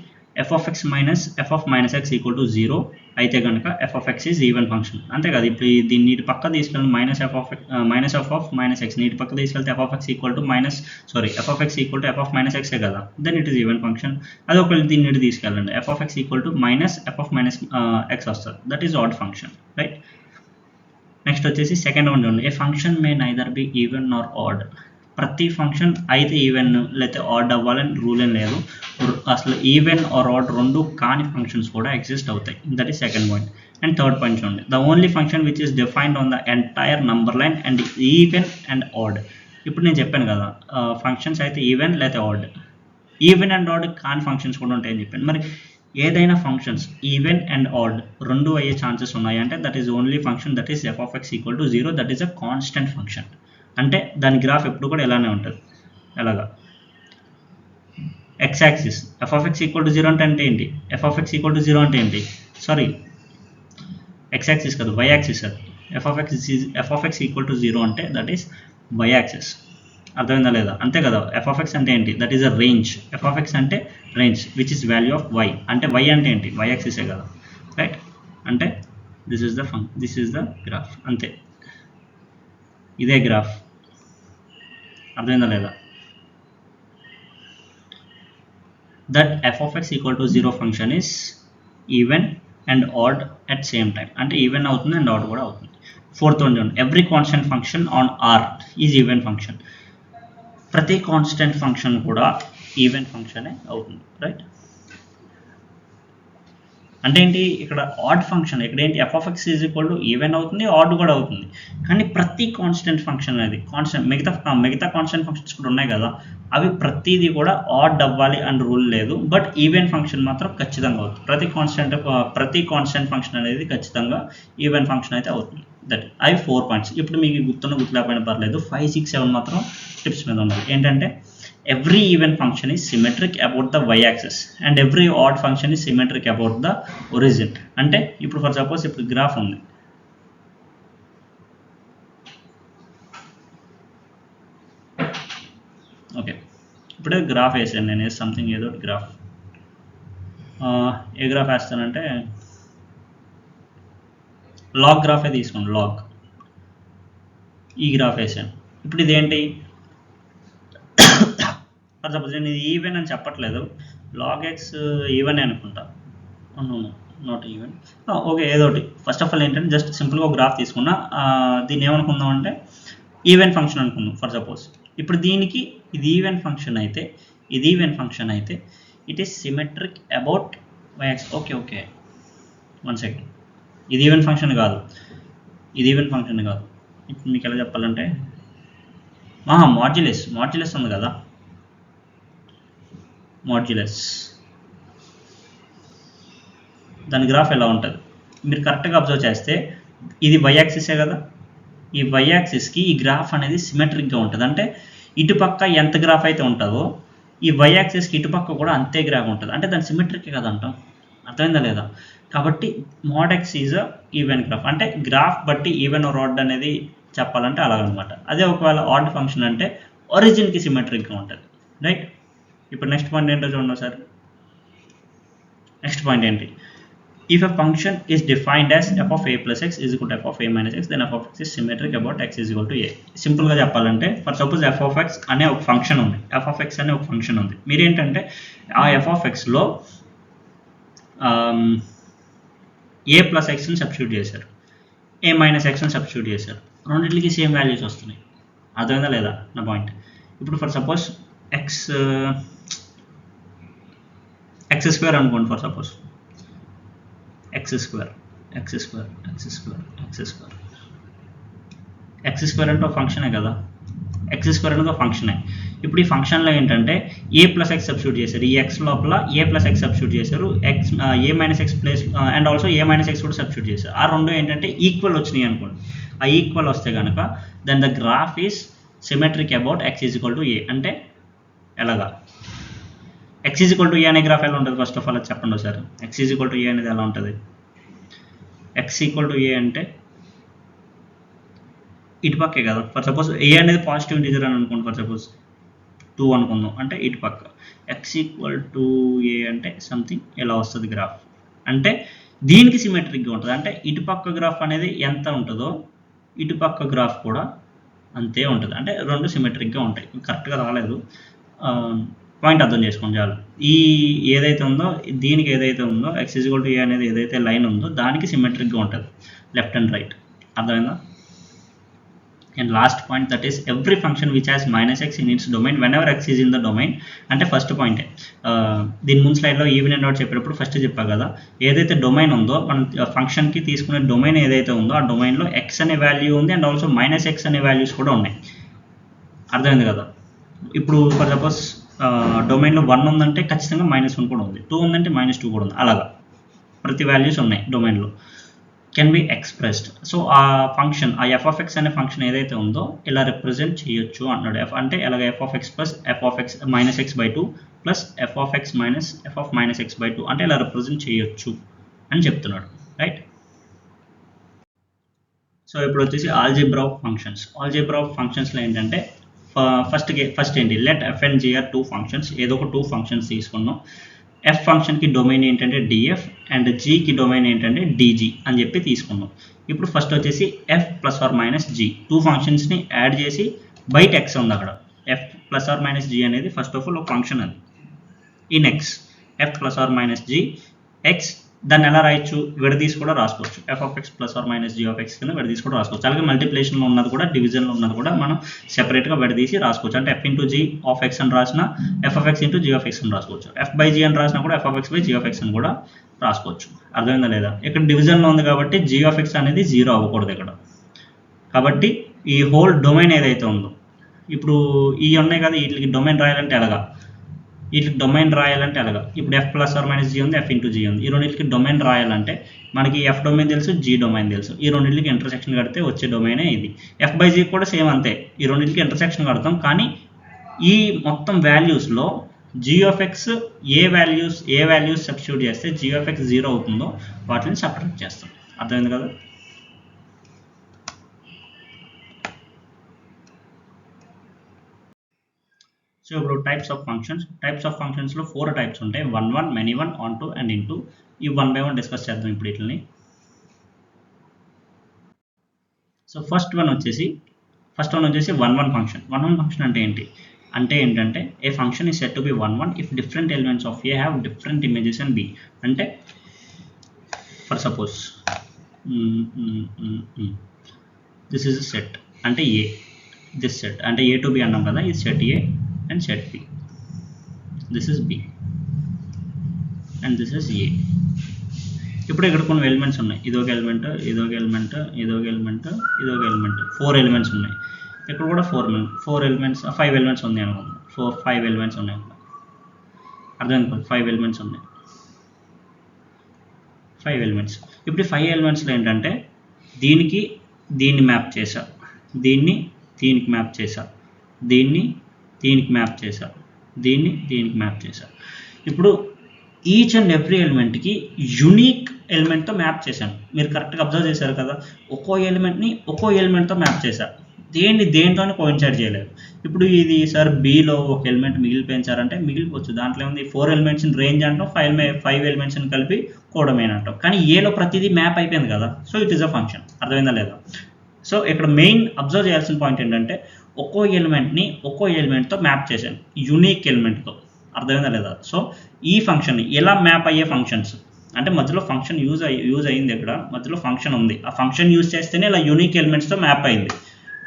F of X minus F of minus X equal to 0 అయితే కనుక F of X is even function. అంతే కదా. ఇప్పుడు దీన్ని నీటి పక్క తీసుకెళ్ళి minus F of minus X నీటి పక్క తీసుకెళ్తే F of X equal to F of X equal to F of minus ఎక్సే కదా, then it is even function. అది ఒకవేళ దీన్ని నీటి తీసుకెళ్ళండి, F of X equal to minus F of minus X వస్తుంది, that is odd function, right. Next వచ్చేసి second one చూడండి. A function may neither be even or odd. ప్రతి function అయితే ఈవెన్ లేకపోతే ఆడ్ అవ్వాలని రూల్ ఏం లేదు. అసలు ఈవెన్ ఆర్ ఆడ్ రెండు కాని ఫంక్షన్స్ కూడా ఎగ్జిస్ట్ అవుతాయి. That is second point. And third point చూడండి. The only function which is defined on the entire number line and even and odd. ఇప్పుడు నేను చెప్పాను కదా ఫంక్షన్స్ అయితే ఈవెన్ లేకపోతే ఆడ్. ఈవెన్ అండ్ ఆడ్ కాని ఫంక్షన్స్ కూడా ఉంటాయని చెప్పాను. మరి ఏదైనా ఫంక్షన్స్ ఈవెన్ అండ్ ఆడ్ రెండు అయ్యే ఛాన్సెస్ ఉన్నాయి అంటే that is only function that is F of X equal to 0. That is a constant function. అంటే దాని గ్రాఫ్ ఎప్పుడు కూడా ఇలానే ఉంటుంది. ఎలాగా X axis F of X equal to 0 అంటే ఏంటి, F of X equal to 0 అంటే ఏంటి, సారీ ఎక్స్ యాక్సిస్ కాదు వై యాక్సిస్. అది F of X equal to 0 అంటే దట్ ఈస్ వై యాక్సిస్. అర్థమైందా లేదా? అంతే కదా. ఎఫ్ ఆఫ్ ఎక్స్ అంటే ఏంటి, that is a range. F of X అంటే range which is value of why. అంటే వై అంటే ఏంటి, వై యాక్సిసే కదా, రైట్. అంటే దిస్ ఈస్ ద గ్రాఫ్. అంతే, ఇదే గ్రాఫ్. అర్థమైందా లేదా? That F of X equal to 0 function is even and odd at same time. అంటే ఈవెన్ అవుతుంది అండ్ ఆడ్ కూడా అవుతుంది. ఫోర్త్ వన్ చూడండి. Every constant function on R is even function. ప్రతి కాన్స్టెంట్ ఫంక్షన్ కూడా ఈవెన్ ఫంక్షనే అవుతుంది, రైట్. అంటే ఏంటి, ఇక్కడ ఆడ్ ఫంక్షన్ ఇక్కడ ఏంటి, F of X is equal to even అవుతుంది, ఆడ్ కూడా అవుతుంది. కానీ ప్రతి కాన్స్టెంట్ ఫంక్షన్ అనేది కాన్స్టెంట్ మిగతా కాన్స్టెంట్ ఫంక్షన్స్ కూడా ఉన్నాయి కదా, అవి ప్రతిదీ కూడా ఆడ్ అవ్వాలి అని రూల్ లేదు. బట్ ఈవెన్ ఫంక్షన్ మాత్రం ఖచ్చితంగా అవుతుంది. ప్రతి కాన్స్టెంట్ ఫంక్షన్ అనేది ఖచ్చితంగా ఈవెన్ ఫంక్షన్ అయితే అవుతుంది. దట్ అవి 4 పాయింట్స్. ఇప్పుడు మీకు గుర్తులేకపోయినా పర్లేదు, 5, 6, 7 మాత్రం టిప్స్ మీద ఉండాలి. ఏంటంటే every even function is symmetric about the y-axis and every odd function is symmetric about the origin. అంటే ఇప్పుడు ఫర్ సపోజ్ ఇప్పుడు గ్రాఫ్ ఉంది, ఓకే. ఇప్పుడే గ్రాఫ్ వేసాను నేను, సంథింగ్ ఏదో గ్రాఫ్. ఏ గ్రాఫ్ వేస్తానంటే లాగ్ గ్రాఫే తీసుకోండి, లాగ్. ఈ గ్రాఫ్ వేసాను. ఇప్పుడు ఇదేంటి, ఫర్ సపోజ్ నేను ఇది ఈవెన్ అని చెప్పట్లేదు, లాగ్ ఎక్స్ ఈవెన్ అనుకుంటా. నాట్ ఈవెన్, ఓకే ఏదో ఒకటి. ఫస్ట్ ఆఫ్ ఆల్ ఏంటంటే జస్ట్ సింపుల్గా ఒక గ్రాఫ్ తీసుకున్నా, దీన్ని ఏమనుకుందాం అంటే ఈవెన్ ఫంక్షన్ అనుకుందాం ఫర్ సపోజ్. ఇప్పుడు దీనికి ఇది ఈవెన్ ఫంక్షన్ అయితే, ఇది ఈవెన్ ఫంక్షన్ అయితే it is symmetric about y x. Okay 1 second, ఇది ఈవెన్ ఫంక్షన్ కాదు, ఇది ఈవెన్ ఫంక్షన్ కాదు. ఇప్పుడు మీకు ఎలా చెప్పాలంటే మాడ్యులస్ ఉంది కదా, మాడ్యులస్ దాని గ్రాఫ్ ఎలా ఉంటుంది మీరు కరెక్ట్గా అబ్జర్వ్ చేస్తే, ఇది వై యాక్సిసే కదా, ఈ వై యాక్సిస్కి ఈ గ్రాఫ్ అనేది సిమెట్రిక్గా ఉంటుంది. అంటే ఇటుపక్క ఎంత గ్రాఫ్ అయితే ఉంటుందో ఈ వై యాక్సిస్కి ఇటుపక్క కూడా అంతే గ్రాఫ్ ఉంటుంది. అంటే దాని సిమెట్రిక్ కదా అంటాం, అర్థమైందా లేదా? కాబట్టి mode X is even graph. అంటే గ్రాఫ్ బట్టి ఈవెన్ ఆర్ ఆడ్ అనేది చెప్పాలంటే అలాగనమాట. అదే ఒకవేళ ఆడ్ ఫంక్షన్ అంటే ఒరిజిన్కి సిమెట్రిక్గా ఉంటుంది, రైట్? ఇప్పుడు నెక్స్ట్ పాయింట్ ఏంటో చూడండి సార్. నెక్స్ట్ పాయింట్ ఏంటి? If a function is defined as f of a plus x is equal to f of a minus x, then f of x is symmetric about x is equal to a. సింపుల్గా చెప్పాలంటే for suppose f of x అనే ఒక function ఉంది, f of x అనే ఒక function ఉంది. మీరేంటంటే ఆ f of xలో a ప్లస్ ఎక్స్ని సబ్స్టిట్యూట్ చేశారు, a మైనస్ ఎక్స్ని సబ్స్టిట్యూట్ చేశారు, రెండింటికి సేమ్ వాల్యూస్ వస్తున్నాయి. అర్థమైందా లేదా నా పాయింట్? ఇప్పుడు ఫర్ సపోజ్ ఎక్స్ స్క్వేర్ అనుకోండి, ఫర్ సపోజ్ x స్క్వేర్ అంటే ఒక ఫంక్షనే కదా, x స్క్వేర్ అంటే ఒక ఫంక్షనే. ఇప్పుడు ఈ ఫంక్షన్లో ఏంటంటే ఏ ప్లస్ ఎక్స్ సబ్స్టిట్యూట్ చేశారు, ఈ ఎక్స్ లోపల ఏ ప్లస్ ఎక్స్ సబ్స్టిట్యూట్ చేశారు, a minus x plus and also a minus x కూడా సబ్స్టిట్యూట్ చేశారు. ఆ రెండు ఏంటంటే ఈక్వల్ వచ్చినాయి అనుకోండి. ఆ ఈక్వల్ వస్తే కనుక then the graph is symmetric about x is equal to ఏ. అంటే ఎలాగా x is equal to a అనే గ్రాఫ్ ఎలా ఉంటుంది? ఫస్ట్ ఆఫ్ ఆల్ అది చెప్పండి ఒకసారి. x ఈజ్ ఈక్వల్ టు ఏ అనేది ఎలా ఉంటుంది? x ఈక్వల్ టు ఏ అంటే ఇటుపక్కే కదా. ఫర్ సపోజ్ ఏ అనేది పాజిటివ్ ఇంటిజర్ అని అనుకోండి, ఫర్ సపోజ్ 2 అనుకుందాం, అంటే ఇటుపక్క. x ఈక్వల్ టు ఏ అంటే సంథింగ్ ఎలా వస్తుంది గ్రాఫ్ అంటే దీనికి సిమెట్రిక్గా ఉంటుంది. అంటే ఇటుపక్క గ్రాఫ్ అనేది ఎంత ఉంటుందో ఇటుపక్క గ్రాఫ్ కూడా అంతే ఉంటుంది. అంటే రెండు సిమెట్రిక్గా ఉంటాయి. కరెక్ట్గా రాలేదు, పాయింట్ అర్థం చేసుకోండి చాలు. ఈ ఏదైతే ఉందో దీనికి ఏదైతే ఉందో x ఈక్వల్ టు ఏ అనేది ఏదైతే లైన్ ఉందో దానికి సిమెట్రిక్గా ఉంటుంది లెఫ్ట్ అండ్ రైట్. అర్థమైందా? And last point, that is every function which has minus X in it's domain when ever X is in the domain. అంటే ఫస్ట్ పాయింటే, దీని ముందు స్లైడ్లో ఈవెన్ అండ్ అవుట్ చెప్పేటప్పుడు ఫస్ట్ చెప్పా కదా, ఏదైతే డొమైన్ ఉందో మనం ఫంక్షన్కి తీసుకునే డొమైన్ ఏదైతే ఉందో ఆ డొమైన్లో ఎక్స్ అనే వాల్యూ ఉంది అండ్ ఆల్సో మైనస్ ఎక్స్ అనే వాల్యూస్ కూడా ఉన్నాయి. అర్థమైంది కదా? ఇప్పుడు ఫర్ సపోజ్ డొమైన్లో 1 ఉందంటే ఖచ్చితంగా -1 కూడా ఉంది, 2 ఉందంటే -2 కూడా ఉంది. అలాగా ప్రతి వాల్యూస్ ఉన్నాయి డొమైన్లో, కెన్ బి ఎక్స్ప్రెస్డ్. సో ఆ ఫంక్షన్, ఆ ఎఫ్ ఆఫ్ ఎక్స్ అనే ఫంక్షన్ ఏదైతే ఉందో ఇలా రిప్రజెంట్ చేయొచ్చు అన్నాడు. ఎఫ్ అంటే అలాగే F of X plus F of X minus X by 2 plus F of X minus F of minus X by 2 అంటే ఇలా రిప్రజెంట్ చేయొచ్చు అని చెప్తున్నాడు, రైట్? సో ఇప్పుడు వచ్చేసి algebra of functions. Algebra of ఫంక్షన్స్లో ఏంటంటే ఫస్ట్ ఏంటి, let F and G are 2 functions. ఏదో ఒక 2 ఫంక్షన్స్ తీసుకున్నాం. ఎఫ్ ఫంక్షన్కి డొమైన్ ఏంటంటే డిఎఫ్ అండ్ జీకి డొమైన్ ఏంటంటే డిజీ అని చెప్పి తీసుకున్నాం. ఇప్పుడు ఫస్ట్ వచ్చేసి f plus or minus g 2 ఫంక్షన్స్ని యాడ్ చేసి బయట ఎక్స్ ఉంది అక్కడ. F plus or minus g అనేది ఫస్ట్ ఆఫ్ ఆల్ ఒక ఫంక్షన్, అది in x. F plus or minus g x, దాన్ని ఎలా రాయొచ్చు, విడదీసి కూడా రాసుకోవచ్చు. F of X plus or minus g of x కింద విడదీసి కూడా రాసుకోవచ్చు. అలాగే మల్టిప్లికేషన్లో ఉన్నది కూడా డివిజన్లో ఉన్నది కూడా మనం సెపరేట్గా విడదీసి రాసుకోవచ్చు. అంటే F into G of X అని రాసిన F of X into G of X అని రాసుకోవచ్చు. ఎఫ్ బై జీ అని రాసినా కూడా F of X by G of X అని కూడా రాసుకోవచ్చు. అర్థమైందా లేదా? ఇక్కడ డివిజన్లో ఉంది కాబట్టి జీ ఆఫ్ ఎక్స్ అనేది 0 అవ్వకూడదు ఇక్కడ. కాబట్టి ఈ హోల్ డొమైన్ ఏదైతే ఉందో, ఇప్పుడు ఈ ఉన్నాయి కదా, వీటికి డొమైన్ రాయాలంటే ఎలాగా, వీటికి డొమైన్ రాయాలంటే అలాగా. ఇప్పుడు f plus or minus g ఉంది, ఎఫ్ ఇంటూ జీ ఉంది. ఈ రెండింటికి డొమైన్ రాయాలంటే మనకి ఎఫ్ డొమైన్ తెలుసు, జీ డొమైన్ తెలుసు. ఈ రెండింటికి ఇంటర్సెక్షన్ కడితే వచ్చే డొమైనే ఇది. ఎఫ్ బై జీ కూడా సేమ్ అంతే, ఈ రెండింటికి ఇంటర్సెక్షన్ కడతాం. కానీ ఈ మొత్తం వాల్యూస్లో జీ ఆఫ్ ఎక్స్ ఏ వాల్యూస్ సబ్స్టిట్యూట్ చేస్తే జీ ఆఫ్ ఎక్స్ 0 అవుతుందో వాటిని సపరేట్ చేస్తాం. అర్థమైంది కదా? సో ఇప్పుడు టైప్స్ ఆఫ్ ఫంక్షన్స్లో 4 టైప్స్ ఉంటాయి. 1 1, మెనీ 1, ఆన్ 2 అండ్ ఇన్ 2. ఈ 1 by 1 డిస్కస్ చేద్దాం ఇప్పుడు వీటిని. సో ఫస్ట్ వన్ వచ్చేసి 1 1 ఫంక్షన్. 1 1 ఫంక్షన్ అంటే ఏంటంటే a function is set to be 1 1 if different elements of a have different images and b. అంటే for suppose this is set అంటే a, this set అంటే ఏ to B అన్నాం కదా, ఇది set A and set B, this is B and this is A. ఇప్పుడు ఇక్కడ కొన్ని elements ఉన్నాయి, ఇదొక ఎలిమెంట్, ఇదొక ఎలిమెంట్, ఇదొక ఎలిమెంట్, ఇదొక ఎలిమెంట్, 4 ఎలిమెంట్స్ ఉన్నాయి. ఇక్కడ కూడా 4 ఎలిమెంట్స్ 5 ఎలిమెంట్స్ ఉన్నాయి అనుకుందాం, 5 ఎలిమెంట్స్ ఉన్నాయి, అర్థం అనుకోండి 5 ఎలిమెంట్స్ ఉన్నాయి, 5 ఎలిమెంట్స్. ఇప్పుడు 5 ఎలిమెంట్స్లో ఏంటంటే దీన్ని మ్యాప్ చేశా, దీన్ని దీనికి మ్యాప్ చేశా, దీన్ని దీనికి మ్యాప్ చేశా, దీనికి మ్యాప్ చేశా. ఇప్పుడు ఈచ్ అండ్ ఎవ్రీ ఎలిమెంట్కి యునీక్ ఎలిమెంట్తో మ్యాప్ చేశాను. మీరు కరెక్ట్గా అబ్జర్వ్ చేశారు కదా, ఒక్కో ఎలిమెంట్ని ఒక్కో ఎలిమెంట్తో మ్యాప్ చేశా, దేంట్లోనే కోయిన్సైడ్ చేయలేదు. ఇప్పుడు ఇది సార్ బీలో ఒక ఎలిమెంట్ మిగిలిపోయింది సార్ అంటే మిగిలిపోవచ్చు, దాంట్లో ఉంది 4 ఎలిమెంట్స్ని రేంజ్ అంటాం, 5 ఎలిమెంట్స్ని కలిపి కోడమేన్ అంటాం. కానీ ఏలో ప్రతిదీ మ్యాప్ అయిపోయింది కదా, so it is a function. అర్థమైందా లేదా? సో ఇక్కడ మెయిన్ అబ్జర్వ్ చేయాల్సిన పాయింట్ ఏంటంటే ఒక్కో ఎలిమెంట్ని ఒక్కో ఎలిమెంట్తో మ్యాప్ చేశాను, యూనిక్ ఎలిమెంట్తో. అర్థమైందా లేదా? సో ఈ ఫంక్షన్ ఎలా మ్యాప్ అయ్యే ఫంక్షన్స్ అంటే మధ్యలో ఫంక్షన్ యూజ్ అయింది, ఇక్కడ మధ్యలో ఫంక్షన్ ఉంది, ఆ ఫంక్షన్ యూజ్ చేస్తేనే ఇలా యూనిక్ ఎలిమెంట్స్తో మ్యాప్ అయింది.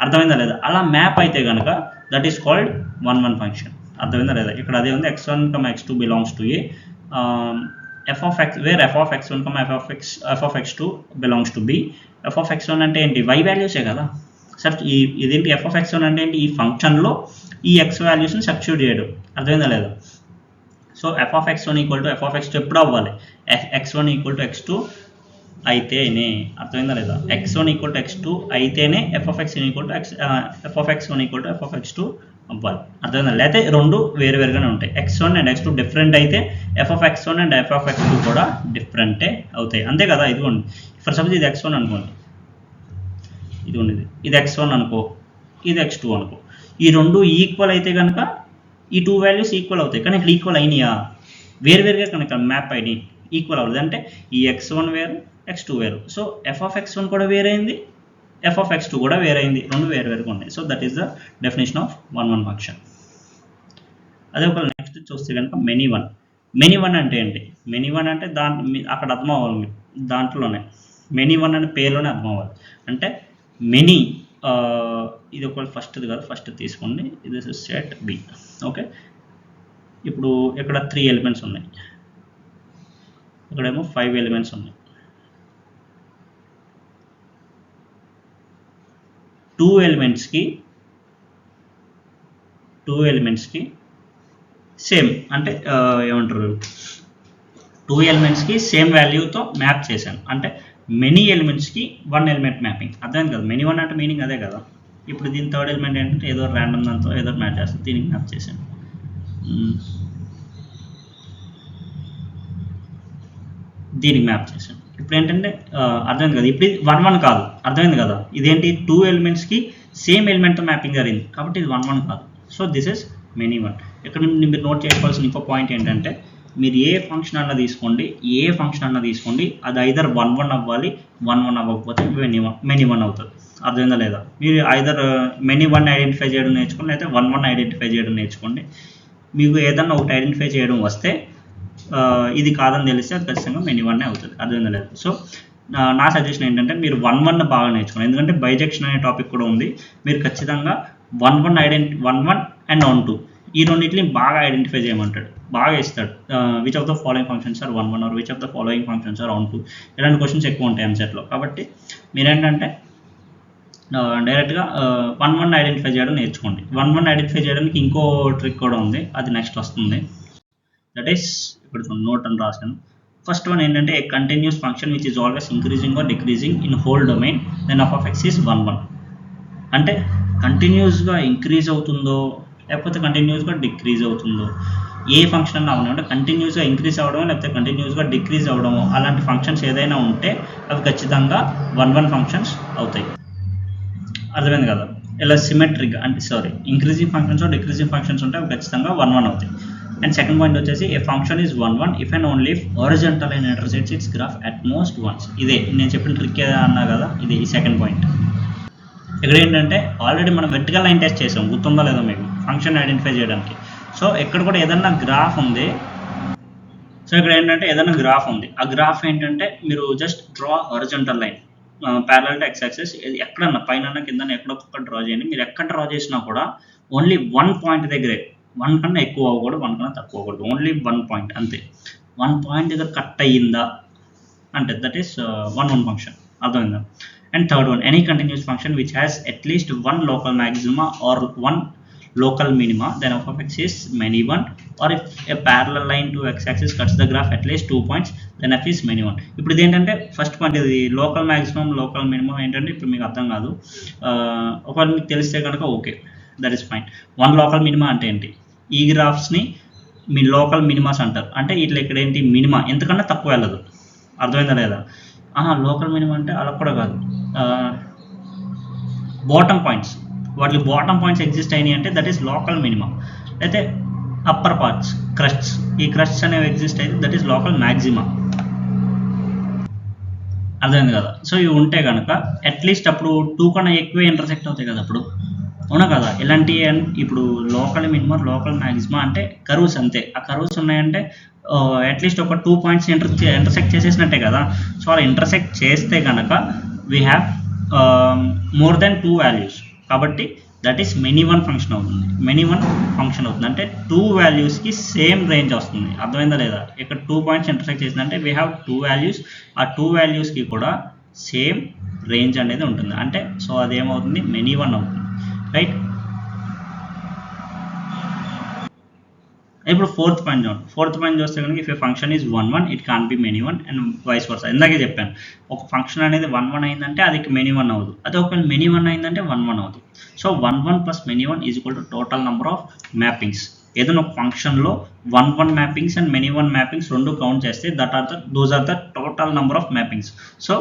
అర్థమైందా లేదా? అలా మ్యాప్ అయితే కనుక దట్ ఈస్ కాల్డ్ 1 ఫంక్షన్. అర్థమైందా లేదా? ఇక్కడ అదే ఉంది, x1, x2 belongs to A, f of x where f of x1, f of x2 belongs to b. f of x1 అంటే ఏంటి? y వాల్యూసే కదా సార్. ఇదేంటి f of x1 అంటే ఏంటి? ఈ ఫంక్షన్లో ఈ x వాల్యూస్ని సబ్స్టిట్యూట్ చేయడం. అర్థమైందా లేదా? So f of x1 equal to f of x2 ఎప్పుడు అవ్వాలి? x1 ఈక్వల్ టు x2 అయితేనే. అర్థమైందా లేదా? x1 ఈక్వల్ టు x2 అయితేనే f of x1 equal to f of x2 అవ్వాలి. అర్థమైందా? లేకపోతే రెండు వేరువేరుగానే ఉంటాయి. x1 అండ్ x2 డిఫరెంట్ అయితే f of x1 and f of x2 కూడా డిఫరెంటే అవుతాయి, అంతే కదా? ఇదిగోండి, ఫర్ సపోజ్ ఇది x1 అనుకోండి, ఇదిగోండి ఇది x1 అనుకో, ఇది x2 అనుకో, ఈ రెండు ఈక్వల్ అయితే కనుక ఈ 2 వాల్యూస్ ఈక్వల్ అవుతాయి. కానీ ఇక్కడ ఈక్వల్ అయినాయా? వేరువేరుగా కనుక మ్యాప్ అయినాయి, ఈక్వల్ అవ్వదు. అంటే ఈ x1 వేరు, x2 వేరు. సో f of x1 కూడా వేరైంది, f of x2 కూడా వేరైంది, రెండు వేరువేరుగా ఉన్నాయి. So that is the definition of 1 function. అదే ఒక నెక్స్ట్ చూస్తే కనుక మెనీ వన్ అంటే ఏంటి? మెనీ వన్ అంటే అక్కడ అర్థం అవ్వాలి, దాంట్లోనే మెనీ వన్ అనే పేరులోనే అర్థం అవ్వాలి. అంటే మెనీ, ఇది ఒక ఫస్ట్ది కాదు, ఫస్ట్ తీసుకోండి, ఇది సెట్ బి. ఓకే, ఇప్పుడు ఇక్కడ 3 ఎలిమెంట్స్ ఉన్నాయి, ఇక్కడేమో 5 ఎలిమెంట్స్ ఉన్నాయి. 2 ఎలిమెంట్స్కి సేమ్ అంటే ఏమంటారు, 2 ఎలిమెంట్స్కి సేమ్ వాల్యూతో మ్యాప్ చేశాను. అంటే మెనీ ఎలిమెంట్స్కి 1 ఎలిమెంట్ మ్యాపింగ్. అర్థం కదా? మెనీ వన్ అంటే మీనింగ్ అదే కదా. ఇప్పుడు దీని థర్డ్ ఎలిమెంట్ ఏంటంటే ఏదో ర్యాండమ్ దాంతో ఏదో మ్యాప్ చేస్తాను, దీనికి మ్యాప్ చేశాను. దీనికి మ్యాప్ చేశాను. ఇప్పుడు ఏంటంటే అర్థమైంది కదా, ఇప్పుడు ఇది 1 కాదు. అర్థమైంది కదా? ఇదేంటి? 2 ఎలిమెంట్స్కి సేమ్ ఎలిమెంట్తో మ్యాపింగ్ జరిగింది కాబట్టి ఇది 1 కాదు. So this is many one. ఇక్కడ మీరు నోట్ చేసుకోవాల్సిన ఇంకో పాయింట్ ఏంటంటే మీరు ఏ ఫంక్షన్ అన్న తీసుకోండి, అది ఐదర్ 1 అవ్వాలి, 1 అవ్వకపోతే మెనీ వన్ అవుతుంది. అర్థమైందా లేదా? మీరు ఐదర్ మెనీ వన్ ఐడెంటిఫై చేయడం నేర్చుకోండి, లేకపోతే 1 ఐడెంటిఫై చేయడం నేర్చుకోండి. మీకు ఏదన్నా ఒకటి ఐడెంటిఫై చేయడం వస్తే ఇది కాదని తెలిస్తే అది ఖచ్చితంగా మెనీ వన్నే అవుతుంది. అర్థమైందా లేదా? సో నా సజెషన్ ఏంటంటే మీరు 1 బాగా నేర్చుకోండి, ఎందుకంటే బైజెక్షన్ అనే టాపిక్ కూడా ఉంది. మీరు ఖచ్చితంగా 1 అండ్ 1 ఈ రెండింటిని బాగా ఐడెంటిఫై చేయమంటాడు, బాగా ఇస్తాడు. Which of the following functions are 1 or which of the following functions are 1 ఇలాంటి క్వశ్చన్స్ ఎక్కువ ఉంటాయి ఎంసెట్లో. కాబట్టి మీరేంటంటే డైరెక్ట్గా 1 ఐడెంటిఫై చేయడం నేర్చుకోండి. 1 ఐడెంటిఫై చేయడానికి ఇంకో ట్రిక్ కూడా ఉంది, అది నెక్స్ట్ వస్తుంది. దట్ ఈస్ ఇప్పుడు నోట్ అని రాశాను. ఫస్ట్ వన్ ఏంటంటే a continuous function which is always increasing or decreasing in whole domain then f of x is 1. అంటే కంటిన్యూస్గా ఇంక్రీజ్ అవుతుందో లేకపోతే కంటిన్యూస్గా డిక్రీజ్ అవుతుందో ఏ ఫంక్షన్ అన్నా అవును, అంటే కంటిన్యూస్గా ఇంక్రీజ్ అవ్వడమో లేకపోతే కంటిన్యూస్గా డిక్రీజ్ అవ్వడమో అలాంటి ఫంక్షన్స్ ఏదైనా ఉంటే అవి ఖచ్చితంగా 1 ఫంక్షన్స్ అవుతాయి. అర్థమైంది కదా? ఇలా సిమెట్రిక్ అంటే ఇంక్రీజింగ్ ఫంక్షన్స్ డిక్రీజింగ్ ఫంక్షన్స్ ఉంటే అవి ఖచ్చితంగా 1 అవుతాయి. అండ్ సెకండ్ పాయింట్ వచ్చేసి a function is 1 if and only if horizontal and intersects its graph at most once. ఇదే నేను చెప్పిన ట్రిక్ అన్నా కదా, ఇది ఈ సెకండ్ పాయింట్. ఇక్కడ ఏంటంటే ఆల్రెడీ మనం వెర్టికల్ లైన్ టెస్ట్ చేసాం, గుర్తుందా లేదా మీకు, ఫంక్షన్ ఐడెంటిఫై చేయడానికి. సో ఇక్కడ కూడా ఏదన్నా గ్రాఫ్ ఉంది, సో ఇక్కడ ఏంటంటే ఏదైనా గ్రాఫ్ ఉంది, ఆ గ్రాఫ్ ఏంటంటే మీరు just draw horizontal line parallel to X axis, ఎక్కడన్నా పైన కింద ఎక్కడొక్క డ్రా చేయండి. మీరు ఎక్కడ డ్రా చేసినా కూడా ఓన్లీ 1 పాయింట్ దగ్గరే, 1 కన్నా ఎక్కువ అవ్వకూడదు, 1 కన్నా తక్కువ అవ్వకూడదు, ఓన్లీ 1 పాయింట్ అంతే. 1 పాయింట్ దగ్గర కట్ అయ్యిందా అంటే దట్ ఈస్ 1 ఫంక్షన్. అర్థమైందా? And third one, any continuous function which has at least 1 local maxima or 1 local minima, then f of x is many one, or if a parallel line to x axis cuts the graph at least 2 points, then f is many one. ఇప్పుడు ఇది ఏంటంటే first point, ఇది local maximum local minimum ఏంటంటే ఇప్పుడు మీకు అర్థం కాదు, ఒకవేళ మీకు తెలిస్తే కనుక okay, that is fine. 1 local minima అంటే ఏంటి? ఈ గ్రాఫ్స్ని మీ లోకల్ మినిమాస్ అంటారు. అంటే ఇట్లా ఇక్కడ ఏంటి మినిమా ఎంతకన్నా తక్కువ వెళ్ళదు. అర్థమైందా లేదా? లోకల్ మినిమా అంటే అలా కూడా కాదు, బాటమ్ పాయింట్స్, వాటి బాటమ్ పాయింట్స్ ఎగ్జిస్ట్ అయినాయి అంటే దట్ ఈస్ లోకల్ మినిమం. అయితే అప్పర్ పార్ట్స్ క్రస్ట్స్, ఈ క్రస్ట్స్ అనేవి ఎగ్జిస్ట్ అయితే దట్ ఈస్ లోకల్ మ్యాక్సిమా. అర్థమైంది కదా? సో ఇవి ఉంటే కనుక అట్లీస్ట్ అప్పుడు 2 కన్నా ఎక్కువే ఇంటర్సెక్ట్ అవుతాయి కదా అప్పుడు, అవునా కదా? ఇలాంటి ఇప్పుడు లోకల్ మినిమం లోకల్ మ్యాక్సిమా అంటే కర్వ్స్ అంతే. ఆ కర్వ్స్ ఉన్నాయంటే అట్లీస్ట్ ఒక 2 పాయింట్స్ ఇంటర్సెక్ట్ చేసేసినట్టే కదా. సో అలా ఇంటర్సెక్ట్ చేస్తే కనుక we have more then 2 values, కాబట్టి that is many one function అవుతుంది. మెనీ వన్ ఫంక్షన్ అవుతుంది అంటే 2 వాల్యూస్కి సేమ్ రేంజ్ వస్తుంది. అర్థమైందా లేదా? ఇక్కడ 2 పాయింట్స్ ఇంటర్సెక్ట్ చేసిందంటే వీ హ్యావ్ 2 వాల్యూస్, ఆ 2 వాల్యూస్కి కూడా సేమ్ రేంజ్ అనేది ఉంటుంది. అంటే సో అదేమవుతుంది, మెనీ వన్ అవుతుంది, రైట్? ఇప్పుడు ఫోర్త్ పాయింట్ చూస్తే కనుక if a function is 1 1 it can be many one and vice versa. ఇందాకే చెప్పాను, ఒక ఫంక్షన్ అనేది 1 1 అయిందంటే అది మెనీ వన్ అవ్వదు, అదే ఒకవేళ మెనీ వన్ అయిందంటే 1 1 అవ్వదు. So 1 1 plus many one is equal to total number of mappings. ఏదైనా ఒక ఫంక్షన్లో 1 1 mappings and many one mappings రెండు కౌంట్ చేస్తే those are the total number of mappings. So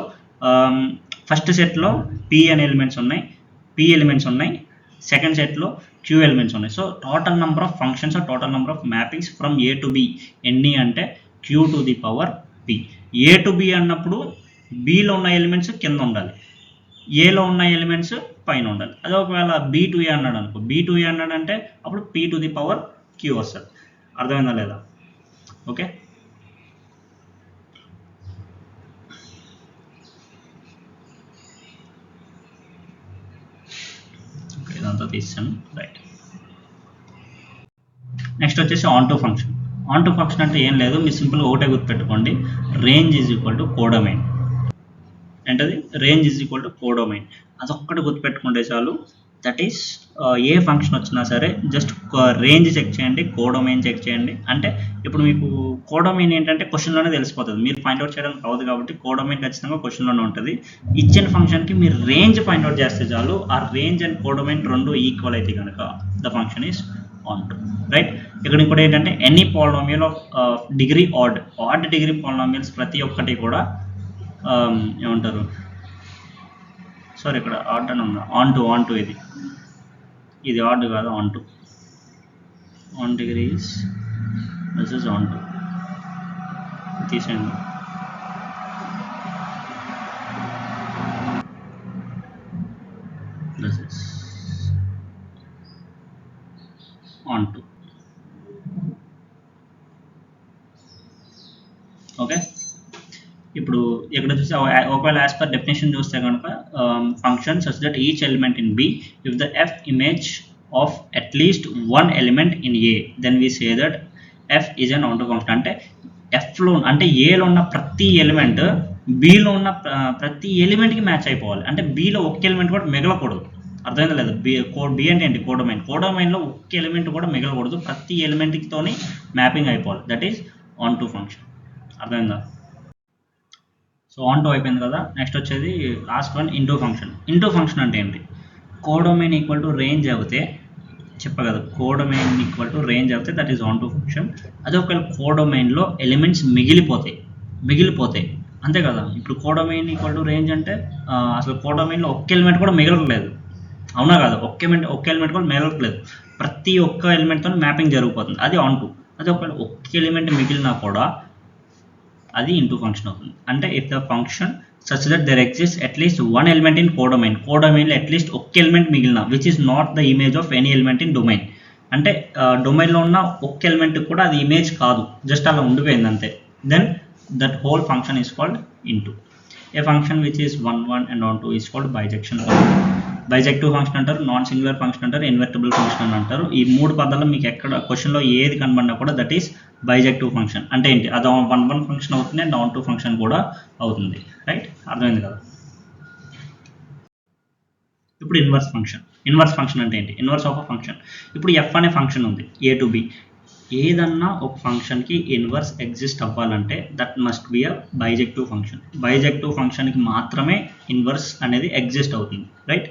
first సెట్లో p అనే ఎలిమెంట్స్ ఉన్నాయి, సెకండ్ సెట్లో q ఎలిమెంట్స్ ఉన్నాయి. So total number of functions are total number of mappings from a to b ఎన్ని అంటే q to the power p. a to b అన్నప్పుడు bలో ఉన్న elements కింద ఉండాలి, ఏలో ఉన్న ఎలిమెంట్స్ పైన ఉండాలి. అదే ఒకవేళ b టు a అన్నాడు అనుకో, b టు a అన్నాడు అంటే అప్పుడు p to the power q వస్తుంది. అర్థమైందా లేదా? ఓకే, ఇదంతా తీసాను, రైట్. నెక్స్ట్ వచ్చేసి onto function. Onto function అంటే ఏం లేదు, మీరు సింపుల్గా ఒకటే గుర్తుపెట్టుకోండి, range is equal to codomain. ఏంటది? Range is equal to codomain. అదొక్కటి గుర్తుపెట్టుకుంటే చాలు. దట్ ఈస్ ఏ ఫంక్షన్ వచ్చినా సరే జస్ట్ రేంజ్ చెక్ చేయండి, కోడొమైన్ చెక్ చేయండి. అంటే ఇప్పుడు మీకు కోడొమైన్ ఏంటంటే క్వశ్చన్లోనే తెలిసిపోతుంది, మీరు ఫైండ్అవుట్ చేయడానికి కావద్దు కాబట్టి కోడొమైన్ ఖచ్చితంగా క్వశ్చన్లోనే ఉంటుంది. ఇచ్చిన ఫంక్షన్కి మీరు రేంజ్ ఫైండ్అవుట్ చేస్తే చాలు, ఆ రేంజ్ అండ్ కోడొమైన్ రెండు ఈక్వల్ అయితే కనుక the function is onto, right. ఇక్కడ ఇంకోటి ఏంటంటే any polynomial of degree odd degree polynomials ప్రతి ఒక్కటి కూడా ఏమంటారు, సారీ ఇక్కడ ఆడ్ అని ఉందా, ఆన్ టు ఇది ఆడ్ కాదు, on degree this is onto తీసేయండి. This is onto. Okay, ఇప్పుడు ఇక్కడ చూస్తే ఒకవేళ యాజ్ పర్ డెఫినేషన్ చూస్తే కనుక function such that each element in b if the f image of at least 1 element in A then we say that f is an onto function. అంటే ఎఫ్లో అంటే ఏలో ఉన్న ప్రతి ఎలిమెంట్ బిలో ఉన్న ప్రతి ఎలిమెంట్కి మ్యాచ్ అయిపోవాలి. అంటే బిలో ఒక్క ఎలిమెంట్ కూడా మిగలకూడదు. అర్థమైందా లేదా? బి అంటే ఏంటి? కోడొమైన్లో ఒక్క ఎలిమెంట్ కూడా మిగలకూడదు, ప్రతి ఎలిమెంట్తోని మ్యాపింగ్ అయిపోవాలి. That is onto function. అర్థమైందా? సో ఆన్ టు అయిపోయింది కదా. నెక్స్ట్ వచ్చేది last one, into function. Into function అంటే ఏంటి? కోడొమైన్ ఈక్వల్ టు రేంజ్ అవుతే చెప్ప కదా, కోడొమైన్ ఈక్వల్ టు రేంజ్ అవుతే that is onto function. అదే ఒకవేళ కోడొమైన్లో ఎలిమెంట్స్ మిగిలిపోతాయి అంతే కదా. ఇప్పుడు కోడొమైన్ ఈక్వల్ టు రేంజ్ అంటే అసలు కోడొమైన్లో ఒక్క ఎలిమెంట్ కూడా మిగలట్లేదు, అవునా కదా? ఒక్క ఎలిమెంట్ కూడా మిగలట్లేదు, ప్రతి ఒక్క ఎలిమెంట్తో మ్యాపింగ్ జరిగిపోతుంది, అది ఆన్ టు. అదే ఒకవేళ ఒక్క ఎలిమెంట్ మిగిలినా కూడా అది ఇంటూ ఫంక్షన్ అవుతుంది. అంటే if the function such that there exist at least 1 element in కోడొమైన్లో అట్లీస్ట్ ఒక్క ఎలిమెంట్ మిగిలిన which is not the image of any element in domain. అంటే డొమైన్లో ఉన్న ఒక్క ఎలిమెంట్ కూడా అది ఇమేజ్ కాదు, జస్ట్ అలా ఉండిపోయింది అంతే. then that whole function is called into. A function which is 1 1 and on 2 is called bijection function. Bijective function అంటారు, నాన్ సింగులర్ ఫంక్షన్ అంటారు, ఇన్వర్టిబుల్ ఫంక్షన్ అని అంటారు. ఈ మూడు పదాలు మీకు ఎక్కడ క్వశ్చన్లో ఏది కనబడినా కూడా దట్ ఈస్ బైజెక్టివ్ ఫంక్షన్. అంటే ఏంటి, అది 1 1 ఫంక్షన్ అవుతుంది అండ్ ఆన్ 2 ఫంక్షన్ కూడా అవుతుంది. రైట్, అర్థమైంది కదా. ఇప్పుడు ఇన్వర్స్ ఫంక్షన్. ఇన్వర్స్ ఫంక్షన్ అంటే ఏంటి, ఇన్వర్స్ ఆఫ్ అ ఫంక్షన్. ఇప్పుడు ఎఫ్ అనే ఫంక్షన్ ఉంది, ఏ టు బి. ఏదన్నా ఒక ఫంక్షన్కి ఇన్వర్స్ ఎగ్జిస్ట్ అవ్వాలంటే that must be a bijective function. Bijective ఫంక్షన్కి మాత్రమే ఇన్వర్స్ అనేది ఎగ్జిస్ట్ అవుతుంది. రైట్,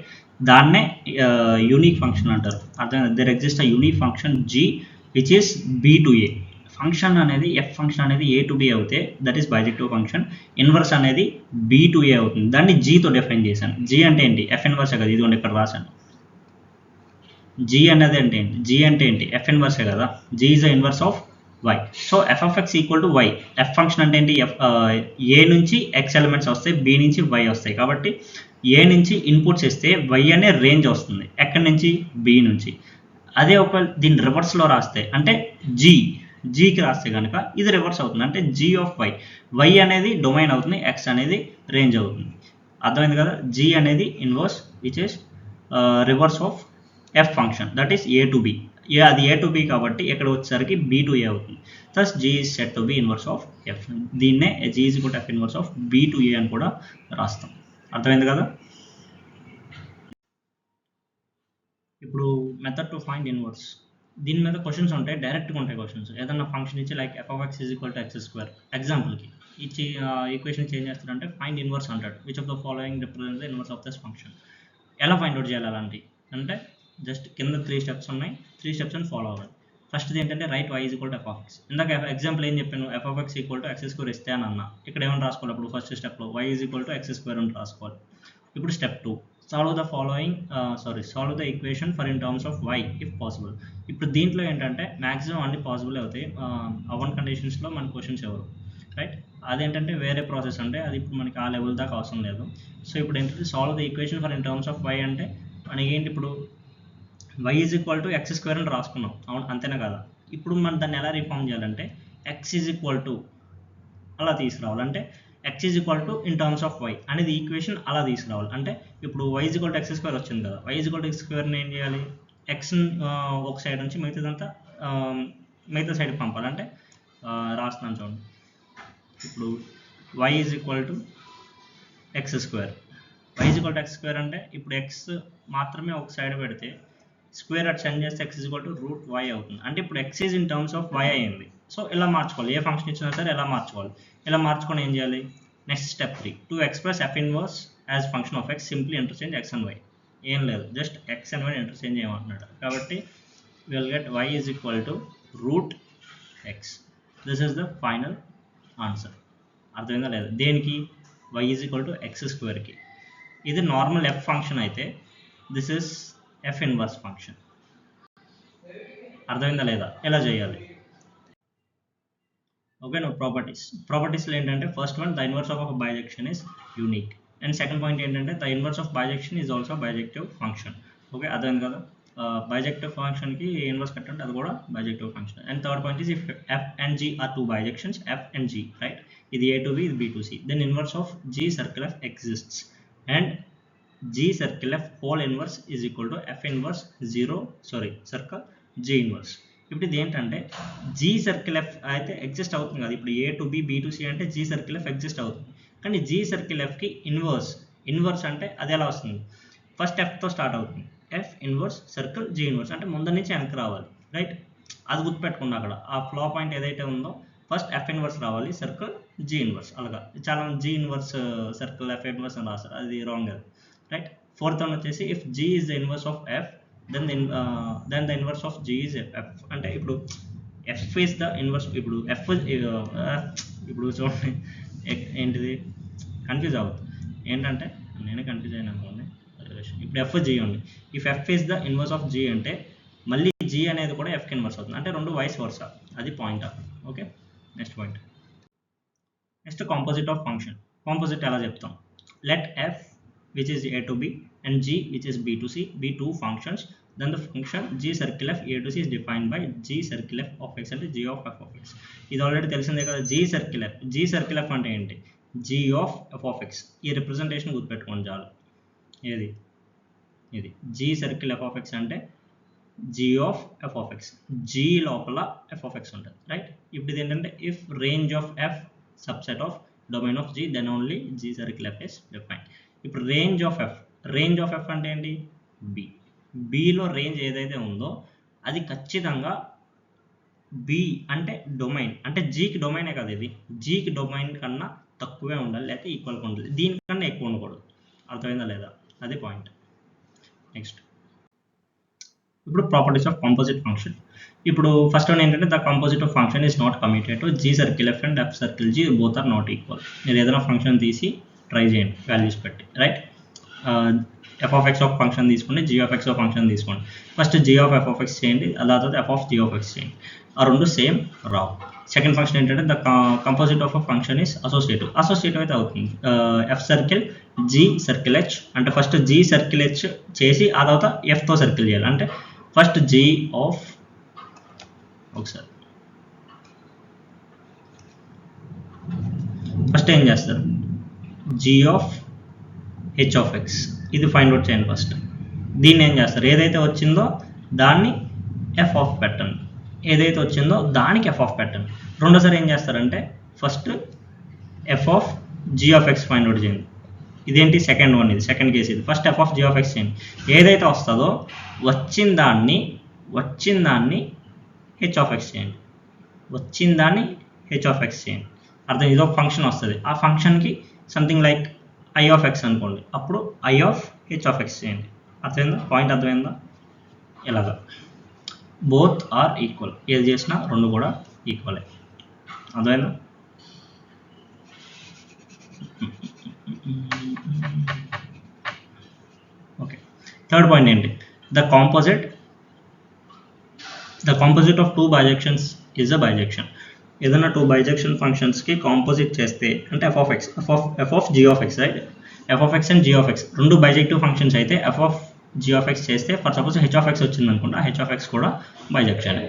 దాన్నే యూనిక్ ఫంక్షన్ అంటారు. అర్థం, there exist a unique function g which is B to A. Function అనేది ఎఫ్ ఫంక్షన్ అనేది ఏ టు బి అవుతే that is bijective function. Inverse అనేది బి టు ఏ అవుతుంది. దాన్ని జీతో డిఫైన్ చేశాను. జీ అంటే ఏంటి, ఎఫ్ ఇన్వర్సే కదా, ఇదిగోండి ఇక్కడ రాశాను. జీ అనేది అంటే ఏంటి, జీ అంటే ఏంటి, ఎఫ్ ఇన్వర్సే కదా. G is the inverse of y. So f of X equal to y. F function అంటే ఏంటి, ఏ నుంచి ఎక్స్ ఎలిమెంట్స్ వస్తాయి, బి నుంచి వై వస్తాయి. కాబట్టి ఏ నుంచి ఇన్పుట్స్ ఇస్తే వై అనే రేంజ్ వస్తుంది, ఎక్కడి నుంచి, బి నుంచి. అదే ఒక దీన్ని రివర్స్లో రాస్తే అంటే జీకి రాస్తే కనుక ఇది రివర్స్ అవుతుంది, అంటే జీ ఆఫ్ వై. వై అనేది డొమైన్ అవుతుంది, ఎక్స్ అనేది రేంజ్ అవుతుంది. అర్థమైంది కదా. జీ అనేది inverse which is reverse of F function, that is A to B. అది ఏ టు బి కాబట్టి ఇక్కడ వచ్చేసరికి బి టు ఏ అవుతుంది. Thus g is set to be inverse of f. దీన్నే g is equal to f inverse of b to a అని కూడా రాస్తాం. అర్థమైంది కదా. ఇప్పుడు మెథడ్ టు ఫైండ్ ఇన్వర్స్, దీని మీద క్వశ్చన్స్ ఉంటాయి, డైరెక్ట్గా ఉంటాయి క్వశ్చన్స్. ఏదన్నా ఫంక్షన్ ఇచ్చి like F of X is equal to x square ఎగ్జాంపుల్కి ఇచ్చి ఈక్వేషన్ చేంజ్ చేస్తారంటే ఫైండ్ ఇన్వర్స్ అంటాడు. Which of the following represents the inverse of this function. ఎలా ఫైండ్ అవుట్ చేయాలి అలాంటి అంటే జస్ట్ కింద 3 స్టెప్స్ ఉన్నాయి, 3 స్టెప్స్ అని ఫాలో అవ్వాలి. ఫస్ట్ది ఏంటంటే right y is equal to F of x. ఇందాక ఎగ్జాంపుల్ ఏం చెప్పాను, f of X equal to x square ఇస్తే అని అన్న. ఇక్కడ ఏమైనా రాసుకోవాలి, అప్పుడు ఫస్ట్ స్టెప్లో y is equal to x square అని రాసుకోవాలి. ఇప్పుడు step 2, solve the equation for in terms of y if possible. ఇప్పుడు దీంట్లో ఏంటంటే మ్యాక్సిమం అన్ని పాసిబుల్ అవుతాయి, అవన్ కండిషన్స్లో మన క్వశ్చన్స్ ఎవరు. రైట్, అదేంటంటే వేరే ప్రాసెస్, అంటే అది ఇప్పుడు మనకి ఆ లెవెల్ దాకా అవసరం లేదు. సో ఇప్పుడు ఏంటంటే solve the equation for in terms of why అంటే మనకి ఏంటి, ఇప్పుడు y is equal to x square అని రాసుకున్నాం, అవును అంతేనా కదా. ఇప్పుడు మనం దాన్ని ఎలా రిఫార్మ్ చేయాలంటే ఎక్స్ ఈజ్ ఈక్వల్ టు అలా తీసుకురావాలి. అంటే x is equal to in terms of y అనేది ఈక్వేషన్ అలా తీసుకురావాలి. అంటే ఇప్పుడు y is equal to x square వచ్చింది కదా, y is equal to x స్క్వేర్ని ఏం చేయాలి, ఎక్స్ ఒక సైడ్ నుంచి మిగతా సైడ్కి పంపాలి. అంటే రాస్తున్నాను చూడండి. ఇప్పుడు y is equal to x square, y is equal to x square అంటే ఇప్పుడు ఎక్స్ మాత్రమే ఒక సైడ్ పెడితే స్క్వేర్ అట్ సెండ్ చేస్తే x is equal to root y అవుతుంది. అంటే ఇప్పుడు x is in terms of y అయింది. సో ఇలా మార్చుకోవాలి, ఏ ఫంక్షన్ ఇచ్చినా సరే ఎలా మార్చుకోవాలి. ఇలా మార్చుకొని ఏం చేయాలి, next step 3, to express f inverse as function of x simply interchange x and y. ఏం లేదు, just x and y interchange చేయమంటున్నాడు. కాబట్టి will get y is equal to root x. This is the final answer. అర్థమైందా లేదా, దేనికి, y is equal to x స్క్వేర్కి. ఇది normal f function అయితే this is f inverse function. అర్థమైందా లేదా, ఎలా చేయాలి. ఓకే, నో ప్రాపర్టీస్లో ఏంటంటే first one, the inverse of bijection is unique. And second point ఏంటంటే the inverse of bijection is also bijective function. Okay, అర్థమైంది కదా. బైజెక్టివ్ ఫంక్షన్కి ఇన్వర్స్ కట్టండి, అది కూడా bijective function. And third point is if f and G are 2 bijections, f and g, right, ఇది a to b, ఇది b to C, then inverse of g circle f exists and G circle F whole inverse is equal to F inverse circle G inverse. ఇప్పుడు ఇది ఏంటంటే G circle F అయితే exist అవుతుంది కదా. ఇప్పుడు A to B, B to C అంటే G circle F exist అవుతుంది. కానీ G circle Fకి ఇన్వర్స్ అంటే అది ఎలా వస్తుంది, ఫస్ట్ Fతో స్టార్ట్ అవుతుంది. F inverse circle G inverse అంటే ముందు నుంచి వెనక్కి రావాలి. రైట్, అది గుర్తుపెట్టుకున్నా. అక్కడ ఆ ఫ్లో పాయింట్ ఏదైతే ఉందో ఫస్ట్ ఎఫ్ ఇన్వర్స్ రావాలి, సర్కిల్ G ఇన్వర్స్. అలాగా చాలా G inverse circle F inverse అని రాస్తారు, అది రాంగ్ అది. రైట్, ఫోర్త్ వన్ వచ్చేసి if G is the inverse of F then the inverse of G is F. అంటే ఇప్పుడు F ఈజ్ ద ఇన్వర్స్, ఇప్పుడు F ఇప్పుడు చూడండి ఏంటిది కన్ఫ్యూజ్ అవుతుంది. ఏంటంటే నేనే కన్ఫ్యూజ్ అయినా అనుకోండి. ఇప్పుడు F G ఉంది, if F is the inverse of G అంటే మళ్ళీ G అనేది కూడా Fకి ఇన్వర్స్ అవుతుంది, అంటే రెండు వైస్ వర్సా, అది point. Okay, next point. Next composite of function. Composite ఎలా చెప్తాం, let F which is A to B and G which is B to C be 2 functions, then the function G circle F A to C is defined by G circle F of X and G of F of X. ఇది already తెలిసిందే కదా. G circle f అంటే ఏంటి? G of f of x. ఈ representation గుర్తుపెట్టుకోండి చాలు. ఏది ఇది g circle f of X అంటే g of f of x. G లోపల ఎఫ్ ఆఫ్ ఎక్స్ ఉంటుంది, రైట్. ఇప్పుడు ఇది ఏంటంటే if range of f subset of domain of g then only g circle f is defined. ఇప్పుడు range of f అంటే ఏంటి? B. Below range ఏదైతే ఉందో అది ఖచ్చితంగా బి అంటే డొమైన్, అంటే జీకి డొమైనే కదా ఇది. జీకి డొమైన్ కన్నా తక్కువే ఉండాలి, లేకపోతే ఈక్వల్గా ఉండాలి. దీనికన్నా ఎక్కువ ఉండకూడదు. అర్థమైందా లేదా? అదే పాయింట్. నెక్స్ట్ ఇప్పుడు ప్రాపర్టీస్ ఆఫ్ కాంపోజిట్ ఫంక్షన్. ఇప్పుడు ఫస్ట్ వన్ ఏంటంటే the composite of function is not commutative. G circle f and f circle g both are not equal. మీరు ఏదైనా ఫంక్షన్ తీసి ట్రై చేయండి వాల్యూస్ పెట్టి, right. F of x of function తీసుకోండి, g of x of function తీసుకోండి. First g of f of x చేయండి, ఆ తర్వాత f of g of x చేయండి. ఆ రెండు సేమ్ రావు. సెకండ్ ఫంక్షన్ ఏంటంటే the composite of a function is associative అయితే అవుతుంది. F circle g circle h అంటే ఫస్ట్ జీ సర్కిల్ హెచ్ చేసి ఆ తర్వాత ఎఫ్తో సర్కిల్ చేయాలి. అంటే ఫస్ట్ జీ ఆఫ్ ఒకసారి ఫస్ట్ ఏం చేస్తారు? G of h of x ఇది ఫైండ్ అవుట్ చేయండి ఫస్ట్. దీన్ని ఏం చేస్తారు? ఏదైతే వచ్చిందో దాన్ని ఎఫ్ ఆఫ్ పెట్టండి, ఏదైతే వచ్చిందో దానికి ఎఫ్ ఆఫ్ పెట్టండి. రెండోసారి ఏం చేస్తారంటే first f of g of x find out చేయండి. ఇదేంటి? సెకండ్ వన్, ఇది సెకండ్ కేసు. ఇది first f of g of x చేయండి. ఏదైతే వస్తుందో వచ్చిన దాన్ని హెచ్ ఆఫ్ ఎక్స్ చేయండి. హెచ్ ఆఫ్ ఎక్స్ చేయండి. అర్థం? ఇది ఒక ఫంక్షన్ వస్తుంది, ఆ ఫంక్షన్కి something like I of x అనుకోండి, అప్పుడు I of h of x చేయండి. అర్థమైందా? పాయింట్ అర్థమైందా? ఇలాగా బోత్ ఆర్ ఈక్వల్. ఏది చేసినా రెండు కూడా ఈక్వలే. అర్థమైందా? ఓకే. థర్డ్ పాయింట్ ఏంటి? The composite of two bijections is a bijection. ఏదైనా టూ బైజెక్షన్ ఫంక్షన్స్కి కాంపోజిట్ చేస్తే అంటే f of x F of g of X, right. F of X and g of x రెండు బైజెక్టివ్ ఫంక్షన్స్ అయితే f of g of x చేస్తే for suppose h of x వచ్చింది అనుకుంటా, h of x కూడా bijection.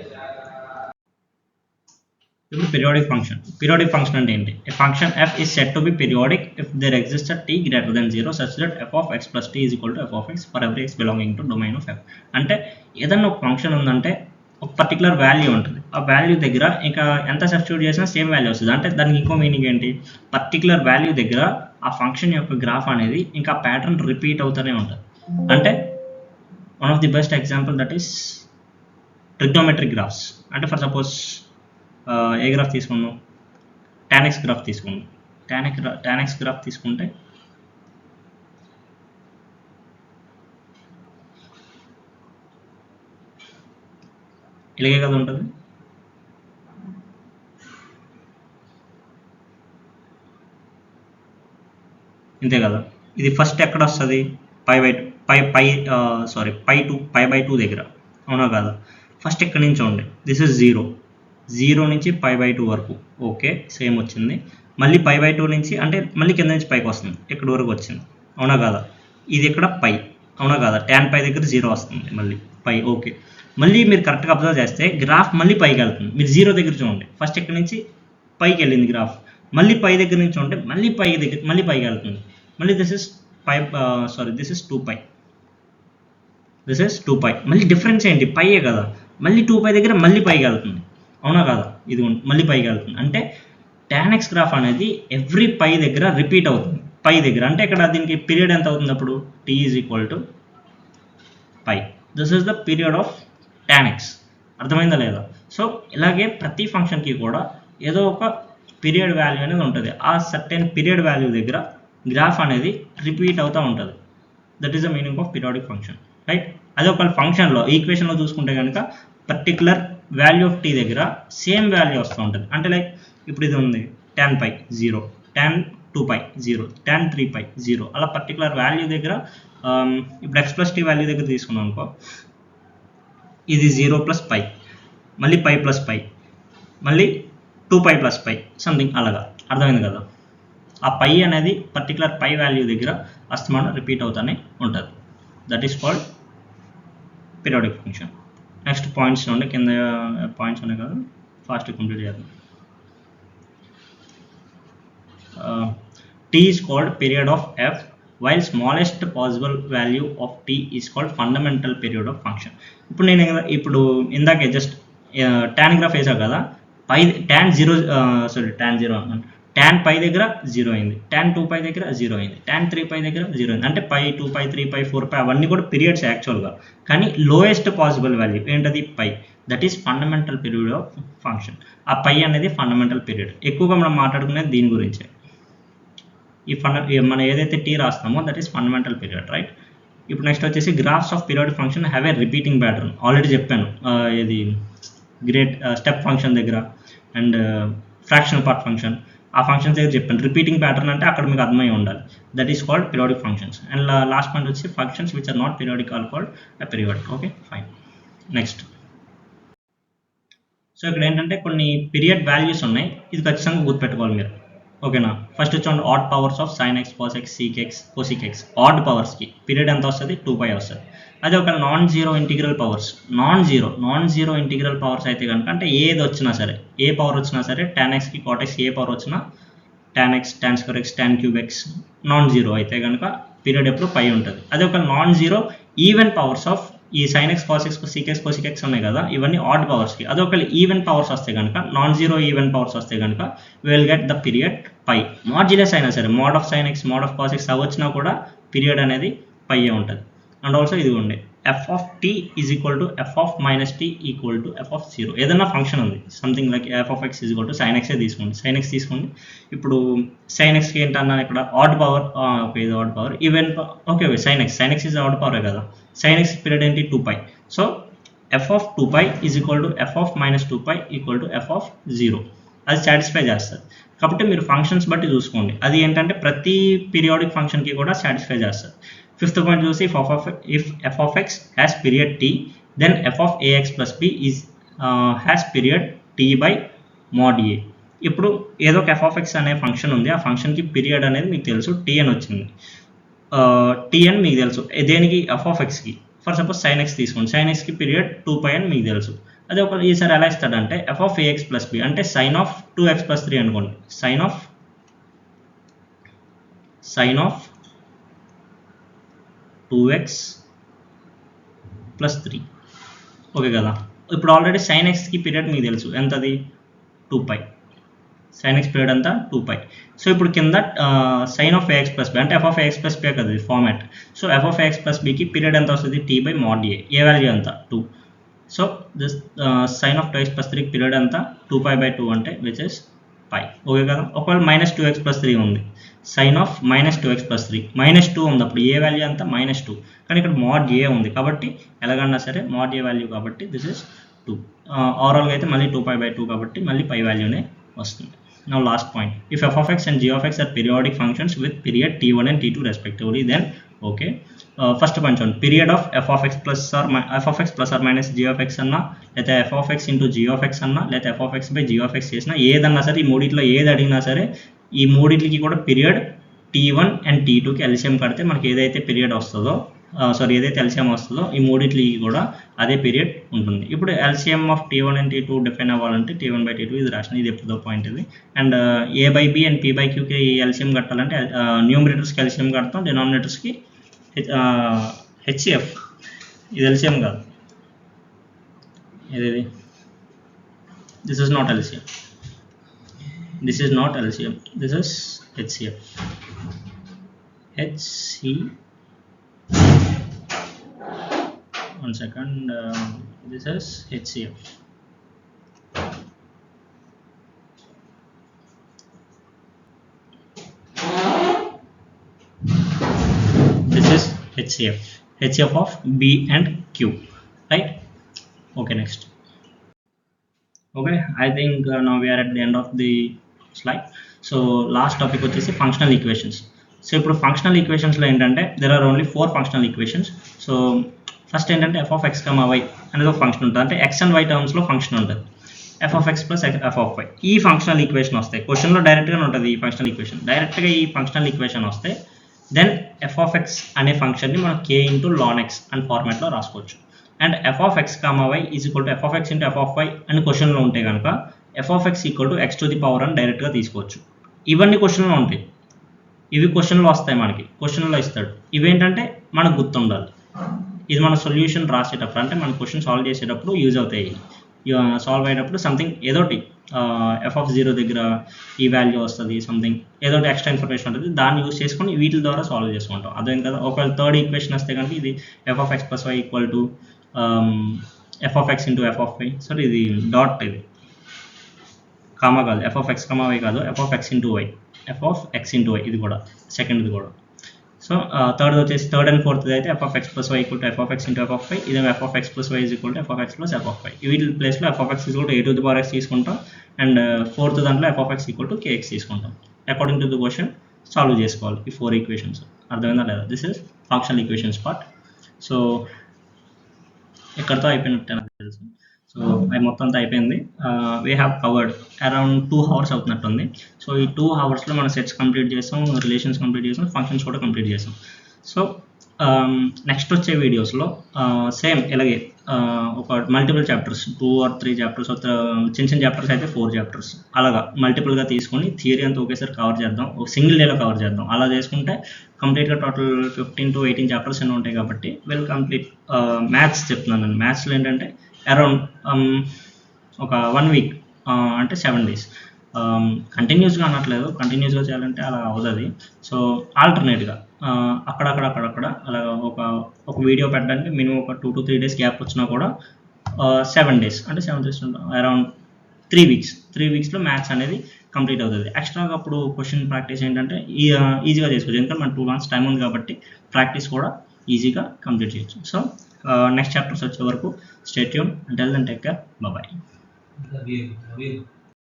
ఇప్పుడు periodic function అంటే ఏంటి? A function f is set to be periodic if there exist a t greater than 0 such that F of X plus t is equal to F of X for every x belonging to domain of f. అంటే ఏదన్నా ఒక function ఉందంటే ఒక particular value ఉంటుంది, ఆ value దగ్గర ఇంకా ఎంత సబ్స్టిట్యూట్ చేసినా సేమ్ వాల్యూ వస్తుంది. అంటే దానికి ఇంకో మీనింగ్ ఏంటి? పర్టికులర్ వాల్యూ దగ్గర ఆ ఫంక్షన్ యొక్క గ్రాఫ్ అనేది ఇంకా ప్యాటర్న్ రిపీట్ అవుతూనే ఉంటుంది. అంటే one of the best example that is trigonometric graphs. అంటే ఫర్ సపోజ్ ఏ గ్రాఫ్ తీసుకుందాం? tan x గ్రాఫ్ తీసుకుందాం. tan x గ్రాఫ్ తీసుకుంటే ఇలాగే కదా ఉంటుంది. ఇంతే కదా. ఇది ఫస్ట్ ఎక్కడ వస్తుంది? పై టూ దగ్గర, అవునా కదా? ఫస్ట్ ఎక్కడి నుంచి ఉండే? దిస్ ఇస్ 0 నుంచి π/2 వరకు. ఓకే, సేమ్ వచ్చింది. మళ్ళీ π/2 నుంచి అంటే మళ్ళీ కింద నుంచి పైకి వస్తుంది, ఎక్కడి వరకు వచ్చింది, అవునా కదా? ఇది ఇక్కడ పై, అవునా కదా? tan π దగ్గర 0 వస్తుంది, మళ్ళీ పై. ఓకే, మళ్ళీ మీరు కరెక్ట్గా అబ్జర్వ్ చేస్తే గ్రాఫ్ మళ్ళీ పైకి వెళ్తుంది. మీరు 0 దగ్గర చూడండి, ఫస్ట్ ఎక్కడి నుంచి పైకి వెళ్ళింది గ్రాఫ్, మళ్ళీ పై దగ్గర నుంచి ఉంటే మళ్ళీ పైకి వెళ్తుంది. మళ్ళీ దిస్ ఇస్ 2π, మళ్ళీ డిఫరెన్స్ ఏంటి? పైయే కదా. మళ్ళీ 2π దగ్గర మళ్ళీ పైకి వెళ్తుంది, అవునా కదా? ఇది మళ్ళీ పైకి వెళ్తుంది. అంటే tan x గ్రాఫ్ అనేది ఎవ్రీ పై దగ్గర రిపీట్ అవుతుంది. పై దగ్గర అంటే ఇక్కడ దీనికి పీరియడ్ ఎంత అవుతుంది అప్పుడు? t is equal to π. This is the period of tan x. అర్థమైందా లేదా? సో ఇలాగే ప్రతి ఫంక్షన్కి కూడా ఏదో ఒక పీరియడ్ వాల్యూ అనేది ఉంటుంది. ఆ సర్టెన్ పీరియడ్ వాల్యూ దగ్గర గ్రాఫ్ అనేది రిపీట్ అవుతూ ఉంటుంది. That is the meaning of periodic function, right. అదే ఒక ఫంక్షన్లో ఈక్వేషన్లో చూసుకుంటే కనుక పర్టికులర్ వాల్యూ ఆఫ్ టీ దగ్గర సేమ్ వాల్యూ వస్తూ ఉంటుంది. అంటే లైక్ ఇప్పుడు ఇది ఉంది tan π 0, tan 2π 0, tan 3π 0, అలా పర్టికులర్ వాల్యూ దగ్గర ఇప్పుడు x ప్లస్ టీ వాల్యూ దగ్గర తీసుకున్నాం అనుకో, ఇది 0 ప్లస్ π, మళ్ళీ π ప్లస్ π, మళ్ళీ 2π ప్లస్ π, సంథింగ్ అలాగా. అర్థమైంది కదా? ఆ పై అనేది పర్టికులర్ పై వాల్యూ దగ్గర అస్తమానం రిపీట్ అవుతూనే ఉంటుంది. That is called periodic function. Next points ఉండే, కింద పాయింట్స్ ఉన్నాయి కదా, ఫాస్ట్ కంప్లీట్ చేద్దాం. t is called period of f while smallest possible value of t is called fundamental period of function. ఇప్పుడు నేను ఇప్పుడు ఇందాకే జస్ట్ tan గ్రాఫ్ వేసాను కదా, పై tan 0 tan 0 అన్నాను, tan పై దగ్గర 0 అయింది, tan 2 పై దగ్గర 0 అయింది, tan 3 పై దగ్గర 0 అయింది. అంటే పై 2 పై 3 పై 4 పై అవన్నీ కూడా పీరియడ్స్ యాక్చువల్గా, కానీ లోయెస్ట్ పాసిబుల్ వాల్యూ ఏంటది pi, that is fundamental period of function. ఆ పై అనేది ఫండమెంటల్ పీరియడ్. ఎక్కువగా మనం మాట్లాడుకునేది దీని గురించే. ఈ మనం ఏదైతే టీ రాస్తామో that is fundamental period, right. ఇప్పుడు నెక్స్ట్ వచ్చేసి graphs of periodic function have a repeating pattern. Already చెప్పాను ఇది స్టెప్ ఫంక్షన్ దగ్గర అండ్ ఫ్రాక్షనల్ పార్ట్ ఫంక్షన్, ఆ ఫంక్షన్స్ దగ్గర చెప్పాను. రిపీటింగ్ ప్యాటర్న్ అంటే అక్కడ మీకు అర్థమై ఉండాలి. That is called periodic functions. And last point వచ్చి functions which are not periodic are called aperiodic. Okay fine. Next so ఇక్కడ ఏంటంటే కొన్ని పీరియడ్ వాల్యూస్ ఉన్నాయి, ఇది ఖచ్చితంగా గుర్తుపెట్టుకోవాలి మీరు. ఓకేనా. ఫస్ట్ వచ్చి odd powers of sine x, cos x, sec x, cosec x. Odd పవర్స్కి పీరియడ్ ఎంత వస్తుంది, 2π వస్తుంది. అదే ఒక non zero integral powers, non zero integral powers అయితే కనుక, అంటే ఏది వచ్చినా సరే, ఏ పవర్ వచ్చినా సరే, tan xకి cot x ఏ పవర్ వచ్చినా, tan x, tan square x, tan cube x non zero అయితే కనుక పీరియడ్ ఎప్పుడు పై ఉంటుంది. అదే ఒక non zero even powers of ఈ sine x, cos x, sec x, cosec x ఉన్నాయి కదా, ఇవన్నీ ఆడ్ పవర్స్కి. అదే ఒక ఈవెన్ పవర్స్ వస్తే కనుక, నాన్ జీరో ఈవెన్ పవర్స్ వస్తే కనుక will get the period pi. Modulus అయినా సరే, mod of sine x, mod of cos x అవి వచ్చినా కూడా పీరియడ్ అనేది పై ఉంటుంది. అండ్ ఆల్సో ఇది ఉండే f of t is equal to f of minus t equal to f of 0. ఏదన్నా ఫంక్షన్ ఉంది something like f of x is equal to sin x తీసుకోండి, sin x తీసుకోండి. ఇప్పుడు sin x కి ఏంటన్నా ఇక్కడ ఆడ్ పవర్, ఓకే ఇది odd power, even okay sin x is odd పవరే కదా, sin x పీరియడ్ ఏంటి 2π. So f of 2π is equal to f of minus 2π equal to f of 0. అది సాటిస్ఫై చేస్తుంది. కాబట్టి మీరు ఫంక్షన్స్ బట్టి చూసుకోండి, అది ఏంటంటే ప్రతి పీరియాడిక్ ఫంక్షన్కి కూడా సాటిస్ఫై చేస్తుంది. ఫిఫ్త్ పాయింట్ చూసి if f of x has period t then f of ax plus b is has period t by mod a. ఇప్పుడు ఏదో ఒక f of x అనే ఫంక్షన్ ఉంది, ఆ ఫంక్షన్కి పీరియడ్ అనేది మీకు తెలుసు t అని వచ్చింది, t అని మీకు తెలుసు. దేనికి, f of xకి. ఫర్ సపోజ్ sin x తీసుకోండి, sin xకి పీరియడ్ 2π అని మీకు తెలుసు. అదే ఒక ఈసారి ఎలా ఇస్తాడంటే f of ax plus b అంటే sin of 2x plus 3 అనుకోండి, sin of 2x plus 3. Okay కదా. ఇప్పుడు ఆల్రెడీ sin xకి పీరియడ్ మీకు తెలుసు ఎంతది, 2π. sin x పీరియడ్ అంతా 2π. సో ఇప్పుడు కింద sin of ax plus b అంటే f of ax plus b కదా format. So f of ax plus bకి పీరియడ్ ఎంత వస్తుంది, t by mod a. A value ఎంత, 2. So this sin of 2x plus 3 period అంతా 2π by 2 అంటే which is π. Okay కదా. ఒకవేళ -2x plus 3 ఉంది, sin of -2x plus 3 -2 ఉంది, అప్పుడు ఏ వాల్యూ అంతా -2. కానీ ఇక్కడ mod a ఉంది కాబట్టి ఎలాగన్నా సరే mod a వాల్యూ కాబట్టి దిస్ ఇస్ 2. ఓవరాల్గా అయితే మళ్ళీ 2π by 2 కాబట్టి మళ్ళీ పై వాల్యూనే వస్తుంది. Now last point, if f of x and g of x are periodic functions with period t1 and t2 respectively, then okay, first point on period of f of x plus or minus g of x అన్నా, లేదా f of x into g of x అన్నా, లేదా f of x by g of x చేసినా, ఏదన్నా సరే ఈ మూడిట్లో ఏది అడిగినా సరే ఈ మూడిట్లకి కూడా పీరియడ్ t1 అండ్ t2కి ఎల్సిఎం కడితే మనకి ఏదైతే పీరియడ్ వస్తుందో, ఏదైతే ఎల్సిఎం వస్తుందో ఈ మూడిట్లకి కూడా అదే పీరియడ్ ఉంటుంది. ఇప్పుడు LCM of t1 and t2 define అవ్వాలంటే t1 by t2 ఇది రాసిన, ఇది ఎప్పుడో పాయింట్ ఇది. And a by b and p by qకి ఎల్సిఎం కట్టాలంటే న్యూమరేటర్స్కి ఎల్సిఎం కడతాం, డినామినేటర్స్కి హెచ్సిఎఫ్. ఇది ఎల్సిఎం కాదు, ఇది this is not LCM, this is not LCM, this is HCF. One second, this is HCF. This is HCF of B and Q, right? Okay, next. Okay, I think now we are at the end of the slide. So last topic వచ్చేసి functional equations. So ఇప్పుడు functional ఈక్వేషన్స్లో ఏంటంటే there are only 4 functional equations. So first ఏంటంటే f of x, y అనేది ఒక function ఉంటుంది, అంటే x and y టర్మ్స్లో function ఉంటుంది, f of x plus f of y. ఈ ఫంక్షనల్ ఈక్వేషన్ వస్తాయి క్వశ్చన్లో డైరెక్ట్గానే ఉంటుంది. ఈ ఫంక్షనల్ ఈక్వేషన్ డైరెక్ట్గా ఈ ఫంక్షనల్ ఈక్వేషన్ వస్తే దెన్ f of x అనే ఫంక్షన్ని మనం k into ln x అని ఫార్మాట్లో రాసుకోవచ్చు. And f of x, y is equal to f of x into f of y అని క్వశ్చన్లో ఉంటే కనుక f of x equal to x to the power అని డైరెక్ట్గా తీసుకోవచ్చు. ఇవన్నీ క్వశ్చన్లో ఉంటాయి, ఇవి క్వశ్చన్లో వస్తాయి, మనకి క్వశ్చన్లో ఇస్తాడు. ఇవేంటంటే మనకు గుర్తుండాలి. ఇది మన సొల్యూషన్ రాసేటప్పుడు అంటే మన క్వశ్చన్ సాల్వ్ చేసేటప్పుడు యూజ్ అవుతాయి. సాల్వ్ అయ్యేటప్పుడు సంథింగ్ ఏదోటి f(0) దగ్గర ఈ వాల్యూ వస్తుంది, సంథింగ్ ఏదోటి ఎక్స్ట్రా ఇన్ఫర్మేషన్ ఉంటుంది, దాన్ని యూజ్ చేసుకొని వీటి ద్వారా సాల్వ్ చేసుకుంటాం. అదేం కదా. ఒకవేళ థర్డ్ ఈక్వేషన్ వస్తే కనుక ఇది f(x + y) = f(x × f(y). సరే ఇది డాట్, ఇది కామా కాదు, f(x, y) కాదు, f(x × y), f(x × y). ఇది కూడా సెకండ్ది కూడా. సో థర్డ్ వచ్చేసి థర్డ్ అండ్ ఫోర్త్ అయితే f(x + y) = f(x × f(y), ఇదేమో f(x + y) = f(x + f(y). వీటి ప్లేస్లో f(x = a⁴x) తీసుకుంటాం, అండ్ ఫోర్త్ దాంట్లో f(x = kx) తీసుకుంటాం. According to the question solve చేసుకోవాలి ఈ 4 ఈక్వేషన్స్. అర్థమైందా లేదా? This is functional equations part. So ఇక్కడతో అయిపోయినట్టే నాకు తెలుసు. సో అది మొత్తం అంతా అయిపోయింది. We have covered around 2 hours అవుతున్నట్టుంది. సో ఈ 2 hoursలో మనం సెట్స్ కంప్లీట్ చేసాం, రిలేషన్స్ కంప్లీట్ చేసాం, ఫంక్షన్స్ కూడా కంప్లీట్ చేసాం. సో నెక్స్ట్ వచ్చే వీడియోస్లో సేమ్ ఇలాగే ఒక మల్టిపుల్ చాప్టర్స్, 2 or 3 చాప్టర్స్, చిన్న చిన్న చాప్టర్స్ అయితే 4 చాప్టర్స్ అలాగా మల్టిపుల్గా తీసుకొని థియరీ అంతా ఒకేసారి కవర్ చేద్దాం, ఒక సింగిల్ డేలో కవర్ చేద్దాం. అలా చేసుకుంటే కంప్లీట్గా టోటల్ 15 to 18 చాప్టర్స్ అన్నీ ఉంటాయి కాబట్టి వెల్ కంప్లీట్. మ్యాథ్స్ చెప్తున్నాను నేను. మ్యాథ్స్లో ఏంటంటే అరౌండ్ ఒక 1 week అంటే 7 days కంటిన్యూస్గా అనట్లేదు, కంటిన్యూస్గా చేయాలంటే అలా అవుతుంది. సో ఆల్టర్నేట్గా అక్కడక్కడ అలా ఒక వీడియో పెట్టడానికి మినిమం ఒక 2 to 3 days గ్యాప్ వచ్చినా కూడా 7 days అంటే 7 days అరౌండ్ 3 weeks. 3 weeksలో మ్యాథ్స్ అనేది కంప్లీట్ అవుతుంది. ఎక్స్ట్రాగా అప్పుడు క్వశ్చన్ ప్రాక్టీస్ ఏంటంటే ఈజీగా చేసుకోవచ్చు, ఎందుకంటే మన 2 months టైం ఉంది కాబట్టి ప్రాక్టీస్ కూడా ఈజీగా కంప్లీట్ చేయొచ్చు. సో నెక్స్ట్ చాప్టర్స్ వచ్చే వరకు stay tune. Until then take care. Bye.